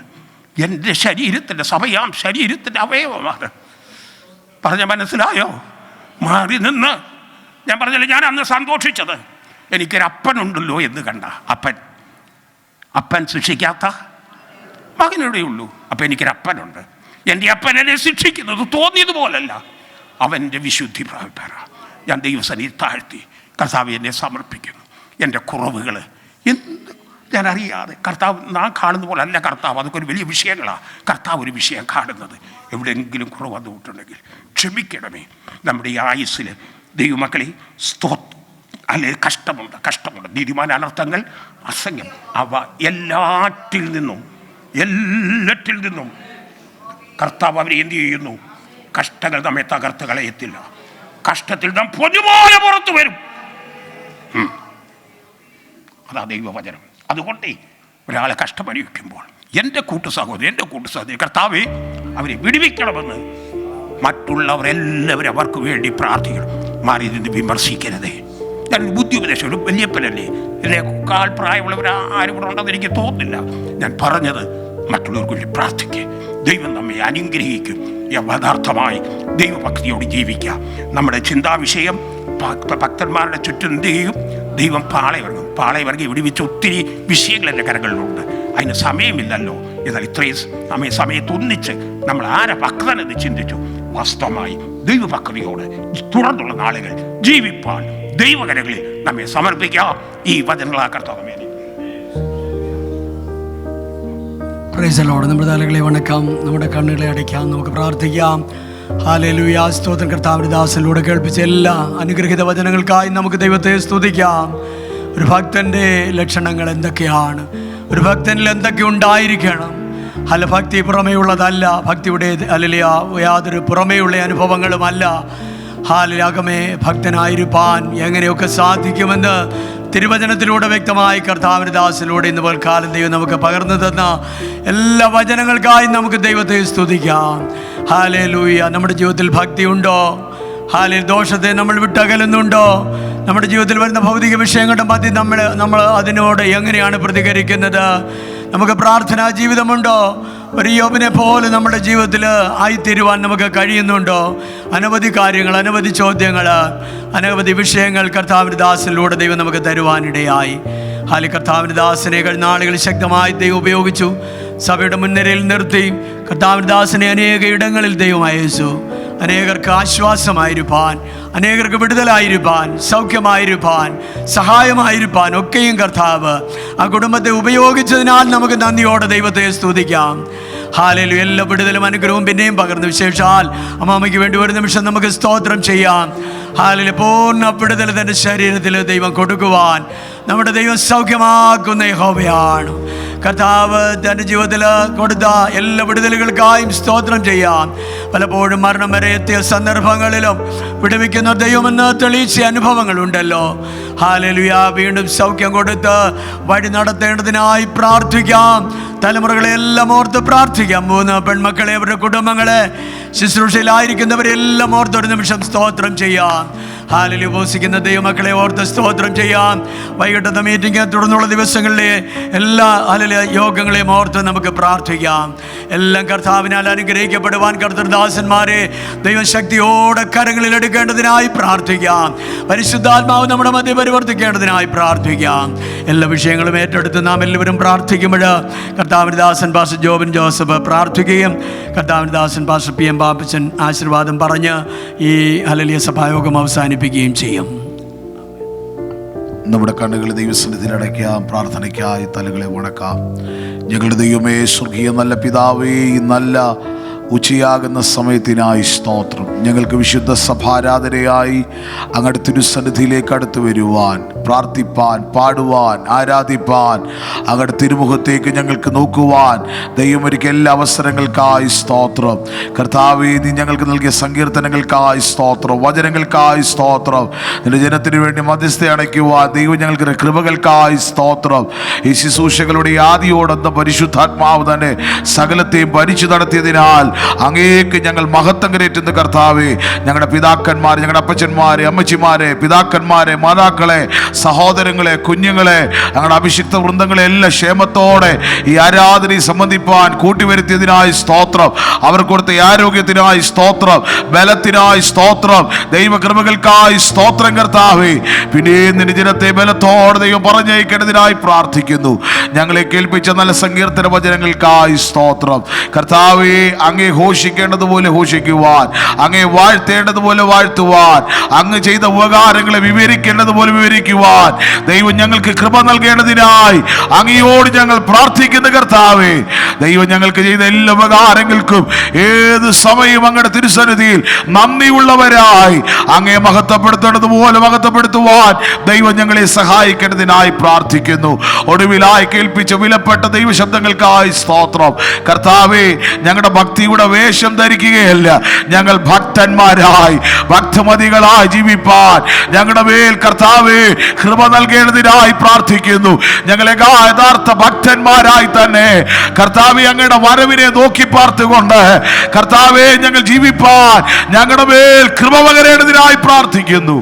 എൻ്റെ ശരീരത്തിൻ്റെ സമയാം ശരീരത്തിൻ്റെ അവയവമാണ്. പറഞ്ഞ മനസ്സിലായോ? മാറി നിന്ന് ഞാൻ പറഞ്ഞില്ല, ഞാൻ അന്ന് സന്തോഷിച്ചത് എനിക്കൊരപ്പനുണ്ടല്ലോ എന്ന് കണ്ട. അപ്പൻ ശിക്ഷിക്കാത്ത മകനിവിടെ ഉള്ളൂ. അപ്പം എനിക്കൊരപ്പനുണ്ട്. എൻ്റെ അപ്പൻ എന്നെ ശിക്ഷിക്കുന്നത് തോന്നിയതുപോലല്ല, അവൻ്റെ വിശുദ്ധി പ്രാപിപ്പാനാണ്. ഞാൻ ദൈവസന്നിധി താഴ്ത്തി കർത്താവ് എന്നെ സമർപ്പിക്കുന്നു. എൻ്റെ കുറവുകൾ എന്ത് ഞാൻ അറിയാതെ, കർത്താവ് നാം കാണുന്ന പോലെ അല്ല കർത്താവ്. അതൊക്കെ ഒരു വലിയ വിഷയങ്ങളാണ്. കർത്താവ് ഒരു വിഷയം കാണുന്നത്. എവിടെയെങ്കിലും കുറവ് വന്നിട്ടുണ്ടെങ്കിൽ ക്ഷമിക്കണമേ. നമ്മുടെ ഈ ആയുസ്സിൽ ദൈവമക്കളെ അല്ലെങ്കിൽ കഷ്ടമുണ്ട്. നീതിമാൻ അനർത്ഥങ്ങൾ അസംഖ്യം. അവ എല്ലാറ്റിൽ നിന്നും കർത്താവ് അവരെ എന്ത് ചെയ്യുന്നു? കഷ്ടങ്ങൾ നമ്മെ തകർത്ത് കളയത്തില്ല. കഷ്ടത്തിൽ നാം പൊതുപോലെ പുറത്തു വരും. അതാ ദൈവവചനം. അതുകൊണ്ട് ഒരാളെ കഷ്ടമനുഭവിക്കുമ്പോൾ എൻ്റെ കൂട്ടു സഹോദരി കർത്താവേ അവരെ വിടുവിക്കണമെന്ന് മറ്റുള്ളവരെല്ലാവരും അവർക്ക് വേണ്ടി പ്രാർത്ഥിക്കണം. മാറി നിന്ന് വിമർശിക്കരുതേ. ഞാൻ ബുദ്ധി ഉപദേശം ഒരു വലിയപ്പനല്ലേ, എന്നെക്കാൾ പ്രായമുള്ളവർ ആരും കൂടെ ഉണ്ടെന്ന് എനിക്ക് തോന്നുന്നില്ല. ഞാൻ പറഞ്ഞത് മറ്റുള്ളവർക്ക് വേണ്ടി പ്രാർത്ഥിക്കുക. ദൈവം നമ്മെ അനുഗ്രഹിക്കും. യഥാർത്ഥമായി ദൈവഭക്തിയോട് ജീവിക്കുക. നമ്മുടെ ചിന്താവിഷയം ഭക്തന്മാരുടെ ചുറ്റും എന്ത് ചെയ്യും? ദൈവം പാളയവർഗം വിടുവിച്ച ഒത്തിരി വിഷയങ്ങൾ എൻ്റെ കരങ്ങളിലുണ്ട്. അതിന് സമയമില്ലല്ലോ. എന്നാൽ ഇത്രയും സമയത്തൊന്നിച്ച് നമ്മൾ ആരെ ഭക്തനെന്ന് ചിന്തിച്ചു. വാസ്തവമായി ദൈവഭക്തിയോട് തുടർന്നുള്ള നാളുകൾ ജീവിപ്പാൻ ദൈവകരങ്ങളിൽ നമ്മെ സമർപ്പിക്കാം. ഈ വചനങ്ങളാക്കർത്താവേ പ്രൈസ് ദി ലോർഡ്. നമ്മുടെ തലകളെ വണക്കാം, നമ്മുടെ കണ്ണുകളെ അടയ്ക്കാം, നമുക്ക് പ്രാർത്ഥിക്കാം. ഹല്ലേലൂയ. സ്തോത്രം. കർത്താവിന്റെ ദാസനിലൂടെ കേൾപ്പിച്ച എല്ലാ അനുഗ്രഹീത വചനങ്ങൾക്കായി നമുക്ക് ദൈവത്തെ സ്തുതിക്കാം. ഒരു ഭക്തൻ്റെ ലക്ഷണങ്ങൾ എന്തൊക്കെയാണ്? ഒരു ഭക്തനിൽ എന്തൊക്കെ ഉണ്ടായിരിക്കണം? അല്ല, ഭക്തി പുറമേയുള്ളതല്ല. ഭക്തിയുടെ യാതൊരു പുറമേയുള്ള അനുഭവങ്ങളുമല്ല. ഹാലിലകമേ ഭക്തനായിരിക്കാൻ എങ്ങനെയൊക്കെ സാധിക്കുമെന്ന് തിരുവചനത്തിലൂടെ വ്യക്തമായി കർത്താവിന്റെ ദാസനിലൂടെ ഇന്ന് പോൽക്കാലം ദൈവം നമുക്ക് പകർന്നു തന്ന എല്ലാ വചനങ്ങൾക്കായി നമുക്ക് ദൈവത്തെ സ്തുതിക്കാം. ഹല്ലേലൂയ. നമ്മുടെ ജീവിതത്തിൽ ഭക്തിയുണ്ടോ? ഹാലിൽ ദോഷത്തെ നമ്മൾ വിട്ടകലുന്നുണ്ടോ? നമ്മുടെ ജീവിതത്തിൽ വരുന്ന ഭൗതിക വിഷയങ്ങളുടെ മധ്യ നമ്മൾ അതിനോട് എങ്ങനെയാണ് പ്രതികരിക്കുന്നത്? നമുക്ക് പ്രാർത്ഥനാ ജീവിതമുണ്ടോ? ഒരു യോബിനെ പോലെ നമ്മുടെ ജീവിതത്തിൽ ആയിത്തീരുവാൻ നമുക്ക് കഴിയുന്നുണ്ടോ? അനവധി കാര്യങ്ങൾ, അനവധി ചോദ്യങ്ങൾ, അനവധി വിഷയങ്ങൾ കർത്താവിൻ്റെ ദാസനിലൂടെ ദൈവം നമുക്ക് തരുവാനിടയായി. ഹാലി കർത്താവിൻ്റെ ദാസനെ കഴിഞ്ഞ നാളുകളിൽ ശക്തമായി ദൈവം ഉപയോഗിച്ചു. സഭയുടെ മുൻനിരയിൽ നിർത്തി കർത്താവിൻ്റെ ദാസനെ അനേക ഇടങ്ങളിൽ ദൈവം അയച്ചു. അനേകർക്ക് ആശ്വാസമായിരിക്കാൻ, അനേകർക്ക് വിടുതലായിരിക്കാൻ, സൗഖ്യമായിരിക്കാൻ, സഹായമായിരിക്കാൻ ഒക്കെയും കർത്താവ് ആ കുടുംബത്തെ ഉപയോഗിച്ചതിനാൽ നമുക്ക് നന്ദിയോടെ ദൈവത്തെ സ്തുതിക്കാം. ഹല്ലേലൂയ. എല്ലാ വിടുതലും അനുഗ്രഹവും പിന്നെയും പകർന്ന് വിശേഷാൽ അമ്മാമയ്ക്ക് വേണ്ടി ഒരു നിമിഷം നമുക്ക് സ്തോത്രം ചെയ്യാം. ഹല്ലേലൂയ. പൂർണ്ണ വിടുതൽ തൻ്റെ ശരീരത്തിൽ ദൈവം കൊടുക്കുവാൻ നമ്മുടെ ദൈവം സൗഖ്യമാക്കുന്ന യഹോവയാണ്. കർത്താവ് തൻ്റെ ജീവിതത്തിൽ കൊടുത്ത എല്ലാ വിടുതലുകൾക്കായും സ്തോത്രം ചെയ്യാം. പലപ്പോഴും മരണം വരെ എത്തിയ സന്ദർഭങ്ങളിലും വിടുവിക്കുന്ന ദൈവമെന്ന് തെളിയിച്ച അനുഭവങ്ങളുണ്ടല്ലോ. ഹല്ലേലൂയ. വീണ്ടും സൗഖ്യം കൊടുത്ത് വഴി നടത്തേണ്ടതിനായി പ്രാർത്ഥിക്കാം. തലമുറകളെല്ലാം ഓർത്ത് പ്രാർത്ഥിക്കാം. 3 പെൺമക്കളെ, അവരുടെ കുടുംബങ്ങളെ, ശുശ്രൂഷയിലായിരിക്കുന്നവരെല്ലാം ഓർത്ത് ഒരു നിമിഷം സ്തോത്രം ചെയ്യാം. ഹല്ലേലൂയ. ഉപവസിക്കുന്ന ദൈവമക്കളെ ഓർത്ത് സ്തോത്രം ചെയ്യാം. വൈകിട്ടത്തെ മീറ്റിംഗ് തുടർന്നുള്ള ദിവസങ്ങളിലെ എല്ലാ യോഗങ്ങളെയും ഓർത്ത് നമുക്ക് പ്രാർത്ഥിക്കാം. എല്ലാം കർത്താവിനാൽ അനുഗ്രഹിക്കപ്പെടുവാൻ കർത്തൃദാസന്മാരെ ദൈവം ശക്തിയോടെ കരങ്ങളിൽ എടുക്കേണ്ടതിനായി പ്രാർത്ഥിക്കാം. പരിശുദ്ധാത്മാവ് നമ്മുടെ മധ്യ പരിവർത്തിക്കേണ്ടതിനായി പ്രാർത്ഥിക്കാം. എല്ലാ വിഷയങ്ങളും ഏറ്റെടുത്ത് നാം എല്ലാവരും പ്രാർത്ഥിക്കുമ്പോൾ കർത്താവിൻ്റെ ദാസൻ പാസ്റ്റർ ജോബിൻ ജോസഫ് പ്രാർത്ഥിക്കുകയും കർത്താവിൻ്റെ ദാസൻ പാസ്റ്റർ പി എം പാപ്പച്ചൻ ആശീർവാദം പറഞ്ഞ് ഈ ഹല്ലേലൂയ സഭായോഗം അവസാനിപ്പിക്കുകയും ചെയ്യും. നമ്മുടെ കണ്ണുകൾ ദൈവസന്നിധിയിൽ അടയ്ക്കാം. പ്രാർത്ഥനയ്ക്കായി തലകളെ വണക്കാം. ഞങ്ങളുടെ ദൈവമേ, സ്വർഗീയ നല്ല പിതാവേ, ഈ നല്ല ഉച്ചയാകുന്ന സമയത്തിനായി സ്തോത്രം. ഞങ്ങൾക്ക് വിശുദ്ധ സഭാരാധനയായി അങ്ങയുടെ തിരുസന്നിധിയിലേക്ക് അടുത്തു വരുവാൻ, പ്രാർത്ഥിപ്പാൻ, പാടുവാൻ, ആരാധിപ്പാൻ, അങ്ങയുടെ തിരുമുഖത്തേക്ക് ഞങ്ങൾക്ക് നോക്കുവാൻ ദൈവമൊരുക്കിയ എല്ലാ അവസരങ്ങൾക്കായി സ്തോത്രം. കർത്താവേ, നീ ഞങ്ങൾക്ക് നൽകിയ സങ്കീർത്തനങ്ങൾക്കായി സ്തോത്രം, വചനങ്ങൾക്കായി സ്തോത്രം, നിന്റെ ജനത്തിന് വേണ്ടി മധ്യസ്ഥ അണയ്ക്കുവാൻ ദൈവം ഞങ്ങൾക്ക് കൃപകൾക്കായി സ്തോത്രം. ഈ ശുശ്രൂഷകളുടെ ആദിയോടൊന്ന് പരിശുദ്ധാത്മാവ് തന്നെ സകലത്തെയും ഭരിച്ചു നടത്തിയതിനാൽ അങ്ങേക്ക് ഞങ്ങൾ മഹത്വം കരേറ്റുന്ന കർത്താവേ. ഞങ്ങളുടെ പിതാക്കന്മാരെ, ഞങ്ങളുടെ അപ്പച്ചന്മാരെ, അമ്മച്ചിമാരെ, പിതാക്കന്മാരെ, മാതാക്കളെ, സഹോദരങ്ങളെ, കുഞ്ഞുങ്ങളെ, ഞങ്ങളുടെ അഭിഷിക്ത വൃന്ദങ്ങളെ എല്ലാം ക്ഷേമത്തോടെ ഈ ആരാധനയെ സംബന്ധിപ്പാൻ കൂട്ടിവരുത്തിയതിനായി സ്തോത്രം. അവർ കൊടുത്ത ആരോഗ്യത്തിനായി സ്തോത്രം, ബലത്തിനായി സ്തോത്രം, ദൈവകൃപകൾക്കായി സ്തോത്രം കർത്താവേ. പിന്നെയും നിന്റെ ജനത്തെ ബലത്തോടെ ദൈവം പറഞ്ഞയക്കേണ്ടതിനായി പ്രാർത്ഥിക്കുന്നു. ഞങ്ങളെ കേൾപ്പിച്ച നല്ല സങ്കീർത്തന വചനങ്ങൾക്കായി സ്തോത്രം കർത്താവേ. അങ്ങേ ഘോഷിക്കേണ്ടതുപോലെ ഘോഷിക്കുവാൻ, അങ്ങേ വാഴ്ത്തേണ്ടതുപോലെ വാഴ്ത്തുവാൻ, അങ്ങ് ചെയ്ത ഉപകാരങ്ങളെ വിവരിക്കേണ്ടതുപോലെ വിവരിക്കുവാൻ ദൈവം ഞങ്ങൾക്ക് കൃപ നൽകേണ്ടതിനായി അങ്ങയോട് ഞങ്ങൾ പ്രാർത്ഥിക്കുന്ന കർത്താവേ. ദൈവം ഞങ്ങൾക്ക് ചെയ്ത എല്ലാ ഉപകാരങ്ങൾക്കും ഏത് സമയം അങ്ങയുടെ തിരുസന്നിധിയിൽ നന്ദിയുള്ളവരായി അങ്ങേ മഹത്വപ്പെടുത്തേണ്ടതുപോലെ മഹത്വപ്പെടുത്തുവാൻ ദൈവം ഞങ്ങളെ സഹായിക്കേണ്ടതിനായി പ്രാർത്ഥിക്കുന്നു. ഒടുവിലായി കേൾപ്പിച്ച വിലപ്പെട്ട ദൈവശബ്ദങ്ങൾക്കായി സ്തോത്രം കർത്താവേ. ഞങ്ങളുടെ ഭക്തിയുടെ വേഷം ധരിക്കുകയല്ല, ഞങ്ങൾ ഭക്തന്മാരായി ഭക്തമതികളായി ജീവിപ്പാൻ ഞങ്ങളുടെ മേൽ കർത്താവേ കൃപ നൽകേണ്ടതിനായി പ്രാർത്ഥിക്കുന്നു. ഞങ്ങളെ യഥാർത്ഥ ഭക്തന്മാരായി തന്നെ കർത്താവേ അങ്ങയുടെ വരവിനെ നോക്കി പാർത്തുകൊണ്ട് കർത്താവേ ഞങ്ങൾ ജീവിപ്പാൻ ഞങ്ങളുടെ മേൽ കൃപ പകരേണ്ടതിനായി പ്രാർത്ഥിക്കുന്നു.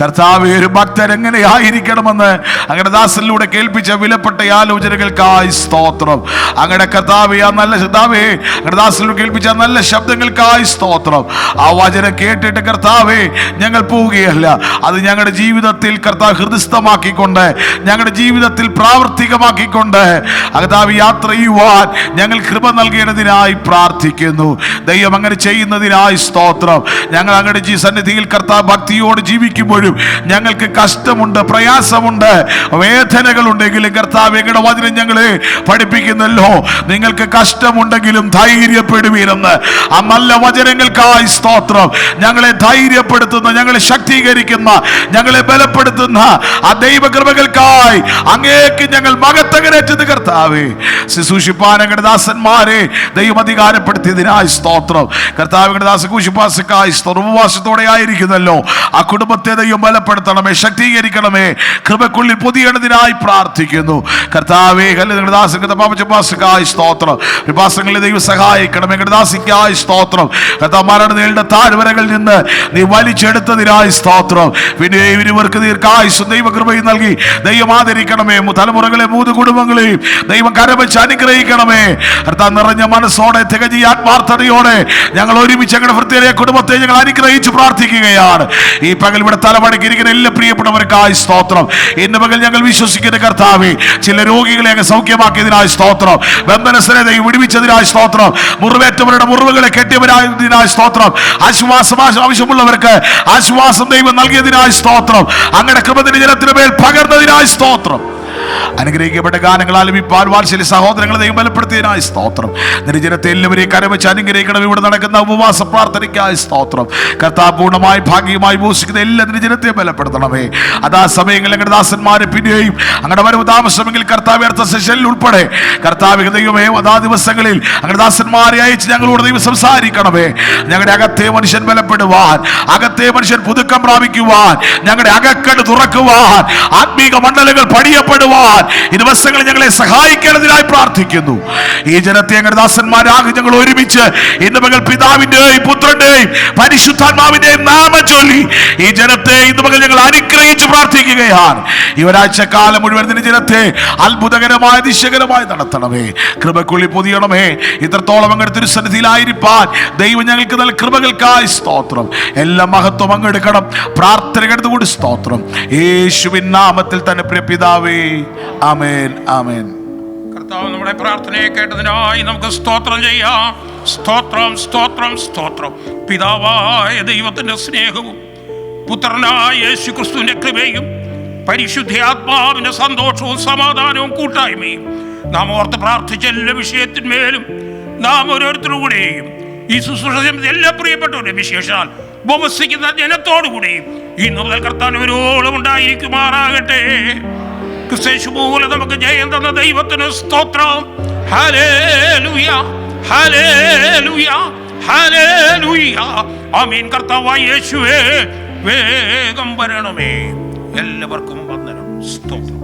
കർത്താവേ, ഒരു ഭക്തൻ എങ്ങനെയായിരിക്കണമെന്ന് അങ്ങയുടെ ദാസനിലൂടെ കേൾപ്പിച്ച വിലപ്പെട്ട ആലോചനകൾക്കായി സ്തോത്രം. അങ്ങയുടെ കർത്താവേ, ആ നല്ല കർത്താവേ അങ്ങയുടെ ദാസനിലൂടെ കേൾപ്പിച്ച നല്ല ശബ്ദങ്ങൾക്കായി സ്തോത്രം. ആ വചനം കേട്ടിട്ട് കർത്താവേ ഞങ്ങൾ പോവുകയല്ല, അത് ഞങ്ങളുടെ ജീവിതത്തിൽ കർത്താവ് ഹൃദയസ്ഥമാക്കിക്കൊണ്ട് ഞങ്ങളുടെ ജീവിതത്തിൽ പ്രാവർത്തികമാക്കിക്കൊണ്ട് കർത്താവ് യാത്ര ചെയ്യുവാൻ ഞങ്ങൾ കൃപ നൽകേണ്ടതിനായി പ്രാർത്ഥിക്കുന്നു. ദൈവം അങ്ങനെ ചെയ്യുന്നതിനായി സ്തോത്രം. ഞങ്ങൾ അങ്ങയുടെ സന്നിധിയിൽ കർത്താവ് ഭക്തിയോട് ജീവിക്കുമ്പോഴും ഞങ്ങൾക്ക് കഷ്ടമുണ്ട്, പ്രയാസമുണ്ട്, വേദനകളുണ്ടെങ്കിലും കർത്താവ് ഞങ്ങളുടെ വചനം ഞങ്ങളെ പഠിപ്പിക്കുന്നല്ലോ. നിങ്ങൾക്ക് കഷ്ടമുണ്ടെങ്കിലും ധൈര്യപ്പെടുവീരെന്ന്. ആ നല്ല വചനങ്ങൾക്കായി സ്തോത്രം. ഞങ്ങളെ ധൈര്യപ്പെടുത്തുന്ന, ഞങ്ങളെ ശക്തീകരിക്കുന്ന, ഞങ്ങളെ ബലപ്പെടുത്തുന്ന ആ ദൈവകൃപകൾക്കായി അങ്ങേക്ക് ഞങ്ങൾ മഹത്വകരേറ്റുന്ന കർത്താവേ. ശുശ്രൂഷിപ്പാൻ ഞങ്ങളുടെ ദാസന്മാരെ ദൈവം അധികാരപ്പെടുത്തിയതിനായി സ്തോത്രം. കർത്താവിന്റെ ദാസ കുശുപാസക്കായി ഉപവാസത്തോടെ ആയിരിക്കുന്നല്ലോ. ആ കുടുംബത്തെ ദൈവം ബലപ്പെടുത്തണമേ, ശക്തീകരിക്കണമേ, കൃപക്കുള്ളിൽ പൊതിയേണ്ടതിനായി പ്രാർത്ഥിക്കുന്നു കർത്താവേ. നിങ്ങളുടെ ദാസന്റെ പാപച്ചപ്പാസക്കായി സ്തോത്രം. പാസങ്ങളെ ദൈവം സഹായിക്കണമേ. ഞങ്ങളുടെ ദാസിക്കായി സ്തോത്രം. കർത്താവ് മരണങ്ങളുടെ താഴ്വരകളിൽ നിന്ന് നീ വലിച്ചെടുത്തതിനായി സ്തോത്രം. പിന്നെ ഇരുവർക്ക് ദീർഘായുസ്സും ദൈവകൃപയും നൽകി ദൈവം ആദരിക്കണമേ. തലമുറകളെ 3 കുടുംബങ്ങളെയും ദൈവം കരവച്ച് അനുഗ്രഹിക്കണമേ. കർത്താവ് നിറഞ്ഞ മനസ്സോടെ തികഞ്ഞ ആത്മാർത്ഥതയോടെ ഞങ്ങൾ ഒരുമിച്ച് ഞങ്ങളുടെ വൃത്തിയിലെ കുടുംബത്തെ ഞങ്ങൾ അനുഗ്രഹിച്ച് പ്രാർത്ഥിക്കുകയാണ്. ഈ പകൽ ഇവിടെ തലമടക്കിയിരിക്കുന്ന എല്ലാ പ്രിയപ്പെട്ടവർക്കായി സ്തോത്രം. ഇന്ന് പകൽ ഞങ്ങൾ വിശ്വസിക്കുന്ന കർത്താവേ, ചില രോഗികളെ അങ്ങ് സൗഖ്യമാക്കിയതിനായി സ്തോത്രം. ബന്ധനസ്ഥരെ ദൈവം വിടുവിച്ചതിനായി സ്തോത്രം. മുറിവേറ്റവരുടെ മുറിവുകളെ കെട്ടിയവരായതിനായി സ്തോത്രം. ആശ്വാസം ആവശ്യമുള്ളവർക്ക് ആശ്വാസം ദൈവം നൽകിയതിനായി സ്തോത്രം. അങ്ങയുടെ കൃപ നിന്റെ ജനത്തിന് മേൽ പകർന്നതിനായി സ്തോത്രം. അനുഗ്രഹിക്കപ്പെട്ട ഗാനങ്ങൾ ആലപിപ്പാൻ വാത്സല്യ സഹോദരങ്ങളെ ദൈവം ബലപ്പെടുത്തിയതിനായി സ്തോത്രം. നിന്റെ ജനത്തെ എല്ലാവരെയും കരവച്ച് അനുഗ്രഹിക്കണം. ഇവിടെ നടക്കുന്ന ഉപവാസ പ്രാർത്ഥനയ്ക്കായി സ്തോത്രം. കർത്താവ് പൂർണ്ണമായി ഭാഗ്യമായി ഉപസിക്കുന്ന എല്ലാ നിന്റെ ജനത്തെ ബലപ്പെടുത്തണമേ. അതാ സമയങ്ങളിൽ ഞങ്ങളുടെ ദാസന്മാരെ പിന്നെയും അങ്ങയുടെ വരവ് താമസമെങ്കിൽ കർത്താവ് അടുത്ത സെഷനിൽ ഉൾപ്പെടെ കർത്താവ് ദൈവമേ അതാ ദിവസങ്ങളിൽ അങ്ങയുടെ ദാസന്മാരെ അയച്ച് ഞങ്ങളോട് ദൈവം സംസാരിക്കണമേ. ഞങ്ങളുടെ അകത്തെ മനുഷ്യൻ ബലപ്പെടുവാൻ, അകത്തെ മനുഷ്യൻ പുതുക്കം പ്രാപിക്കുവാൻ, ഞങ്ങളുടെ അകക്കട് തുറക്കുവാൻ, ആത്മീക മണ്ഡലങ്ങൾ പടിയപ്പെടുവാൻ ഈ ദിവസങ്ങളിൽ ഞങ്ങളെ സഹായിക്കേണ്ടതിനായി പ്രാർത്ഥിക്കുന്നു. ഈ ജനത്തെ ഞങ്ങളുടെ ദാസന്മാരാകെ ഞങ്ങൾ ഒരുമിച്ച് ഇന്ന് പകൽ പിതാവിന്റെയും പുത്രന്റെയും പരിശുദ്ധാത്മാവിന്റെയും നാമം ചൊല്ലി ഈ ജനത്തെ ഇന്ന് പകൽ ഞങ്ങൾ അനുഗ്രഹിച്ച് പ്രാർത്ഥിക്കുകയാണ്. ഈ ഒരാഴ്ചക്കാലം മുഴുവൻ നിന്റെ ജനത്തെ അത്ഭുതകരമായ അതിശയകരമായി നടത്തണമേ. കൃപക്കുള്ളി പൊതിയണമേ. ഇത്രത്തോളം അങ്ങയുടെ തിരുസന്നിധിയിലായിരിക്കാൻ ദൈവം ഞങ്ങൾക്ക് നല്ല കൃപകൾക്കായി സ്തോത്രം. എല്ലാ മഹത്വം അങ്ങെടുക്കണം. പ്രാർത്ഥനകടുത്തുകൂടി സ്തോത്രം. യേശുവിൻ നാമത്തിൽ തന്നെ പ്രിയ പിതാവേ, ആമേൻ, ആമേൻ. കർത്താവ് നമ്മുടെ പ്രാർത്ഥനയെ കേട്ടതിനായി നമുക്ക് സ്തോത്രം ചെയ്യാം. സ്തോത്രം, സ്തോത്രം, സ്തോത്രം. പിതാവായ ദൈവത്തിന്റെ സ്നേഹവും പുത്രനായ യേശു ക്രിസ്തുവിന്റെ കൃപയും പരിശുദ്ധാത്മാവിന്റെ സന്തോഷവും സമാധാനവും കൂട്ടായ്മയും നാം ഓർത്ത് പ്രാർത്ഥിച്ച എല്ലാ വിഷയത്തിന്മേലും നാം ഓരോരുത്തരുകൂടെയും ഈ ശുശ്രൂഷ എല്ലാ പ്രിയപ്പെട്ടവരുടെ വിശേഷാൽ ഉപവസിക്കുന്ന ജനത്തോടുകൂടെയും ഇന്ന് മുതൽ കർത്താവിനോളം ഉണ്ടായിരിക്കുമാറാകട്ടെ. ക്രിസ്തു മൂലം നമുക്ക് ജയം തന്ന ദൈവത്തിന് സ്തോത്രം. ഹല്ലേലൂയ, ഹല്ലേലൂയ, ഹല്ലേലൂയ. ആമേൻ. കർത്താവായ യേശുവേ വേഗം വരണമേ. എല്ലാവർക്കും വന്ദനം. സ്തോത്രം.